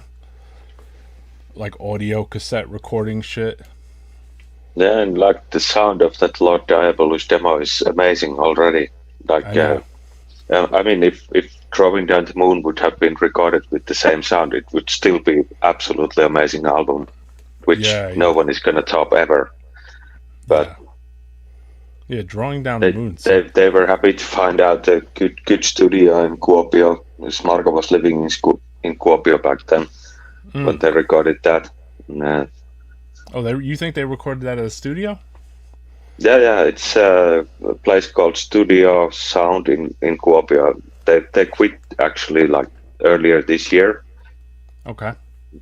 Like audio cassette recording shit. Yeah, and like the sound of that Lord Diabolus demo is amazing already. Like, I know. I mean, if Throwing Down the Moon would have been recorded with the same sound, it would still be absolutely amazing album, which no one is gonna top ever. But yeah, Drawing Down the Moon. they were happy to find out a good studio in Kuopio. Marko was living in Kuopio back then when they recorded that. You think they recorded that at a studio? Yeah, it's a place called Studio Sound in Kuopio. They quit actually like earlier this year. Okay.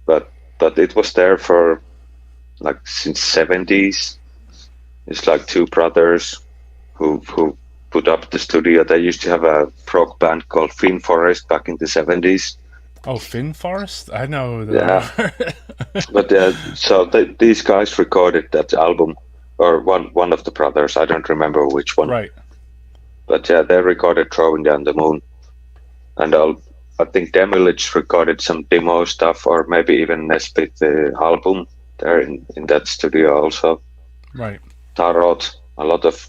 But it was there for like since 70s. It's like 2 brothers who put up the studio. They used to have a prog band called Finn Forest back in the 70s. Oh, Finn Forest? I know that. Yeah. But so these guys recorded that album, or one of the brothers. I don't remember which one. Right. But yeah, they recorded Throwing Down the Moon. And I think Demilich recorded some demo stuff, or maybe even Nesbit the album there in that studio also. Right. Tarot, a lot of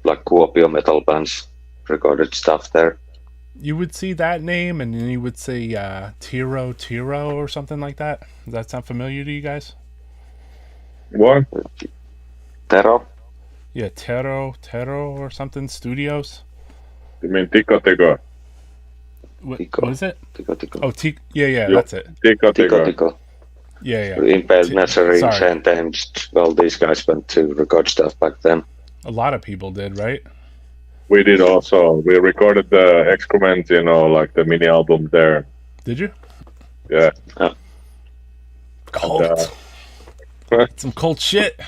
like Kuopio metal bands recorded stuff there. You would see that name, and then you would say Tiro or something like that. Does that sound familiar to you guys? What? Tero? Yeah, Tero or something. Studios. You mean Tico? What Tico. is it? Tico. Oh, yeah, that's it. Tico. Yeah. Impaled Nazarene, Sorry. Sentenced. Well, these guys went to record stuff back then. A lot of people did, right? We did also. We recorded the Excrement, you know, like the mini album there. Did you? Yeah. Cult. Some cult shit.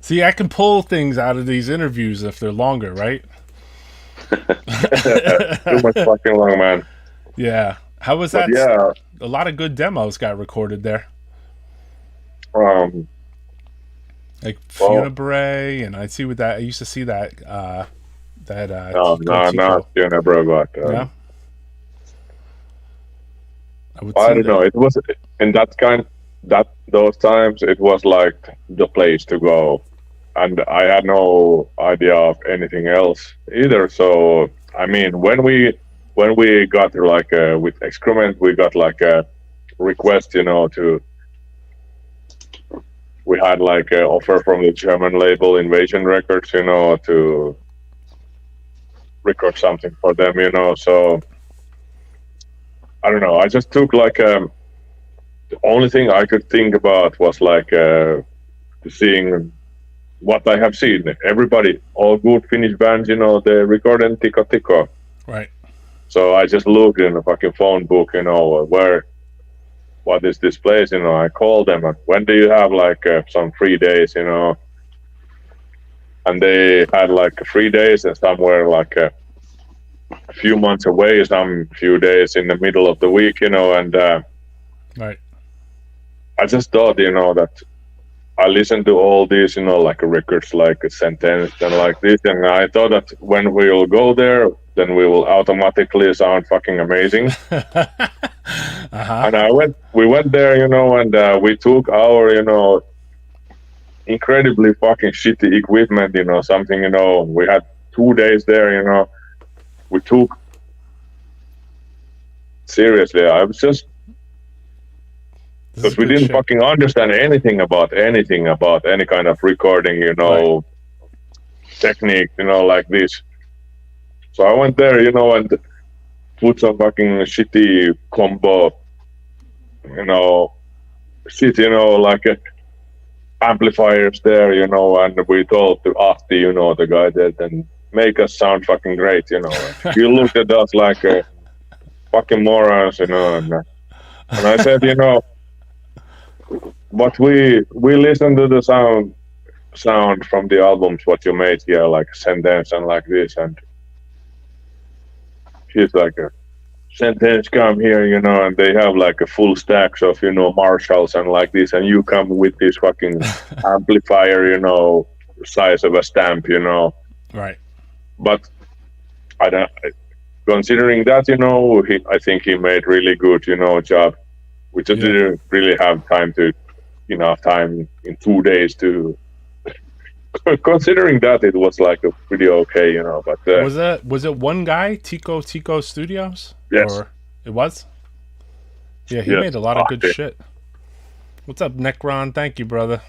See, I can pull things out of these interviews if they're longer, right? Too much fucking long, man. Yeah. How was But that? yeah, A lot of good demos got recorded there. Like well, Funebre, and I see with that. I used to see that. no, Tico not Tico. Funebre, but Yeah. I would I see don't know. It was in those times. It was like the place to go, and I had no idea of anything else either. So I mean, when we got like with Excrement, we got like a request, to. We had like an offer from the German label Invasion Records, to record something for them, So I don't know. I just took like the only thing I could think about was like seeing what I have seen. Everybody, all good Finnish bands, they record in Tico Tico. Right. So I just looked in the fucking phone book, what is this place? I called them. When do you have like some free days? And they had like 3 days and somewhere like a few months away, some few days in the middle of the week, and Right. I just thought, that I listened to all these, like records like Sentence and like this, and I thought that when we will go there, then we will automatically sound fucking amazing. And we went there, and we took our, incredibly fucking shitty equipment, something, we had 2 days there, we took, seriously, I was just, because we didn't fucking understand anything about any kind of recording, Right. technique, like this. So I went there, and put some fucking shitty combo, shit, like amplifiers there, and we told to Ahti, the guy that, and make us sound fucking great, He looked at us like fucking morons, and I said, but we listened to the sound from the albums what you made here, like Sentence and like this, and he's like a Sentence come here, and they have like a full stacks of, Marshalls and like this, and you come with this fucking amplifier, size of a stamp, Right. But I don't. Considering that, I think he made really good, job. We just didn't really have enough time in 2 days to. Considering that, it was like a pretty okay, But was it one guy, Tico Studios? Yes. Or it was. Yeah, he Yes. made a lot of good Yeah. shit. What's up, Necron? Thank you, brother.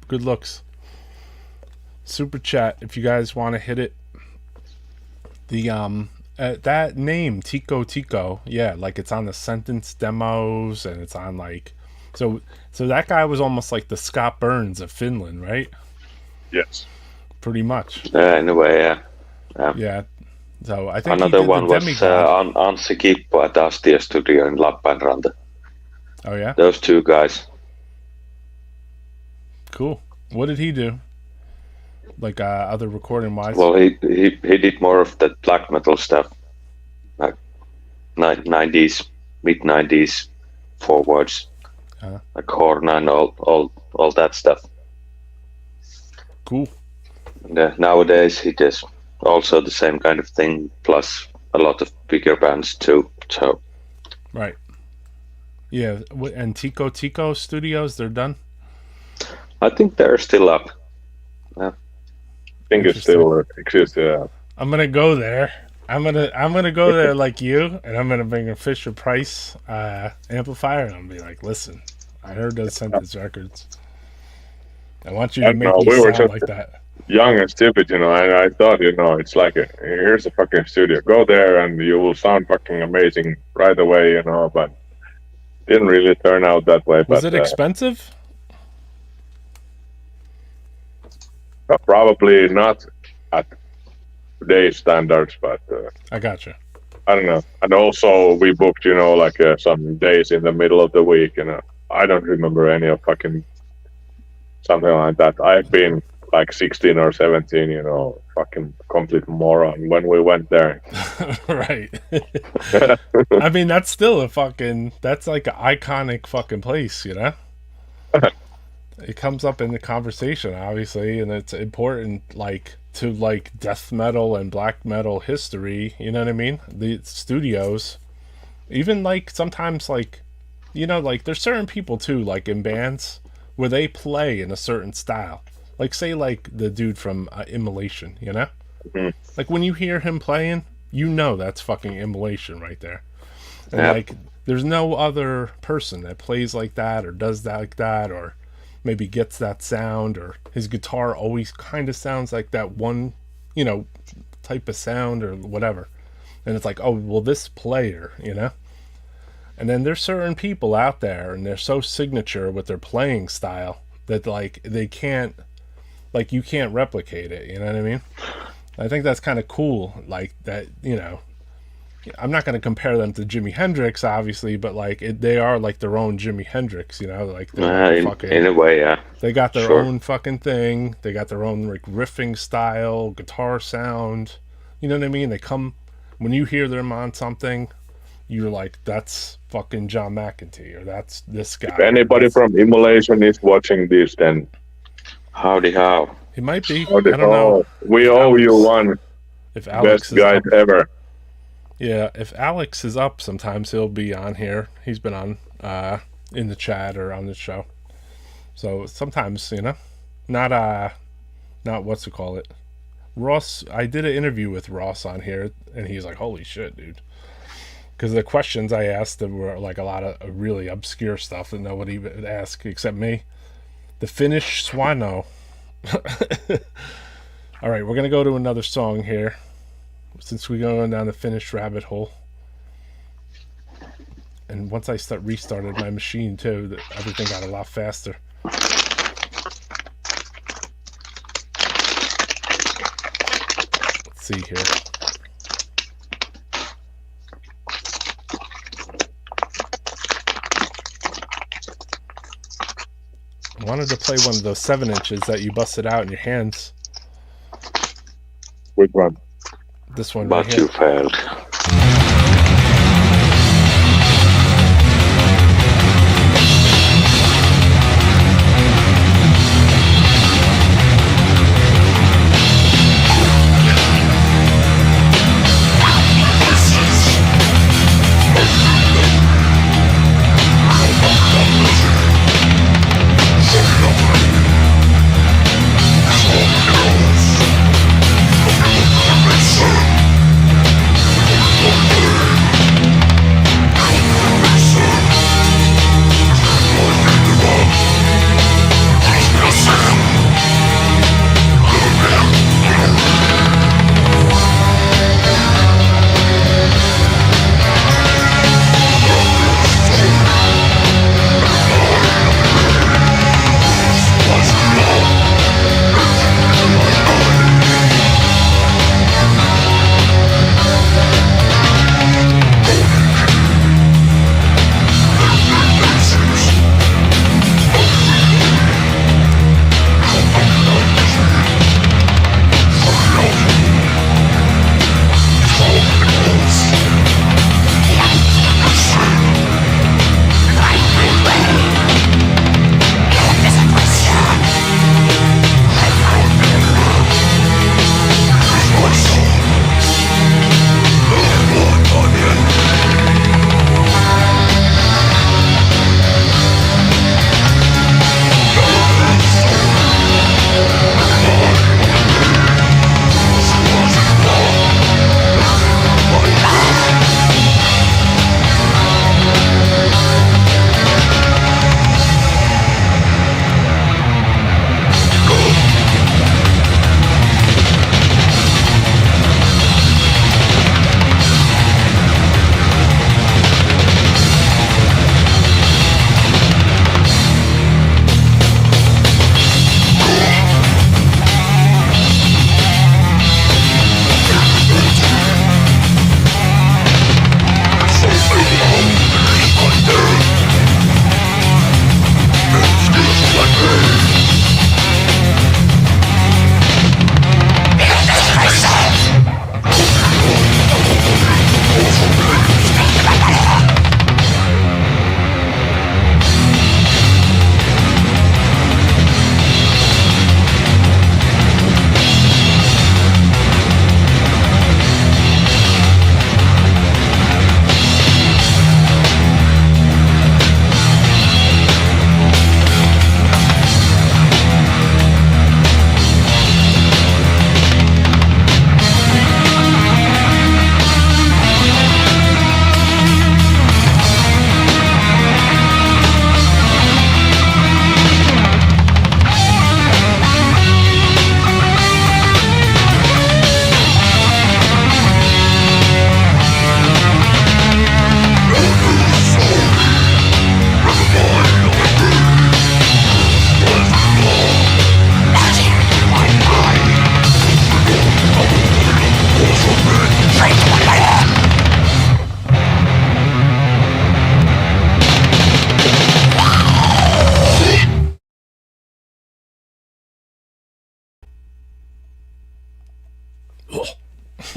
Good looks. Super chat if you guys want to hit it. The that name Tico, yeah, like it's on the Sentence demos, and it's on like so that guy was almost like the Scott Burns of Finland, right? Yes. Pretty much. In a way, yeah. Yeah. So I think Another he did one the was Demigod. Anssi Kippo at Astia Studio in Lappeenranta. Oh yeah, Those two guys. cool. What did he do? Like other recording wise? Well, he did more of that black metal stuff, like 90s, mid 90s, forwards, like Horn and all that stuff. Cool. And, nowadays he does also the same kind of thing, plus a lot of bigger bands too. So Right. Yeah, and Tico Studios, they're done. I think they're still up. I think it still exists. Yeah. I'm gonna go there. I'm gonna go there like you, and I'm gonna bring a Fisher Price amplifier, and I'm gonna be like, listen, I heard those Sentence records. I want you to make me sound like that. Young and stupid, and I thought, it's like here's a fucking studio. Go there and you will sound fucking amazing right away, but didn't really turn out that way. Was it expensive? Probably not at today's standards, but I gotcha. I don't know. And also we booked, like some days in the middle of the week, I don't remember any of fucking something like that. I've been like 16 or 17, you know, fucking complete moron when we went there. Right. I mean, that's still that's like an iconic fucking place, you know? It comes up in the conversation, obviously, and it's important, like, to, like, death metal and black metal history, you know what I mean? The studios, even, like, sometimes, like, you know, like, there's certain people, too, like, in bands, where they play in a certain style. Like, say, like, the dude from Immolation, you know? Mm-hmm. Like, when you hear him playing, you know that's fucking Immolation right there. And, like, there's no other person that plays like that or does that like that or maybe gets that sound, or his guitar always kind of sounds like that one, you know, type of sound or whatever. And it's like, oh, well, this player, you know? And then there's certain people out there, and they're so signature with their playing style that, like, they can't, like, you can't replicate it, you know what I mean? I think that's kind of cool, like, that, you know, I'm not going to compare them to Jimi Hendrix, obviously, but, like, they are, like, their own Jimi Hendrix, you know? Like, in a way, yeah. They got their own fucking thing. They got their own, like, riffing style, guitar sound. You know what I mean? They come, when you hear them on something, you're like, that's fucking John McEntee, or that's this guy. If anybody from Immolation is watching this, then howdy how. He might be. Howdy I don't know. We owe you one. If Alex Best guys ever. Yeah, if Alex is up, sometimes he'll be on here. He's been on in the chat or on the show. So sometimes, you know, not what's to call it. Ross, I did an interview with Ross on here, and he's like, holy shit, dude. Because the questions I asked them were like a lot of really obscure stuff that nobody would ask except me. The Finnish Swano. All right, we're going to go to another song here, since we're going down the Finnish rabbit hole. And once I restarted my machine too, everything got a lot faster. Let's see here. I wanted to play one of those 7-inches that you busted out in your hands. Which one? This one But right here. you failed.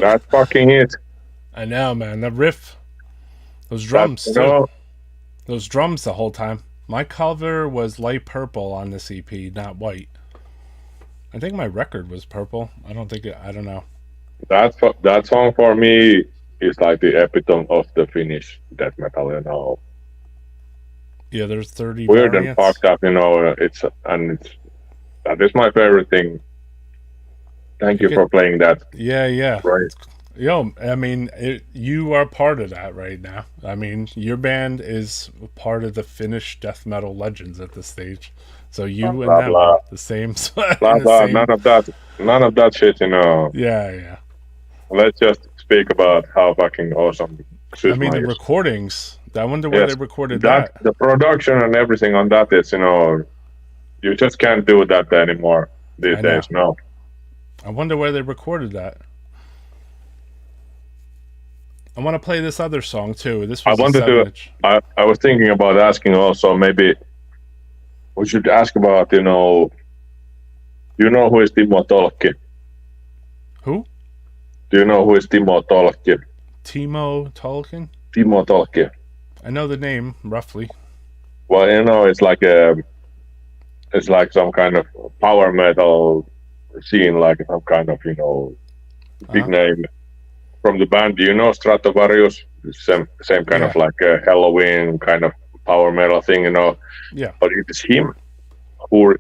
That's fucking it. I know, man. That riff, those drums, You too. know, Those drums the whole time. My cover was light purple on this EP, not white. I think my record was purple. I don't know. that song for me is like the epitome of the Finnish death metal, you know. Yeah, there's 30 Weird and variants. fucked up, you know. That is my favorite thing. Thank you for playing that. Yeah. Right. Yo, I mean, you are part of that right now. I mean, your band is part of the Finnish death metal legends at this stage. So you and Blah, them blah. are the same. Blah, blah, none of that shit, you know. Yeah. Let's just speak about how fucking awesome I mean, the is. recordings. I wonder where they recorded that. The production and everything on that is, you know, you just can't do that anymore these days. No. I wonder where they recorded that. I want to play this other song too. This was I was thinking about asking also, maybe we should ask about, you know who is Timo Tolkki? Who? Do you know who is Timo Tolkki? Timo Tolkien? Timo Tolkki. I know the name roughly. Well, you know, it's like some kind of power metal scene, like some kind of, you know, big name from the band. Do you know Stratovarius? Same kind of like a Halloween kind of power metal thing, you know. Yeah. But it is him who,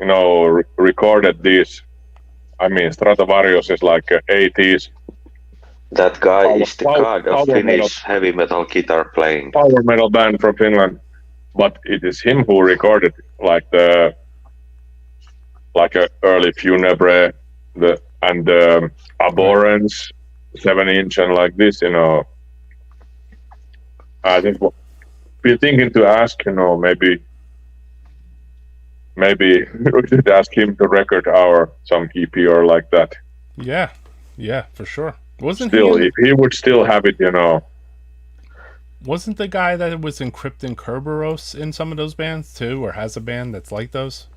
you know, recorded this. I mean, Stratovarius is like 80s. That guy is the god of Finnish heavy metal guitar playing. Power metal band from Finland. But it is him who recorded like a early Funebre, and Abhorrence, 7-inch, and like this, you know. I think we're thinking to ask, you know, maybe we should ask him to record some EP or like that. Yeah, for sure. If he would still have it, you know. Wasn't the guy that was in Crypt and Kerberos in some of those bands too, or has a band that's like those?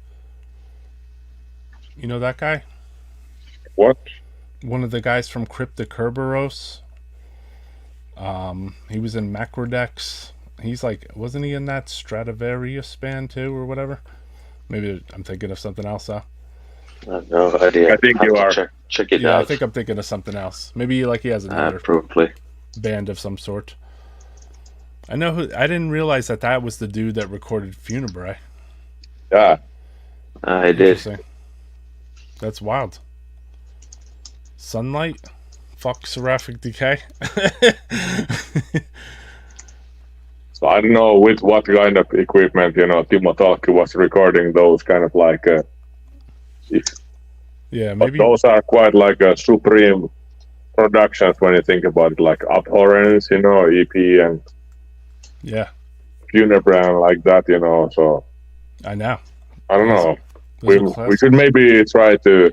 You know that guy? What? One of the guys from Crypt and Kerberos. He was in Macrodex. He's like, wasn't he in that Stradivarius band too, or whatever? Maybe I'm thinking of something else, though. I have no idea. I think you are. Check it out. I think I'm thinking of something else. Maybe like he has another probably band of some sort. I didn't realize that was the dude that recorded Funebre. Yeah. I did. That's wild. Sunlight? Fuck Seraphic Decay? So I don't know with what kind of equipment, you know, Timo Tolkki was recording those kind of like... yeah, but maybe... those are quite like a supreme productions when you think about it, like Abhorrence, you know, EP and... Yeah. Funebre like that, you know, so... I know. I don't know. We should maybe try to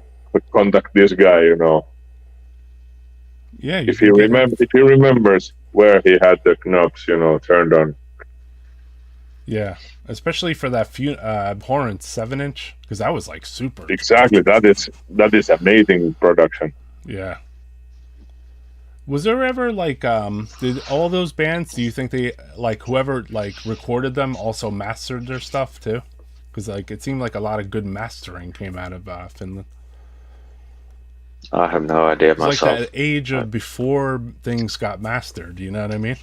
contact this guy, you know. Yeah. If he remembers where he had the knobs, you know, turned on. Yeah, especially for that Abhorrence 7-inch, because that was like super. Exactly, that is amazing production. Yeah. Was there ever like did all those bands? Do you think they like whoever like recorded them also mastered their stuff too? Because like it seemed like a lot of good mastering came out of Finland. I have no idea myself. Like that age of before things got mastered, you know what I mean?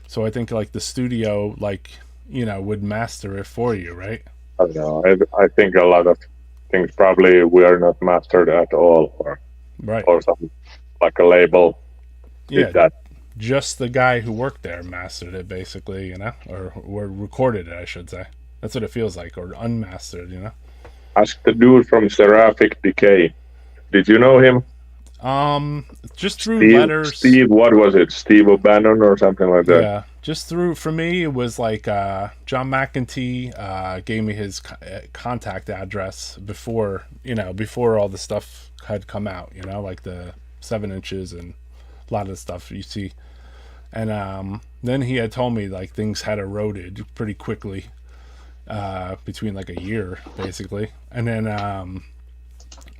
So I think like the studio, like, you know, would master it for you, right? I don't know. I think a lot of things probably were not mastered at all, or something like a label. Yeah, that. Just the guy who worked there mastered it, basically, you know, or recorded it, I should say. That's what it feels like, or unmastered, you know. Ask the dude from Seraphic Decay. Did you know him? Just through letters. Steve, what was it? Steve O'Bannon or something like that? Yeah, just through, for me, it was like John McEntee gave me his contact address before all the stuff had come out, you know, like the 7-inches and a lot of the stuff you see. And then he had told me like things had eroded pretty quickly between like a year, basically. And then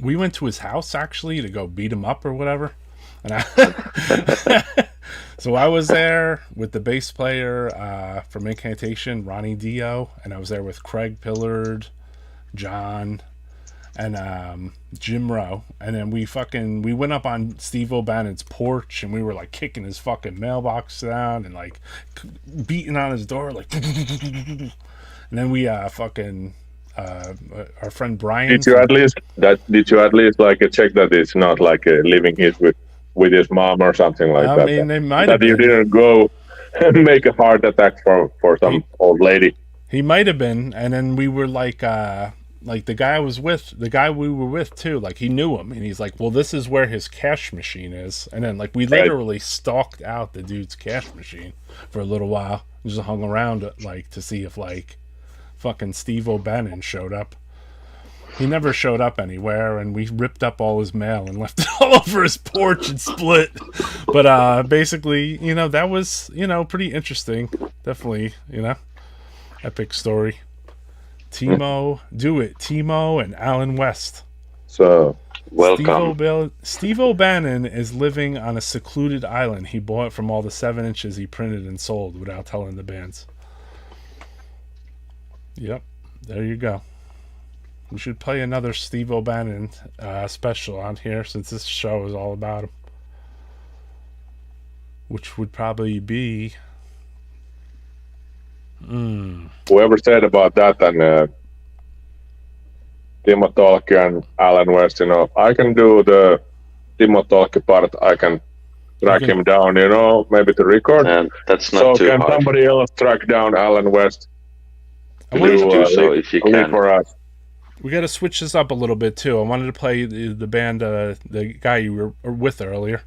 we went to his house actually to go beat him up or whatever. And so I was there with the bass player from Incantation, Ronnie Dio, and I was there with Craig Pillard, John, and Jim Rowe. And then we went up on Steve O'Bannon's porch, and we were like kicking his fucking mailbox down and like beating on his door, like. And then we our friend Brian. Did you at least like check that it's not like living here with his mom or something like that? I mean, they might have that you didn't go and make a heart attack for some old lady. He might have been, and then we were like the guy we were with too, like he knew him, and he's like, well, this is where his cash machine is. And then like we literally stalked out the dude's cash machine for a little while, just hung around like to see if like fucking Steve O'Bannon showed up. He never showed up anywhere, and we ripped up all his mail and left it all over his porch and split. But basically, you know, that was, you know, pretty interesting. Definitely, you know, epic story. Timo and Alan West. So, welcome. Steve O'Bannon is living on a secluded island he bought from all the 7 inches he printed and sold without telling the bands. Yep, there you go. We should play another Steve O'Bannon special on here, since this show is all about him. Which would probably be... Whoever said about that, and Timo Tolkki and Alan West, you know, I can do the Timo Tolkki part, I can track him down, you know, maybe to record. And that's not too hard. So can somebody else track down Alan West? Please do so if you can. For us. We got to switch this up a little bit too. I wanted to play the band, the guy you were with earlier.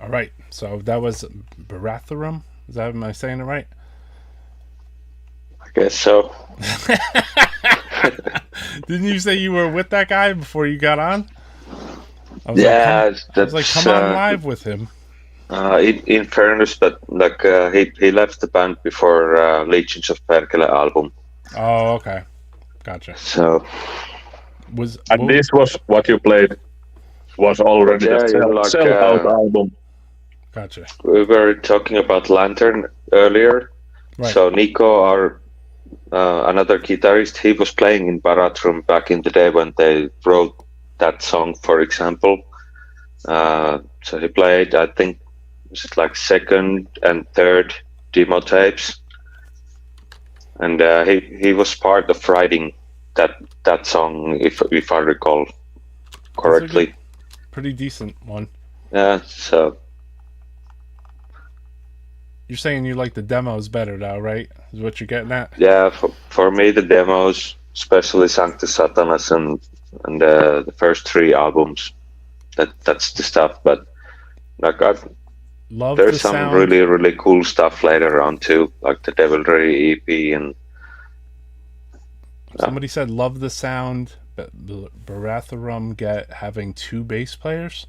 All right, so that was Baratharum. Is that, am I saying it right? I guess so. Didn't you say you were with that guy before you got on? I was Yeah, like, come on live with him. in fairness, but like he left the band before Legions of Perkele album. Oh, okay, gotcha. So And this was what you played. Was already the sell-out album. Gotcha. We were talking about Lantern earlier. Right. So Nico, our another guitarist, he was playing in Baratrum back in the day when they wrote that song, for example. So he played, I think, was it like second and third demo tapes, and he was part of writing that song, if I recall correctly. Pretty decent one. Yeah. So you're saying you like the demos better, though, right? Is what you're getting at? Yeah, for me the demos, especially Sanctus Satanas and the first 3 albums, that's the stuff. But like there's some sound. really cool stuff later on too, like the Devilry EP and. Somebody said love the sound. Baratharum having 2 bass players.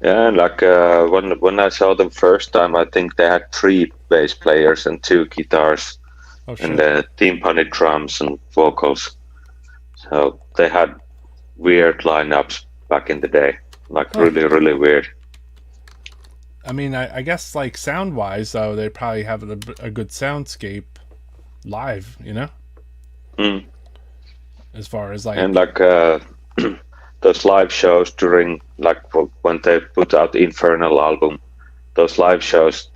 Yeah, like when I saw them first time, I think they had 3 bass players and 2 guitars, and timpani drums and vocals. So they had weird lineups back in the day, like really weird. I mean, I guess like sound wise though, they probably have a good soundscape live, you know. Mm. As far as like and like those live shows during like when they put out the Infernal album, those live shows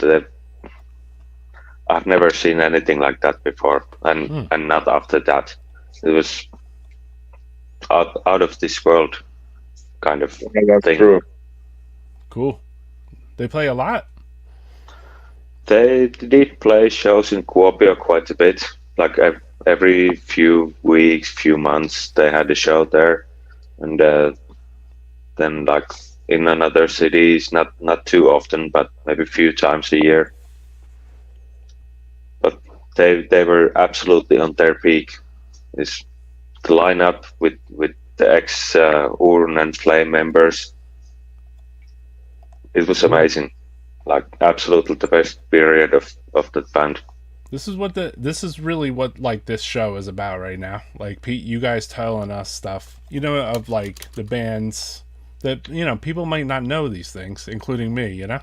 I've never seen anything like that before, and not after that. It was out of this world kind of thing. True. Cool. They play a lot. They did play shows in Kuopio quite a bit, like every few weeks, few months they had a show there, and then like in another cities, not too often, but maybe a few times a year. But they were absolutely on their peak. Is the lineup with the ex Urn and Flame members. It was amazing, like absolutely the best period of the band. This is really what like this show is about right now. Like Pete, you guys telling us stuff, you know, of like the bands that, you know, people might not know these things, including me, you know.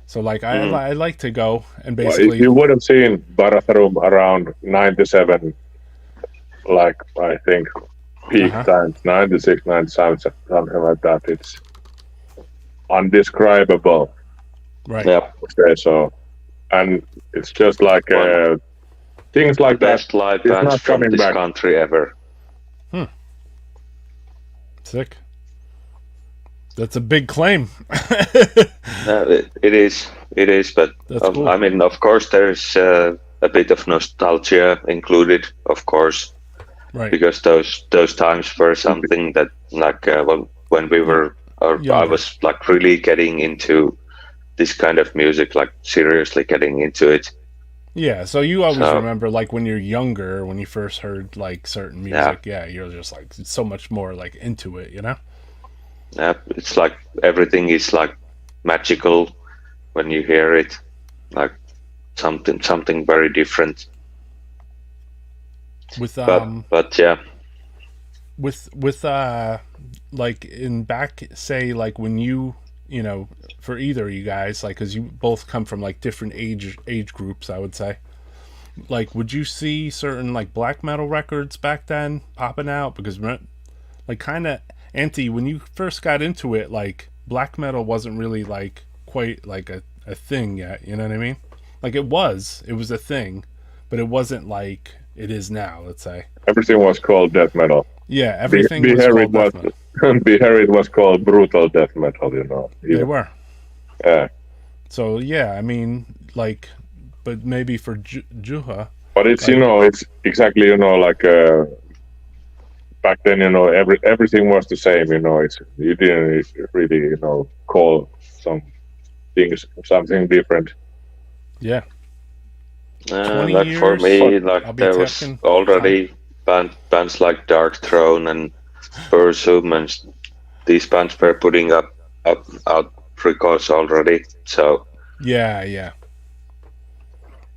So like I like to go and basically. Well, you would have seen Baratharum around 97, like I think peak times 96, 97, something like that. It's undescribable. Right. Yeah. Okay, so. And it's just like things like that. Best live bands from this country ever. Sick. That's a big claim. It is, but cool. I mean, of course, there's a bit of nostalgia included, of course, right? Because those times were something that, like, when we were, I was like really getting into this kind of music, like seriously getting into it. Yeah, so you always remember like when you're younger, when you first heard like certain music, you're just like so much more like into it, you know? Yeah, it's like everything is like magical when you hear it, like something very different. With but yeah. With like in back, say like when you know, for either of you guys, like, because you both come from like different age groups, I would say, like, would you see certain like black metal records back then popping out? Because like kind of Antti, when you first got into it, like black metal wasn't really like quite like a thing yet, you know what I mean? Like it was a thing, but it wasn't like it is now, let's say. Everything was called death metal. Yeah, everything was called death metal. It was called brutal death metal, you know. They were. Yeah. So yeah, I mean, like, but maybe for Juha. But it's, like, you know, it's exactly, you know, like back then, you know, everything was the same, you know. You didn't really, you know, call something different. Yeah. Like for me, like there was already bands like Dark Throne and Burzum, and these bands were putting out records already. So yeah.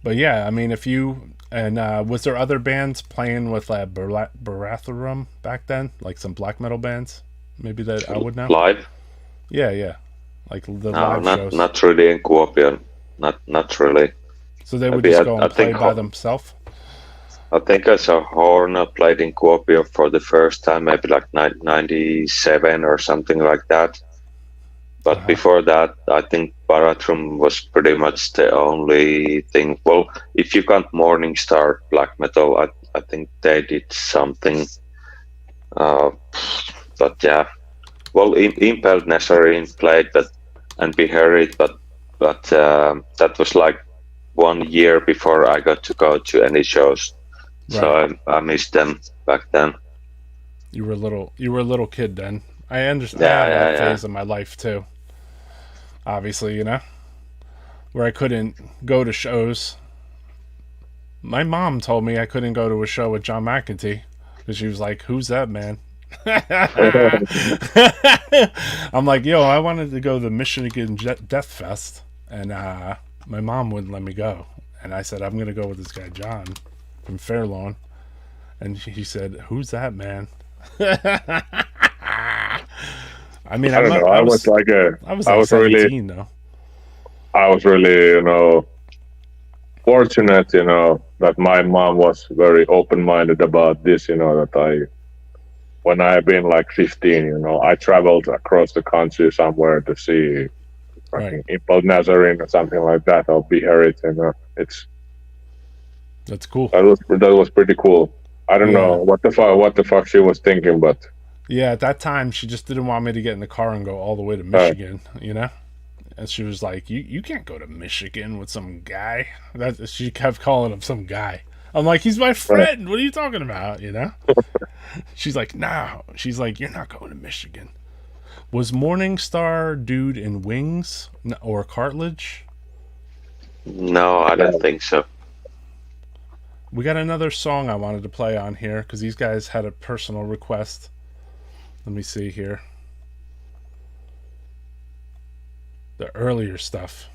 But yeah, I mean, if you was there other bands playing with Baratharum back then, like some black metal bands, maybe that I would know? Live? Yeah, like the No, live shows. not really in Kuopio. Not really. So they would just go and play by themselves? I think I saw Horna played in Kuopio for the first time, maybe like 97 or something like that. But before that, I think Baratrum was pretty much the only thing. Well, if you count Morningstar black metal, I think they did something. But yeah, well, Impelled Nazarene played and Beherit, but that was like 1 year before I got to go to any shows. Right. So I missed them back then. You were a little kid then. I understand. I had that phase of my life too. Obviously, you know, where I couldn't go to shows. My mom told me I couldn't go to a show with John McEntee because she was like, "Who's that man?" I'm like, "Yo, I wanted to go to the Michigan Death Fest, and my mom wouldn't let me go." And I said, "I'm gonna go with this guy John from Fairlawn," and he said, "Who's that man?" I mean, I don't know. I was like 17, though. I was really, fortunate, that my mom was very open-minded about this, that when I've been like 15, I traveled across the country somewhere to see Impelled Nazarene or something like that, or Beherit, that's cool. That was pretty cool. I don't know what the fuck she was thinking, but yeah, at that time she just didn't want me to get in the car and go all the way to Michigan, And she was like, "You can't go to Michigan with some guy." She kept calling him some guy. I'm like, "He's my friend. What are you talking about?" She's like, "No." She's like, "You're not going to Michigan." Was Morningstar dude in Wings or Cartilage? No, I don't think so. We got another song I wanted to play on here because these guys had a personal request. Let me see here. The earlier stuff.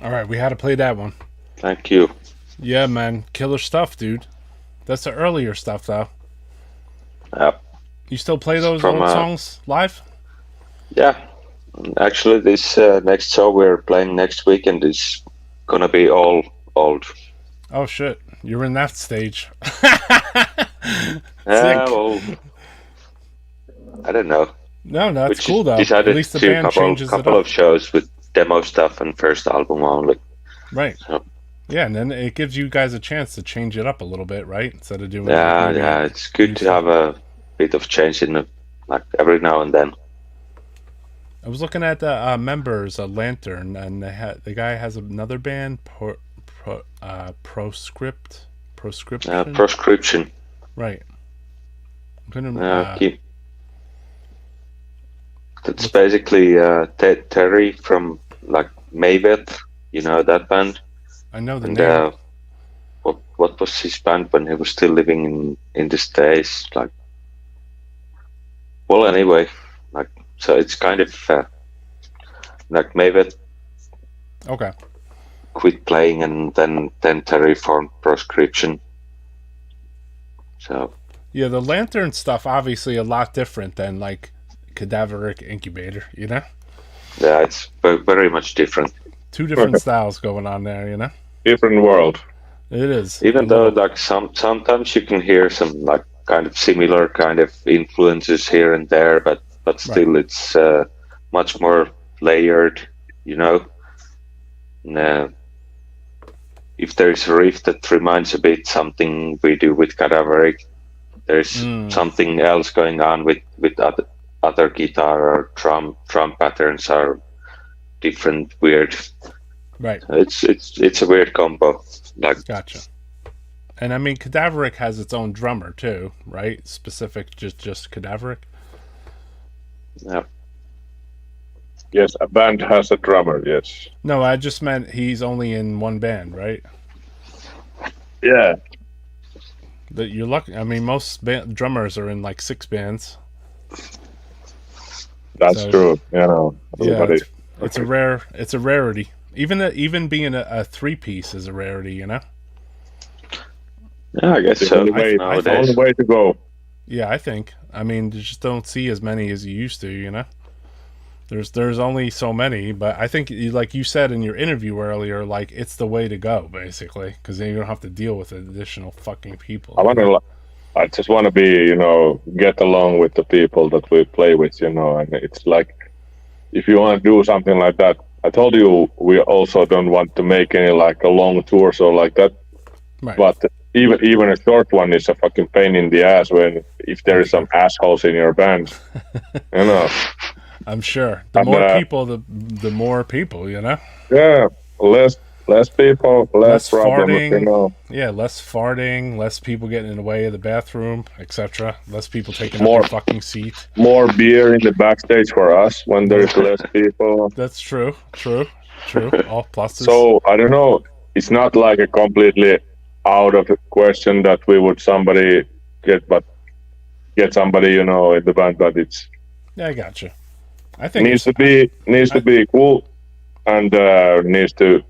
All right, we had to play that one. Thank you. Yeah, man. Killer stuff, dude. That's the earlier stuff, though. Yep. You still play those From, old songs live? Yeah. Actually, this next show we're playing next weekend is gonna be all old. Oh, shit. You're in that stage. Well, I don't know. No, that's We cool, though. decided At least the to band changes it couple up. of shows with demo stuff and first album only. Right. So, Yeah, and then it gives you guys a chance to change it up a little bit, right? Instead of doing yeah, it's good to have a bit of change in the, like every now and then. I was looking at the members, Lantern, and the guy has another band, Proscription. Proscription. Right. I'm gonna, That's basically Terry from like Mayvet. You know that band. I know the And name. what was his band when he was still living in the States? Like, well, anyway, like so it's kind of like Mayvet Okay. quit playing, and then Terry formed Proscription. So Yeah, the Lantern stuff obviously a lot different than like Cadaveric Incubator, you know? yeah, it's very much different. Two different styles going on there, you know? Different world. It is. Even though like sometimes you can hear some like kind of similar kind of influences here and there, but still it's much more layered, you know. And, if there is a riff that reminds a bit something we do with Cadaveric, there's something else going on with other guitar or drum patterns are different, weird. Right. It's a weird combo. Like, Gotcha. And I mean, Cadaveric has its own drummer too, right? Specific, just Cadaveric. yeah. Yes, a band has a drummer. Yes. No, I just meant he's only in one band, right? Yeah. That you're lucky. I mean, most drummers are in like 6 bands. That's true. You know, everybody. Yeah, it's a rarity. Even being a 3-piece is a rarity, you know. Yeah, I guess The so. only way, Nowadays. the only way to go. Yeah, I think. I mean, you just don't see as many as you used to, you know. There's only so many, but I think, like you said in your interview earlier, like it's the way to go, basically, because then you don't have to deal with additional fucking people. I just want to be, you know, get along with the people that we play with, you know, and it's like, if you want to do something like that, I told you we also don't want to make any like a long tour or like that, Right. but even a short one is a fucking pain in the ass if there is some assholes in your band, you know. I'm sure. The more people, the more people, you know? Yeah, less people, less problems, farting, you know. Yeah, less farting, less people getting in the way of the bathroom, etc. Less people taking More- up your fucking seat. More beer in the backstage for us when there is less people. That's true. All pluses. So, I don't know, it's not like a completely out of the question that we would get somebody, you know, in the band, but it's Yeah, I gotcha. I think needs to be cool and needs to.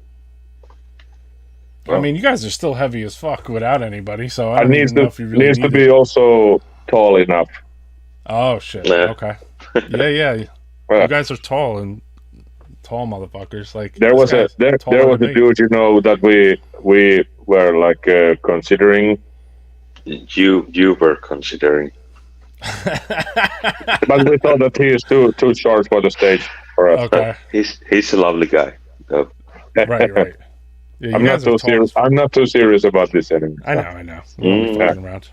I mean, you guys are still heavy as fuck without anybody, so I And don't needs even know if you really to need be it. also tall enough. Oh shit. Yeah. Okay. Yeah. Yeah. You guys are tall motherfuckers. Like There was a dude, you know, that we were like considering, You were considering. but we thought that he is too short for the stage for us. Okay. He's a lovely guy. So, Right. Yeah, I'm not too serious. I'm not too serious about this anymore. I know. We're only fucking around.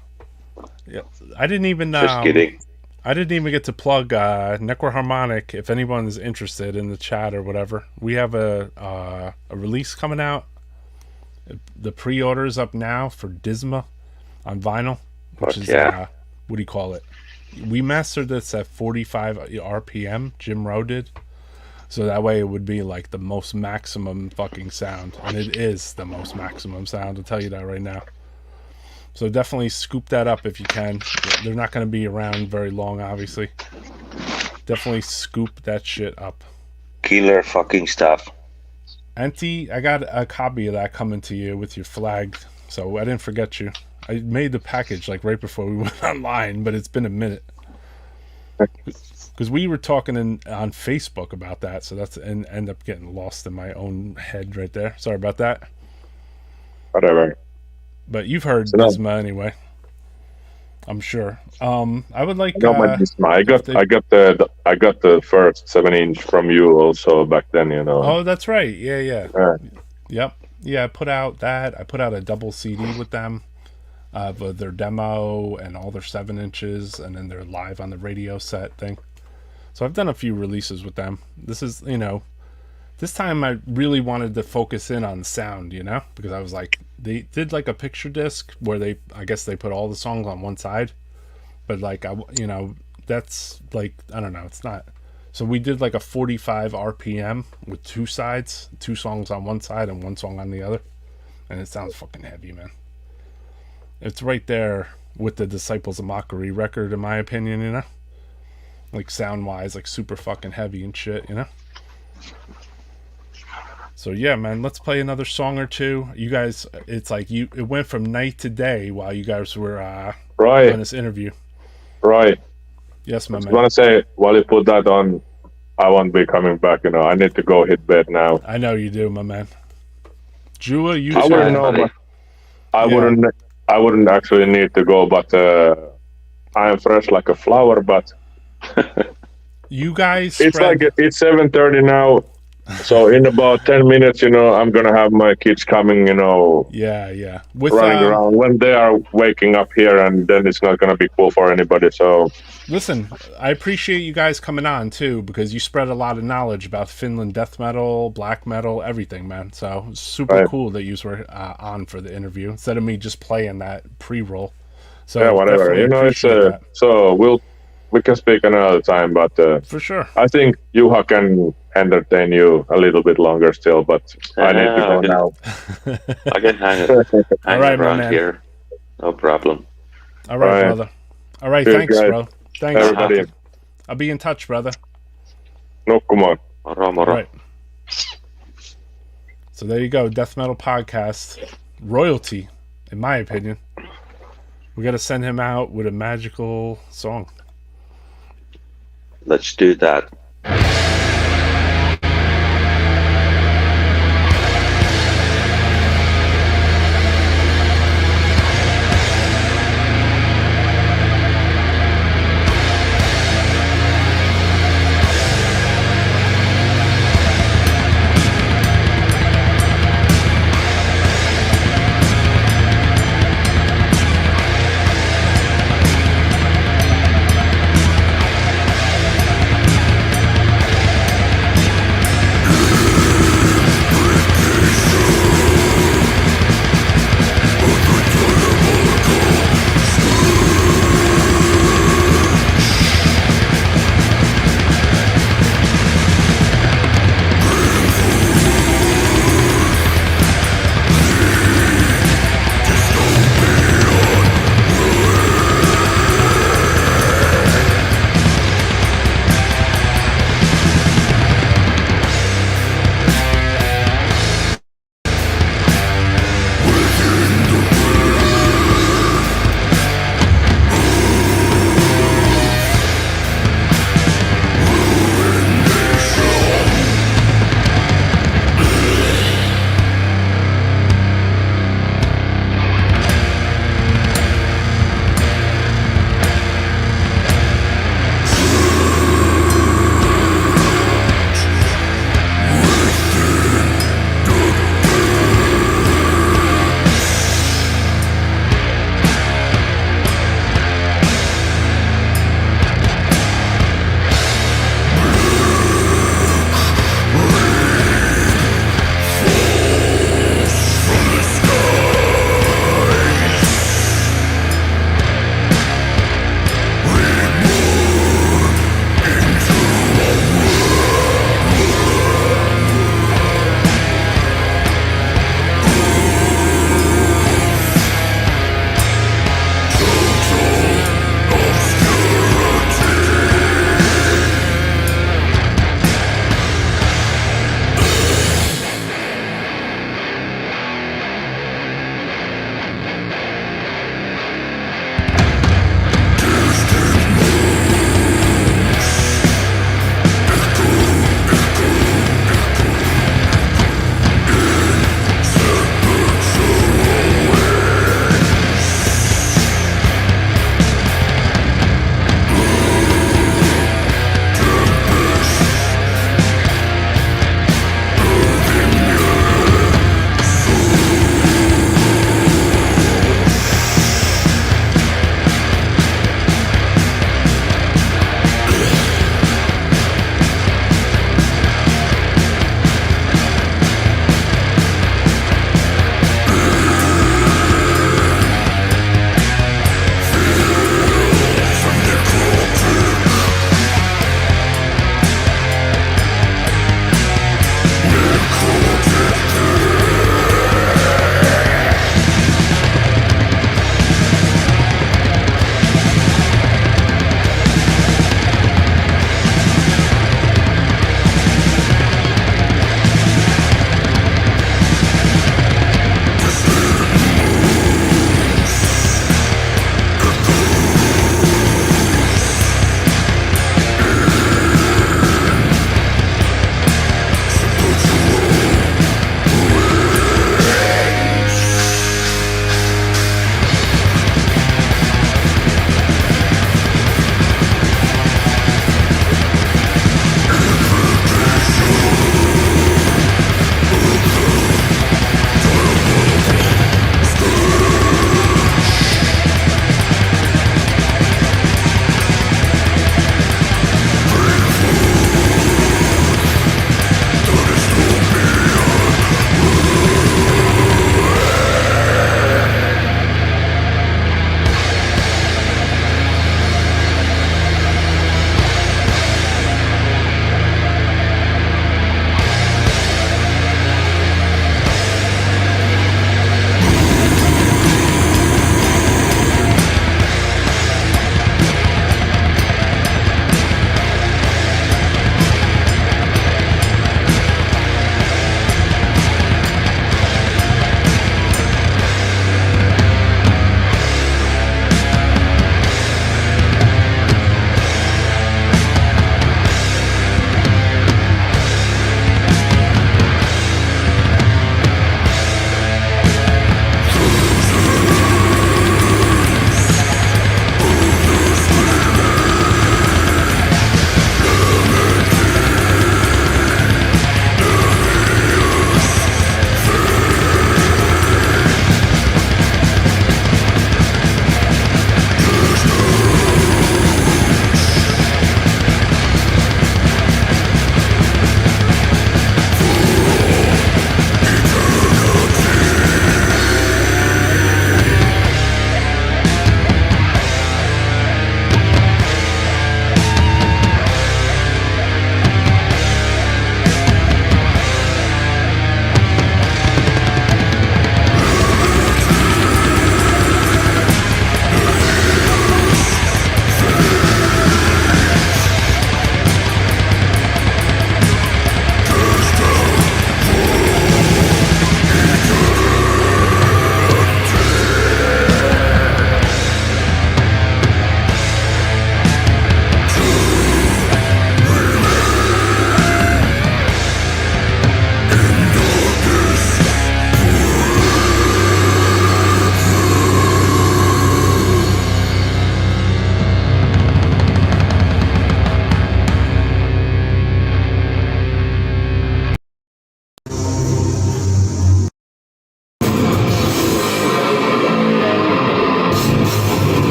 Yeah, I didn't even. just kidding. I didn't even get to plug Necroharmonic. If anyone is interested in the chat or whatever, we have a release coming out. The pre-order is up now for Disma on vinyl, which is what do you call it? We mastered this at 45 RPM. Jim Rowe did. So that way it would be like the most maximum fucking sound. And it is the most maximum sound, I'll tell you that right now. So definitely scoop that up if you can. They're not going to be around very long, obviously. Definitely scoop that shit up. Killer fucking stuff. Auntie, I got a copy of that coming to you with your flag, so I didn't forget you. I made the package like right before we went online, but it's been a minute. Because we were talking on Facebook about that, so that's and end up getting lost in my own head right there. Sorry about that. Whatever. But you've heard Disma anyway, I'm sure. I would like. No, my Disma. I got the first 7-inch from you also back then. You know. Oh, that's right. Yeah. Yep. Yeah, I put out that. I put out a double CD with them, with their demo and all their 7 inches, and then their live on the radio set thing. So I've done a few releases with them. This is, this time I really wanted to focus in on sound, because I was like, they did like a picture disc where I guess they put all the songs on one side, but like, that's like, I don't know, it's not. So we did like a 45 RPM with 2 sides, 2 songs on one side and 1 song on the other. And it sounds fucking heavy, man. It's right there with the Disciples of Mockery record, in my opinion, like sound wise, like super fucking heavy and shit, So yeah, man, let's play another song or two. You guys, it's like it went from night to day while you guys were on this interview. Right. Yes, my man. I want to say, while you put that on, I won't be coming back. I need to go hit bed now. I know you do, my man. Jua, you. I wouldn't know, but I wouldn't actually need to go, but I am fresh like a flower. But you guys, it's it's 7:30 now. So in about 10 minutes, I'm gonna have my kids coming, Yeah. running around when they are waking up here, and then it's not gonna be cool for anybody. So listen, I appreciate you guys coming on too, because you spread a lot of knowledge about Finland death metal, black metal, everything, man. So it's super cool that you were on for the interview instead of me just playing that pre-roll. So yeah, whatever. It's so we can speak another time, but for sure, I think Juha can entertain you a little bit longer still, but I need to go now. I can hang around here. No problem. All right, brother. All right, thanks, guys. bro. Thanks, everybody. I'll be in touch, brother. Nukkumaan. Moro. All right. So there you go, Death Metal Podcast. Royalty, in my opinion. We got to send him out with a magical song. Let's do that.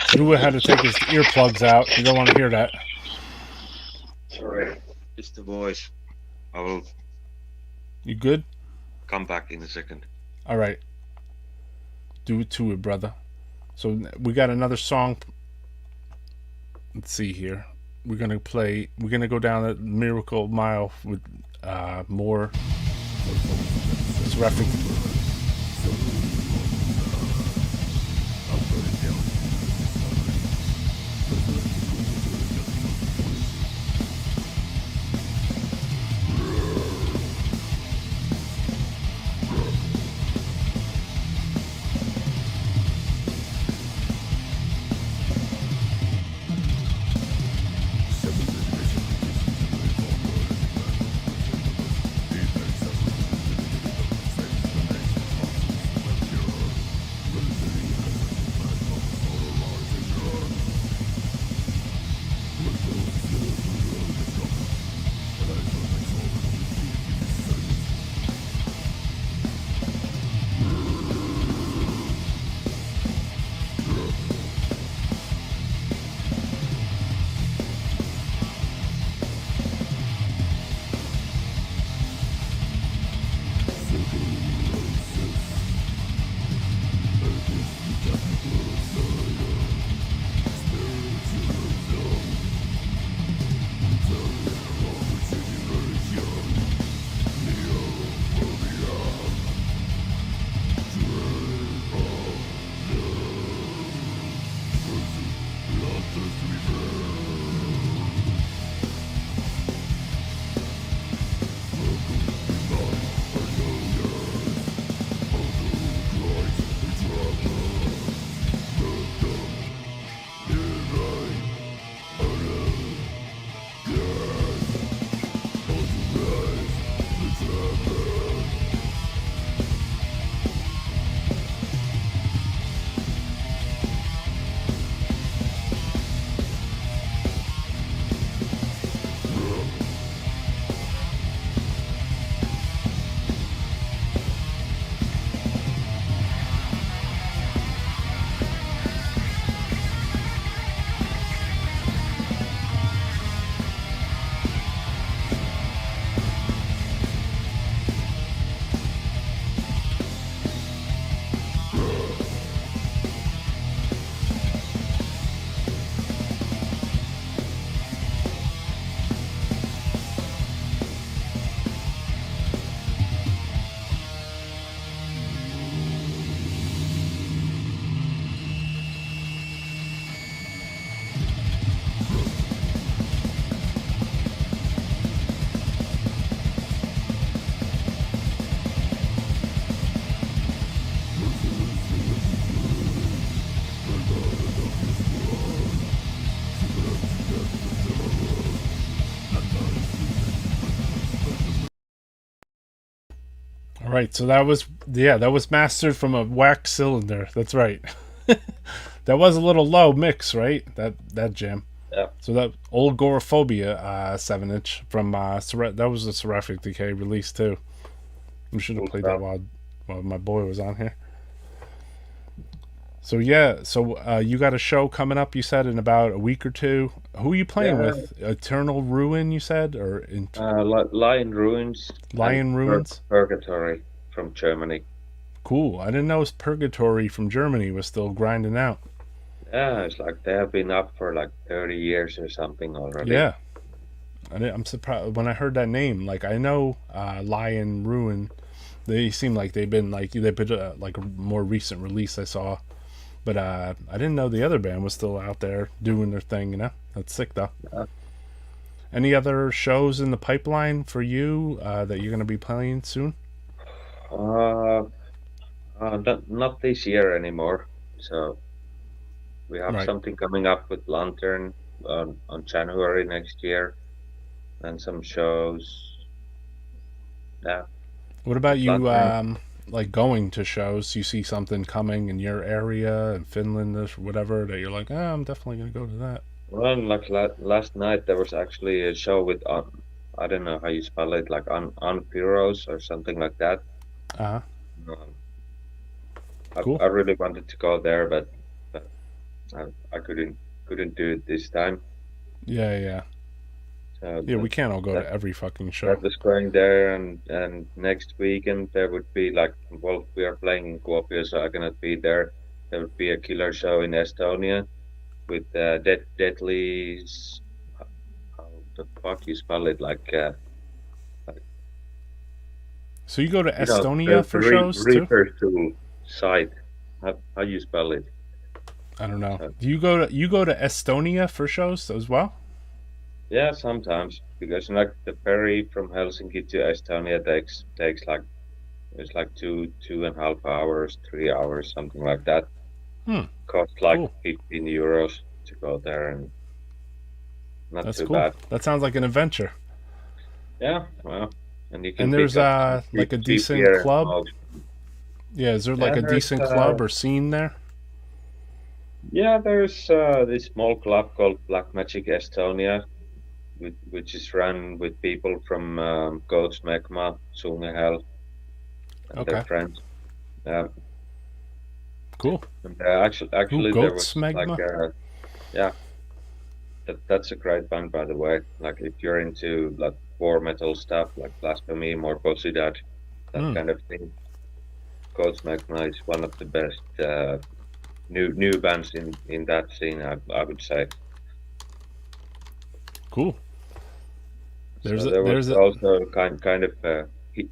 Drew had to take his earplugs out. You don't want to hear that. Sorry. It's the voice. I will You good? come back in a second. All right. Do it to it, brother. So we got another song. Let's see here. We're gonna go down that Miracle Mile with more seraphic. All right, so that was mastered from a wax cylinder. That's right. That was a little low mix, right? That jam. Yeah. So that old Goraphobia 7-inch from that was a Seraphic Decay release too. We should have played that while my boy was on here. So yeah, you got a show coming up, you said, in about a week or two. Who are you playing with? Eternal Ruin, you said, or Lion Ruins. Lion Ruins? Purgatory from Germany. Cool. I didn't know Purgatory from Germany was still grinding out. Yeah, it's like they have been up for like 30 years or something already. Yeah. I'm surprised when I heard that name. Like, I know Lion Ruin. They seem like they've been like a more recent release I saw. But I didn't know the other band was still out there doing their thing, you know? That's sick, though. Yeah. Any other shows in the pipeline for you that you're going to be playing soon? Not this year anymore. So we have something coming up with Lantern on January next year. And some shows. Yeah. What about you, like going to shows? You see something coming in your area, in Finland, or whatever, that you're like, I'm definitely going to go to that. Well, like last night there was actually a show with I don't know how you spell it, like on Pyros or something like that. Cool. I really wanted to go there, but I couldn't do it this time. Yeah. So Yeah, we can't all go to every fucking show. That was going there, and next weekend there would be like, well, we are playing in Kuopio, so I cannot be there. There would be a killer show in Estonia with Deadly. How the fuck you spell it? So you go to You know, Estonia for shows too? Reaper Tool site. How you spell it? I don't know. Do you go to Estonia for shows as well? Yeah, sometimes, because like the ferry from Helsinki to Estonia takes like, it's like 2.5 hours, 3 hours, something like that. Costs like Cool. 15 euros to go there, and not That's too cool. bad. That sounds like an adventure. Yeah, well, and you can. And there's pick up like a cheap decent beer and club? all. Yeah, is there like a there's, decent club or scene there? Yeah, there's this small club called Black Magic Estonia, which is run with people from Goats Magma, Sungehel, and Okay. their friends. Yeah. Cool. And actually, there Goats was Magma? like, yeah, that's a great band, by the way. Like, if you're into like war metal stuff, like Blasphemy, Morbosidad, that kind of thing, Goats Magma is one of the best new bands in that scene, I would say. Cool. There's So there was a also kind of a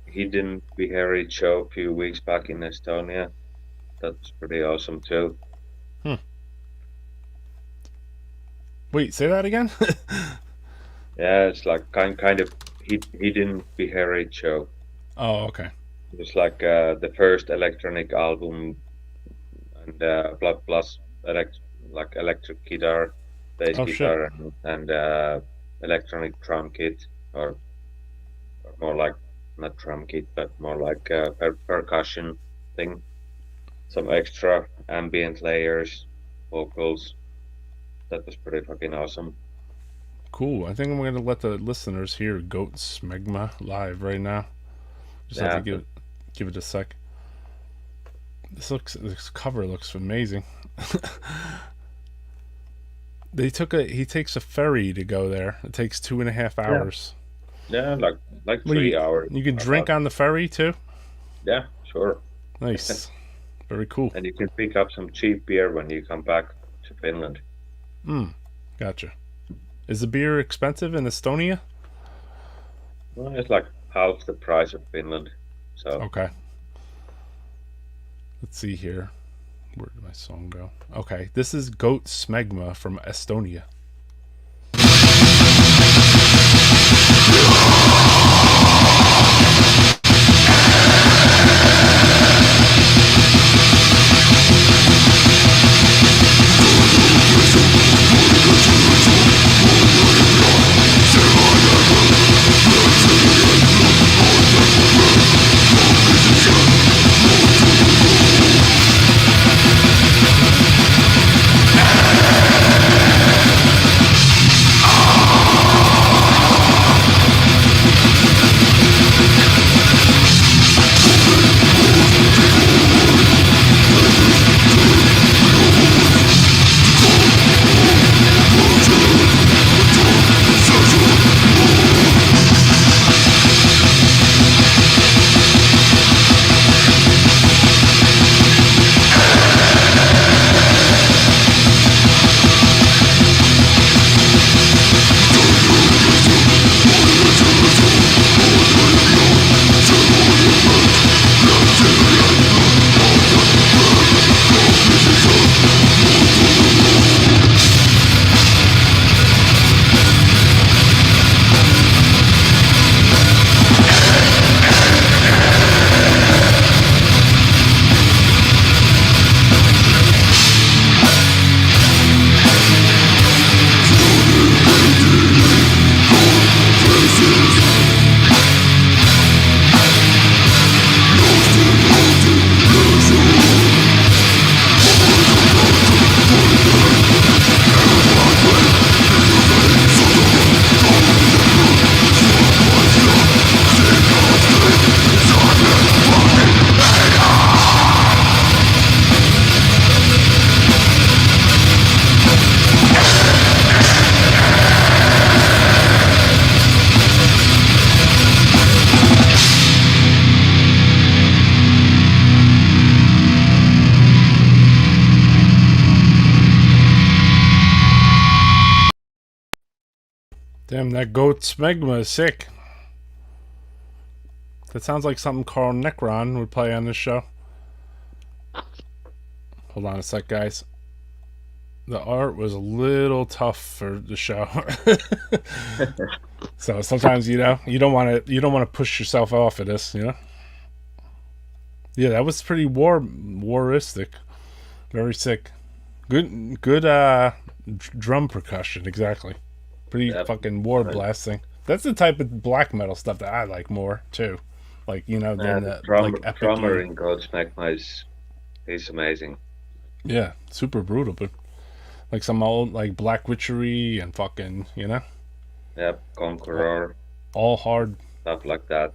hidden Beherit show a few weeks back in Estonia. That's pretty awesome too. Wait, say that again? Yeah, it's like kind of hidden Beherit show. Oh, okay. It's like the first electronic album, and plus electric guitar, bass Oh, shit. guitar, and electronic drum kit, or more like not drum kit, but more like percussion thing. Some extra ambient layers, vocals. That was pretty fucking awesome. Cool. I think I'm gonna let the listeners hear Goats Magma live right now. Just have to give it a sec. This cover looks amazing. He takes a ferry to go there. It takes 2.5 hours. Yeah, like 3 hours. You can drink on the ferry too? Yeah, sure. Nice. Very cool. And you can pick up some cheap beer when you come back to Finland. Gotcha. Is the beer expensive in Estonia? Well, it's like half the price of Finland. So Okay. Let's see here. Where did my song go? Okay, this is Goat Smegma from Estonia. Damn, that goat smegma is sick. That sounds like something Carl Necron would play on this show. Hold on a sec, guys. The art was a little tough for the show. So sometimes, you don't want to push yourself off of this, Yeah, that was pretty waristic. Very sick. Good drum percussion, exactly. Pretty fucking war blasting. That's the type of black metal stuff that I like more too. Like, than the epic drummer in Godsmack he's amazing. Yeah, super brutal, but like some old like Black Witchery and fucking, Yep, Conqueror. All hard stuff like that.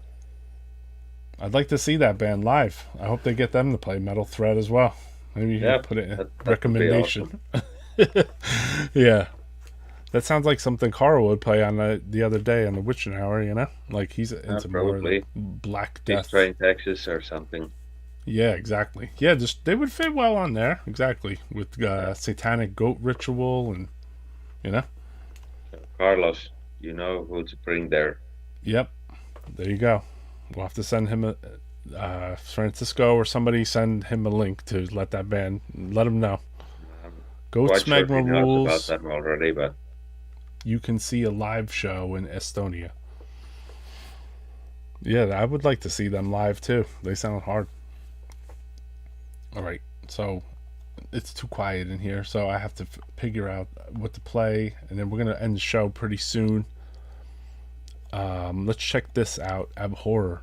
I'd like to see that band live. I hope they get them to play Metal Thread as well. Maybe you can put it in recommendation. Awesome. Yeah. That sounds like something Carl would play on the other day on the Witching Hour, Like he's into more Black Death. Train Texas or something. Yeah, exactly. Yeah, they would fit well on there, exactly, with satanic goat ritual and, So Carlos, you know who to bring there. Yep, there you go. We'll have to send him Francisco or somebody send him a link to let him know. Goat's Magma rules. About them already, but you can see a live show in Estonia. Yeah, I would like to see them live too. They sound hard. All right, so it's too quiet in here, so I have to figure out what to play, and then we're gonna end the show pretty soon. Let's check this out. Abhorror.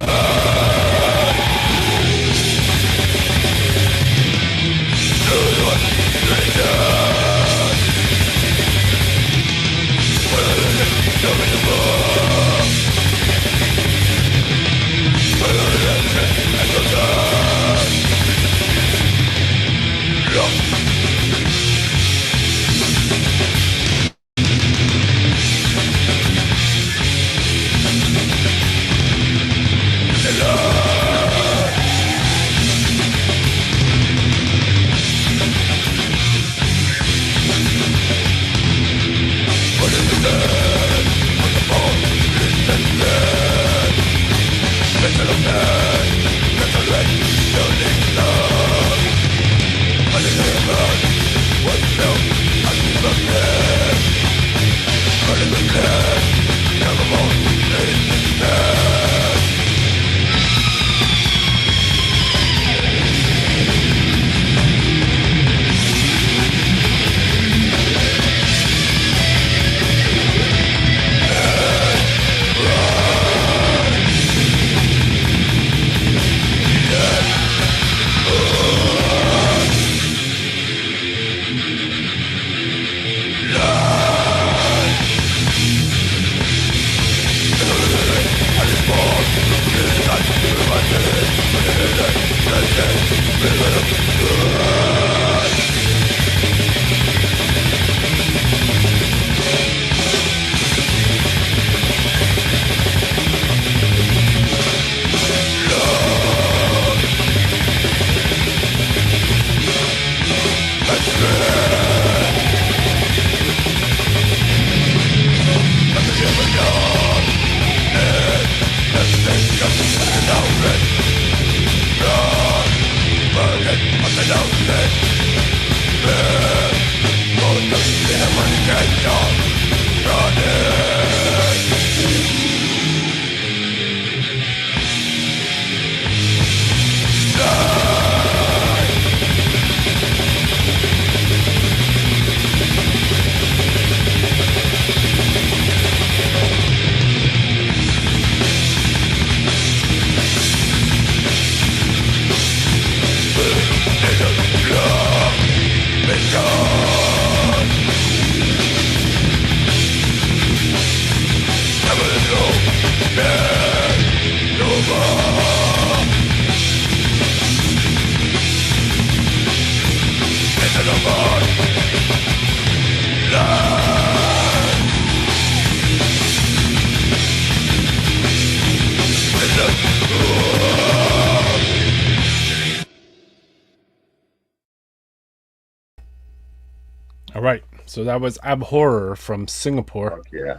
All right, so that was Abhorror from Singapore. Yeah.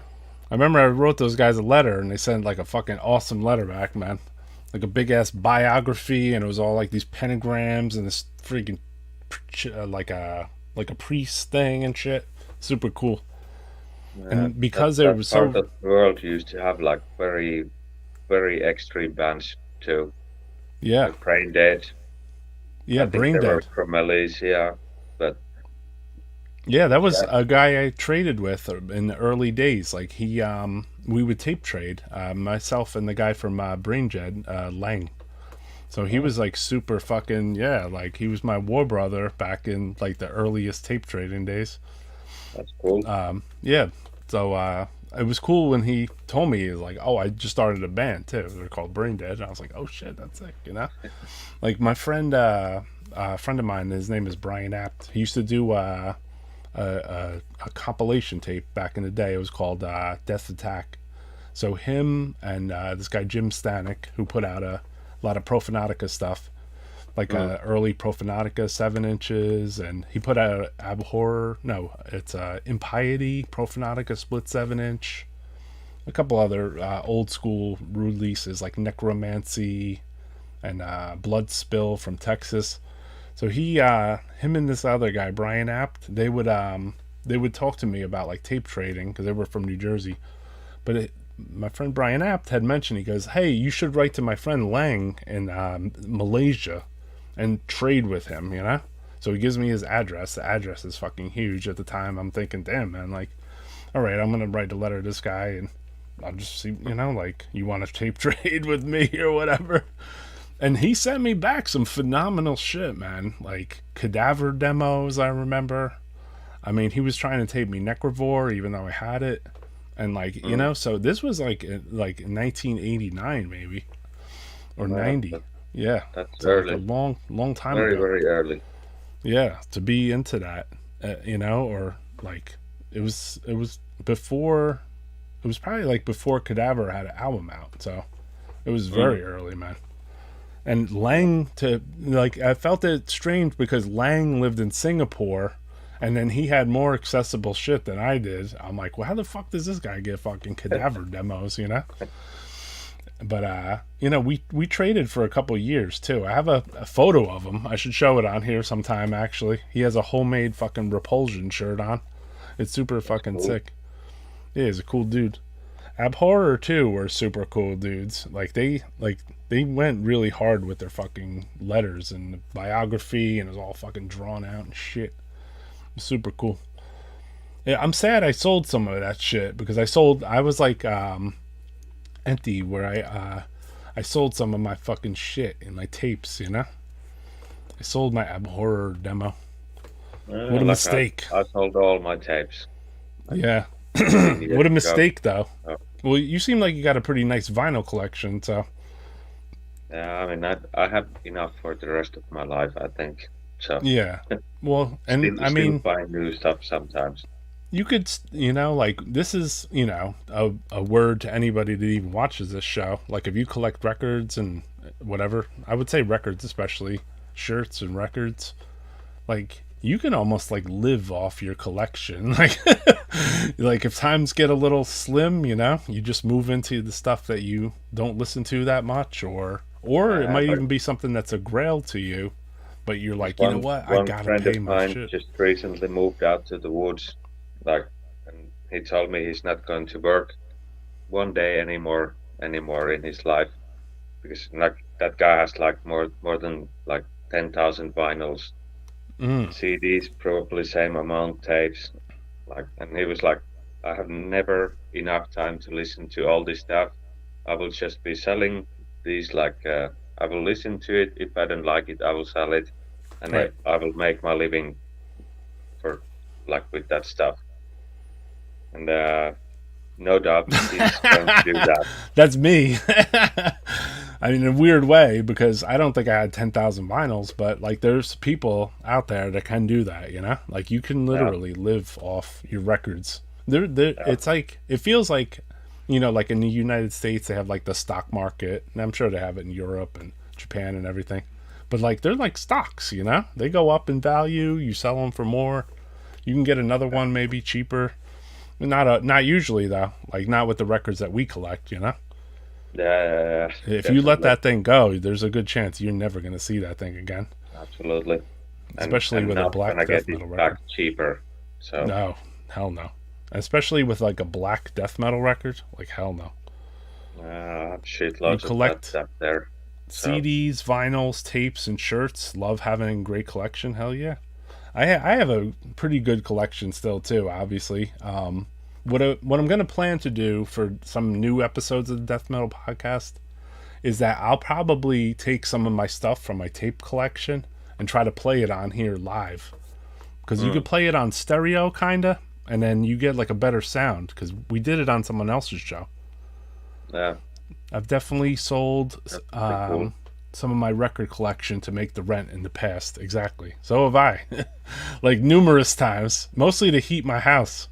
I remember I wrote those guys a letter, and they sent like a fucking awesome letter back, man. Like a big ass biography, and it was all like these pentagrams and this freaking like a priest thing and shit. Super cool. And because they were so part of the world used to have like very, very extreme bands too. yeah, Like Brain Dead. yeah, I think Brain there were Dead. Chromelis, yeah. But Yeah, that was a guy I traded with in the early days. Like he, we would tape trade, myself and the guy from Brain Dead, Lang. So he was like super fucking, yeah, like he was my war brother back in like the earliest tape trading days. that's cool. Yeah, so it was cool when he told me, like, oh, I just started a band too. They're called Brain Dead. And I was like, oh shit, that's sick, you know? Like my friend, a friend of mine, his name is Brian Apt. He used to do a compilation tape back in the day. It was called Death Attack. So him and this guy Jim Stanek, who put out a lot of Profanatica stuff, like early Profanatica 7 inches, and he put out it's Impiety Profanatica split 7 inch, a couple other old school releases like Necromancy and Blood Spill from Texas. So him and this other guy Brian Apt, they would talk to me about like tape trading because they were from New Jersey. But my friend Brian Apt had mentioned, he goes, hey, you should write to my friend Lang in Malaysia and trade with him, you know? So he gives me his address. The address is fucking huge at the time. I'm thinking, damn, man, like, all right, I'm going to write a letter to this guy and I'll just see, you know, like, you want to tape trade with me or whatever. And he sent me back some phenomenal shit, man. Like, Cadaver demos, I remember. I mean, he was trying to tape me Necrovore, even though I had it. And, like, you know, so this was, like 1989, maybe. Or 90. Yeah. That's so early. like a long time Very, ago. very early. Yeah, to be into that, you know, or, like, it was before, it was probably, like, before Cadaver had an album out. So it was very early, man. And Lang, I felt it strange because Lang lived in Singapore, and then he had more accessible shit than I did. I'm like, well, how the fuck does this guy get fucking Cadaver demos, you know? But, you know, we traded for a couple years, too. I have a photo of him. I should show it on here sometime, actually. He has a homemade fucking Repulsion shirt on. It's super fucking sick. Yeah, he's a cool dude. Abhorror, too, were super cool dudes. They went really hard with their fucking letters and the biography, and it was all fucking drawn out and shit. It was super cool. Yeah, I'm sad I sold some of that shit because I was like empty where I sold some of my fucking shit in my tapes, you know? I sold my Abhorror demo. What a mistake. I sold all my tapes. Yeah. What a mistake, though. Oh. Well, you seem like you got a pretty nice vinyl collection, so. Yeah, I mean, I have enough for the rest of my life, I think. So. Yeah. Well, and still, I mean, buy new stuff sometimes. You could, you know, like, this is, you know, a word to anybody that even watches this show. Like, if you collect records and whatever, I would say records, especially shirts and records, like, you can almost like live off your collection. Like if times get a little slim, you know, you just move into the stuff that you don't listen to that much, or it might even be something that's a grail to you, but you're like, you know what, I gotta pay my shit. Just recently moved out to the woods, and he told me he's not going to work one day anymore in his life, because that guy has like more than like 10,000 vinyls. CDs, probably same amount, tapes, and he was like, I have never enough time to listen to all this stuff. I will just be selling these, I will listen to it. If I don't like it, I will sell it, and right. I will make my living with that stuff. And no doubt he's going to do that. That's me. I mean, in a weird way, because I don't think I had 10,000 vinyls, but like there's people out there that can do that, you know? Like you can literally live off your records. It's like, it feels like, you know, like in the United States, they have like the stock market, and I'm sure they have it in Europe and Japan and everything. But like, they're like stocks, you know? They go up in value, you sell them for more. You can get another one maybe cheaper. Not usually though. Like not with the records that we collect, you know. Yeah. If you let that thing go, there's a good chance you're never gonna see that thing again. Absolutely. Especially with a black death metal record. Back cheaper. So no, hell no. Especially with like a black death metal record, like hell no. Shitloads You collect of that stuff there. So. CDs, vinyls, tapes, and shirts. Love having a great collection. Hell yeah. I have a pretty good collection still too. Obviously, what I'm gonna plan to do for some new episodes of the Death Metal Podcast is that I'll probably take some of my stuff from my tape collection and try to play it on here live, because you could play it on stereo kinda, and then you get like a better sound because we did it on someone else's show. Yeah, I've definitely sold cool. some of my record collection to make the rent in the past. Exactly. So have I. Like numerous times, mostly to heat my house.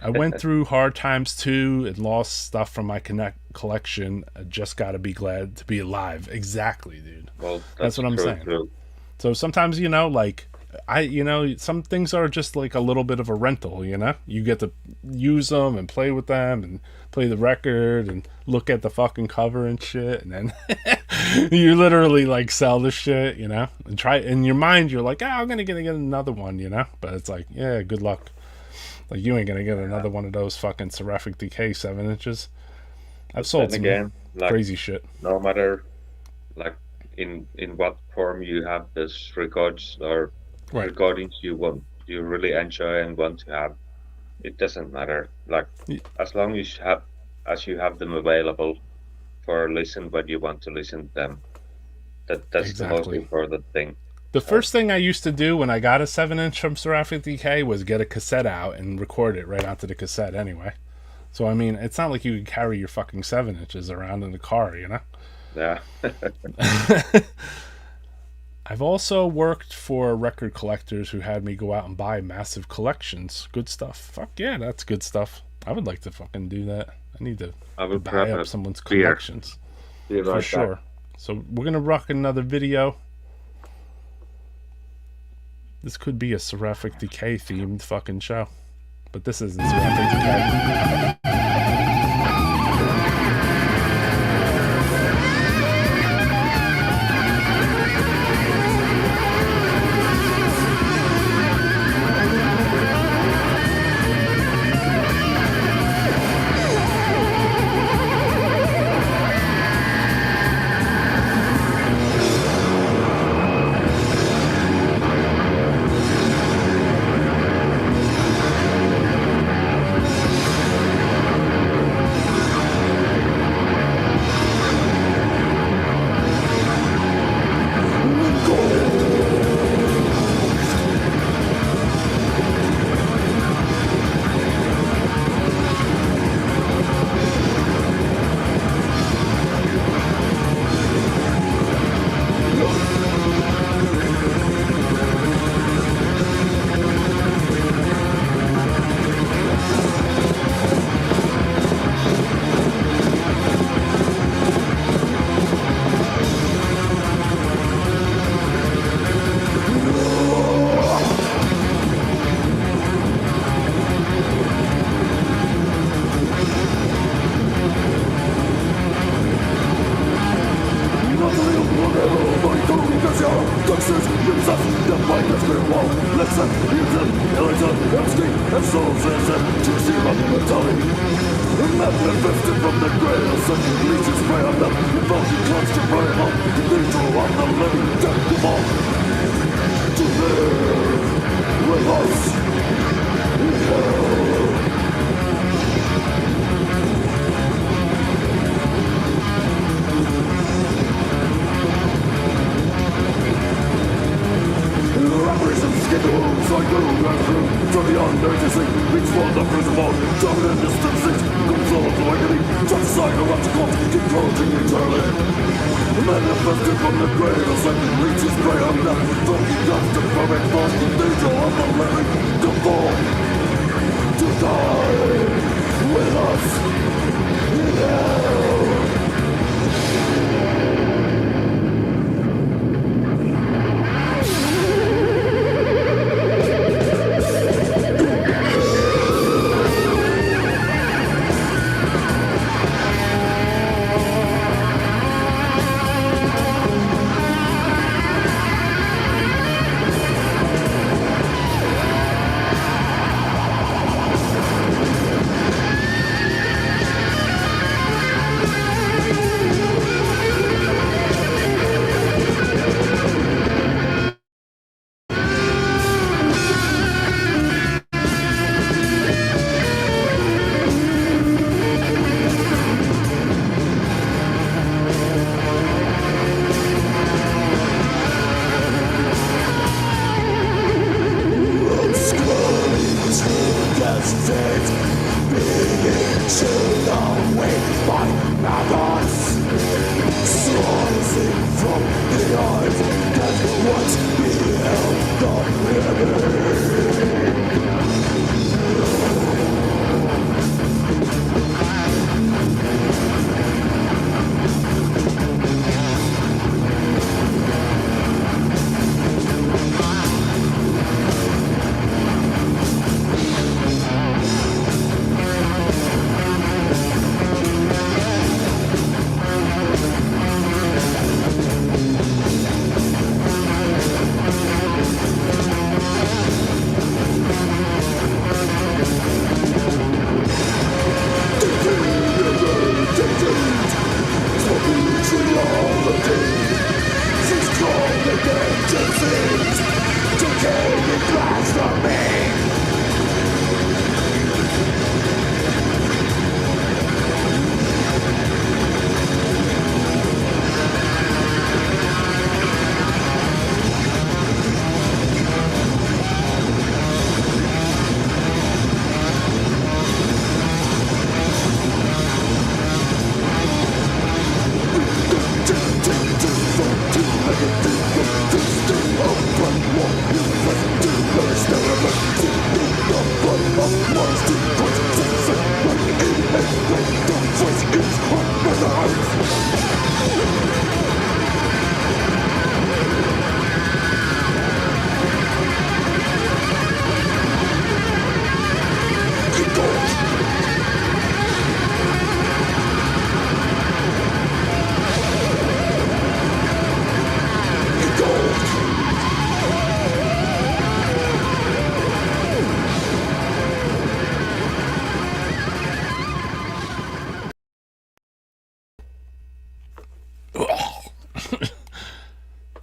I went through hard times too and lost stuff from my collection. I just got to be glad to be alive. Exactly, dude. Well, that's what I'm saying. True. So sometimes, like some things are just like a little bit of a rental, you get to use them and play with them and play the record and look at the fucking cover and shit. And then you literally like sell the shit, and try in your mind. You're like, I'm going to get another one, but it's like, yeah, good luck. Like you ain't going to get another one of those fucking Seraphic Decay 7-inches. I've sold some crazy shit. No matter like in what form you have this records or recordings you really enjoy and want to have, it doesn't matter. Like as long as you have them available for listen when you want to listen to them. That's exactly the most important thing. The first thing I used to do when I got a 7-inch from Seraphic Decay was get a cassette out and record it right onto the cassette anyway. So I mean, it's not like you could carry your fucking 7-inches around in the car, Yeah. I've also worked for record collectors who had me go out and buy massive collections. Good stuff. Fuck yeah, that's good stuff. I would like to fucking do that. I need to buy up someone's collections. For sure. So we're going to rock another video. This could be a Seraphic Decay themed fucking show. But this isn't Seraphic Decay.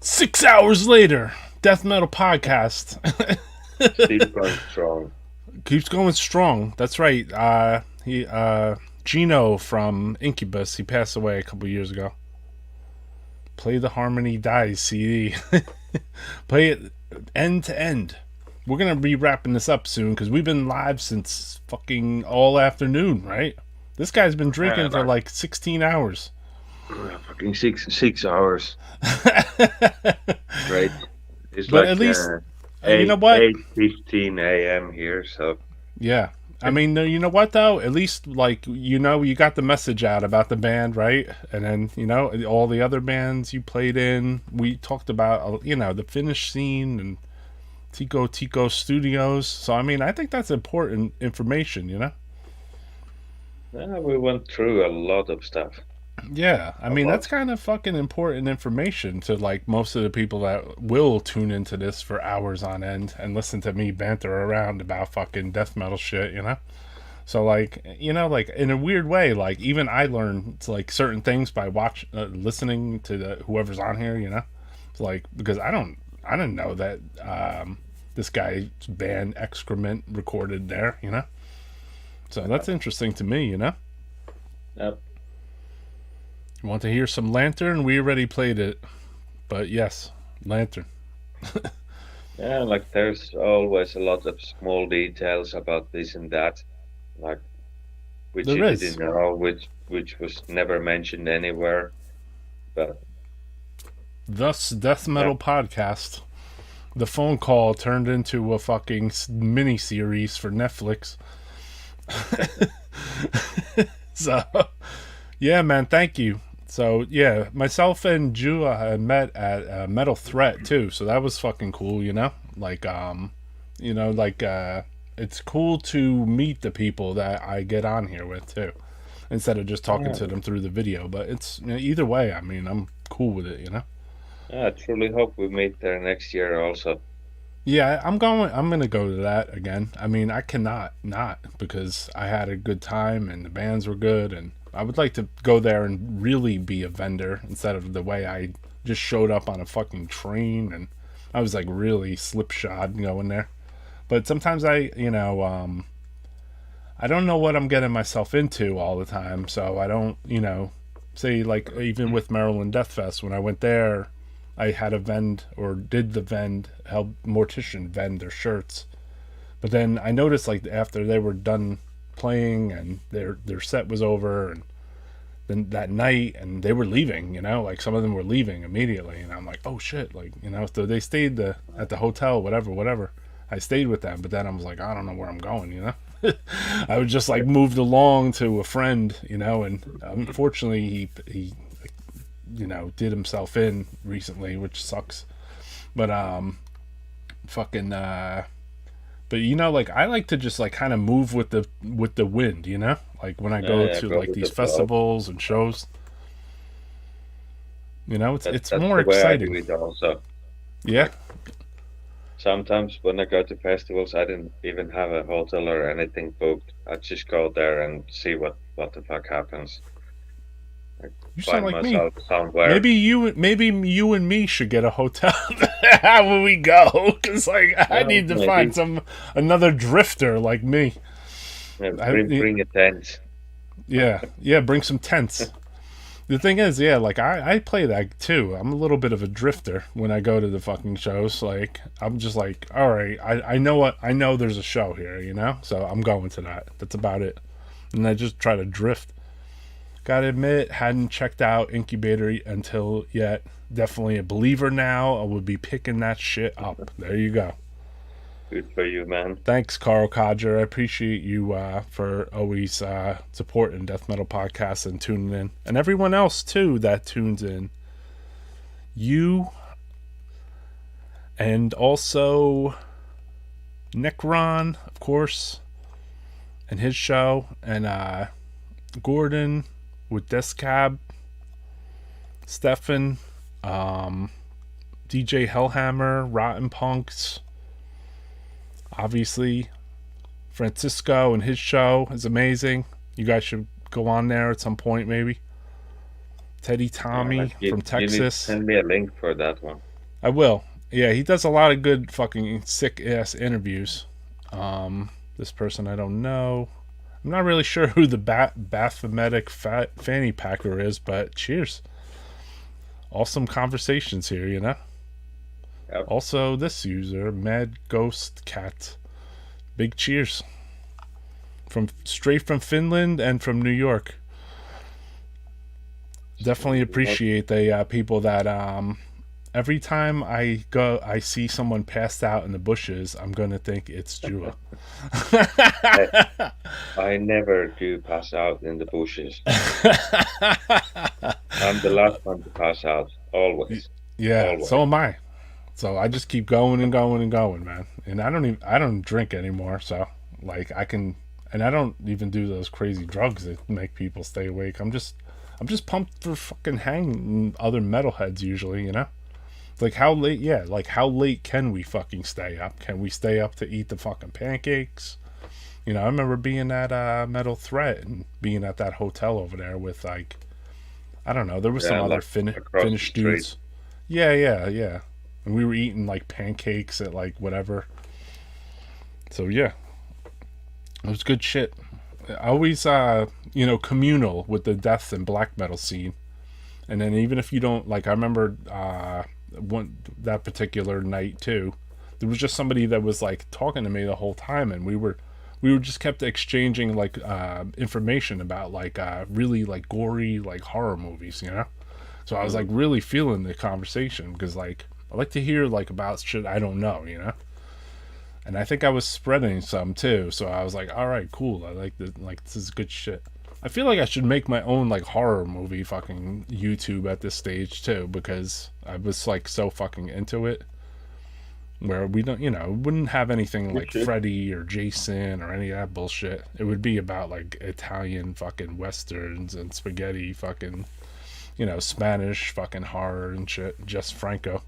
6 hours later, Death Metal Podcast. Still going strong. Keeps going strong. That's right. Gino from Incubus, he passed away a couple years ago. Play the Harmony Dies CD. Play it end to end. We're going to be wrapping this up soon because we've been live since fucking all afternoon, right? This guy's been drinking for like 16 hours. Fucking six hours. Great. It's But like at least, 8, you know what? 8:15 a.m. here, so Yeah. I mean, you know what, though? At least, like, you got the message out about the band, right? And then, all the other bands you played in. We talked about, the Finnish scene and Tico Studios. So, I mean, I think that's important information, yeah, we went through a lot of stuff. Yeah, I mean, that's kind of fucking important information to, like, most of the people that will tune into this for hours on end and listen to me banter around about fucking death metal shit, So, like, like, in a weird way, like, even I learn, like, certain things by listening to whoever's on here, It's like, because I didn't know that this guy's band Excrement recorded there, So that's interesting to me, Yep. You want to hear some Lantern? We already played it. But yes, Lantern. Yeah, like there's always a lot of small details about this and that, like which There you is. didn't know, which was never mentioned anywhere. But Thus, Death Metal Podcast. The phone call turned into a fucking mini-series for Netflix. So, yeah, man, thank you. So, yeah, myself and Jua had met at Metal Threat, too. So that was fucking cool, Like, it's cool to meet the people that I get on here with, too. Instead of just talking to them through the video. But it's, either way, I mean, I'm cool with it, yeah, I truly hope we meet there next year also. Yeah, I'm gonna go to that again. I mean, I cannot not, because I had a good time and the bands were good, and I would like to go there and really be a vendor instead of the way I just showed up on a fucking train and I was like really slipshod going there. But sometimes I don't know what I'm getting myself into all the time, so I don't, say, like, even with Maryland Death Fest, when I went there, I had a vend, or did the vend, help Mortician vend their shirts. But then I noticed, like, after they were done playing, and their set was over, and then that night, and they were leaving, you know, like some of them were leaving immediately, and I'm like, oh shit, like, you know, so they stayed at the hotel, whatever. I stayed with them, but then I was like, I don't know where I'm going, you know. I was just like moved along to a friend, you know, and unfortunately he you know, did himself in recently, which sucks. But but you know, like I like to just like kind of move with the wind, you know, like when I go to like these festivals and shows, you know, it's more exciting. I do it also. Yeah. Sometimes when I go to festivals, I didn't even have a hotel or anything booked. I just go there and see what the fuck happens. You sound like me. Somewhere. Maybe you and me should get a hotel when we go, because like I need to find another drifter like me. Yeah, bring a tent. Yeah, bring some tents. The thing is, yeah, like I play that too. I'm a little bit of a drifter when I go to the fucking shows. Like I'm just like, all right, I know there's a show here, you know, so I'm going to that. That's about it. And I just try to drift. Gotta admit, hadn't checked out Incubator until yet. Definitely a believer now. I would be picking that shit up. There you go. Good for you, man. Thanks, Carl Codger. I appreciate you for always supporting Death Metal Podcasts and tuning in. And everyone else, too, that tunes in. You. And also Necron, of course. And his show. And Gordon with Descab. Stefan. DJ Hellhammer. Rotten Punks. Obviously, Francisco and his show is amazing. You guys should go on there at some point, maybe. Teddy Tommy from Texas. You need to send me a link for that one. I will. Yeah, he does a lot of good fucking sick-ass interviews. This person I don't know. I'm not really sure who the Baphometic fanny packer is, but cheers. Awesome conversations here, you know? Yep. Also, this user, Mad Ghost Cat. Big cheers. Straight from Finland and from New York. Definitely appreciate the people that every time I see someone passed out in the bushes, I'm gonna think it's Jua. I never do pass out in the bushes. I'm the last one to pass out, always. Yeah, always. So am I. So I just keep going and going and going, man. And I don't drink anymore, so like I don't even do those crazy drugs that make people stay awake. I'm just pumped for fucking hanging other metalheads usually, you know? Like how late can we fucking stay up? Can we stay up to eat the fucking pancakes? You know, I remember being at Metal Threat and being at that hotel over there with like, I don't know, there was some other Finnish dudes. Yeah. And we were eating like pancakes at like whatever. So yeah, it was good shit. Always, communal with the death and black metal scene. And then even if you don't, like, I remember that particular night too, there was just somebody that was like talking to me the whole time, and we were just kept exchanging like information about like really like gory like horror movies, you know. So I was like really feeling the conversation because like I like to hear like about shit I don't know, you know. And I think I was spreading some too, so I was like, all right, cool. I like this is good shit. I feel like I should make my own like horror movie fucking YouTube at this stage too, because I was like so fucking into it. Where we don't, you know, wouldn't have anything like Freddy or Jason or any of that bullshit. It would be about like Italian fucking westerns and spaghetti fucking, you know, Spanish fucking horror and shit. Just Franco.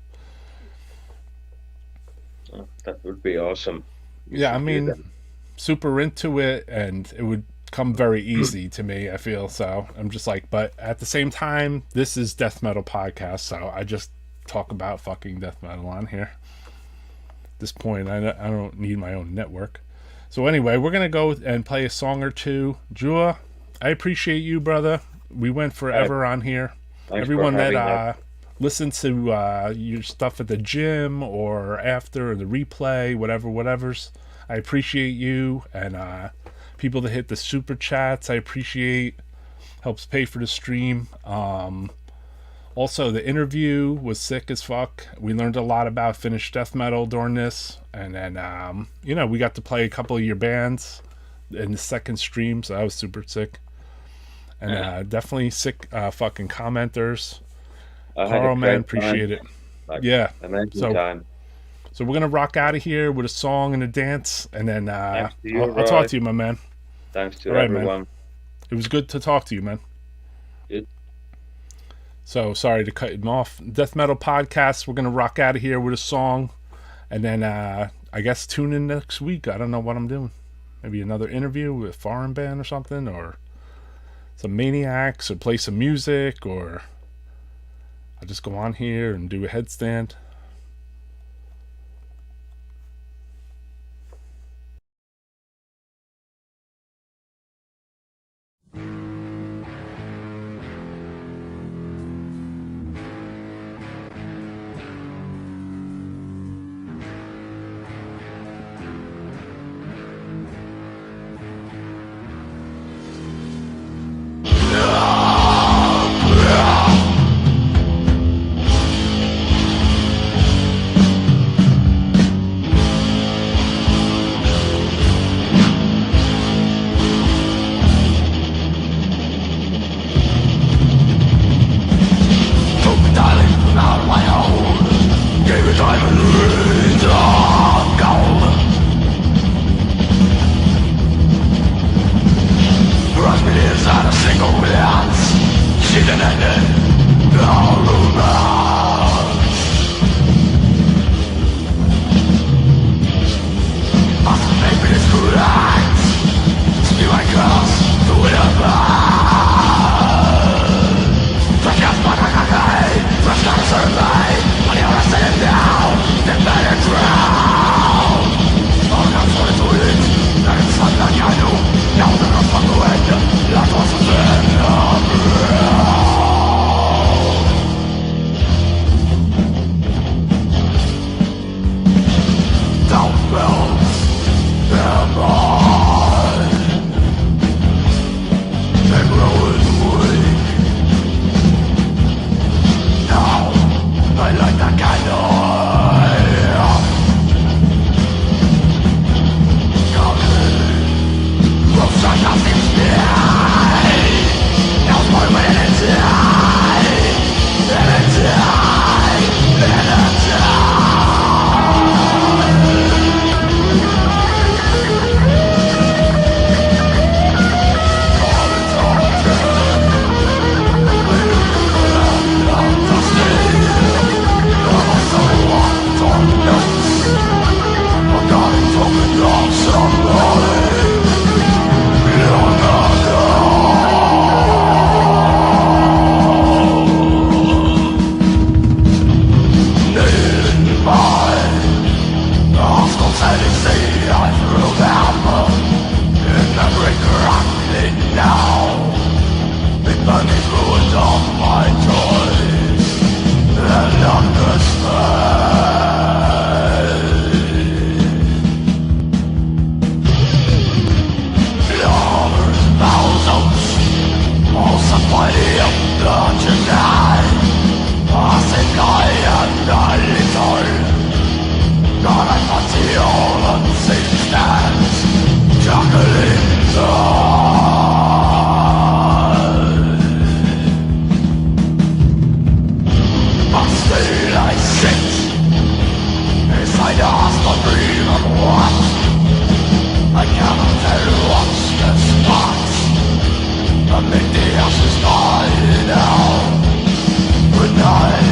That would be awesome. Yeah, I mean, super into it, and it would come very easy to me, I feel. So I'm just like, but at the same time, this is Death Metal Podcast, so I just talk about fucking death metal on here. At this point, I don't need my own network. So anyway, we're gonna go and play a song or two. Jua, I appreciate you, brother. We went forever on here. Everyone that listens to your stuff at the gym or after the replay, whatever's, I appreciate you, and people that hit the super chats, I appreciate. Helps pay for the stream. Also, the interview was sick as fuck. We learned a lot about Finnish death metal during this. And then, you know, we got to play a couple of your bands in the second stream, so that was super sick. And definitely sick fucking commenters. Carl, man, appreciate it. Like, yeah. Amazing time. So we're going to rock out of here with a song and a dance. And then I'll talk to you, my man. Thanks to right, everyone. Man. It was good to talk to you, man. Good. So sorry to cut him off. Death Metal Podcast. We're going to rock out of here with a song. And then I guess tune in next week. I don't know what I'm doing. Maybe another interview with a foreign band or something. Or some Maniacs. Or play some music. Or I'll just go on here and do a headstand. I cannot tell what's the spot. The Medias is dying now. Good night.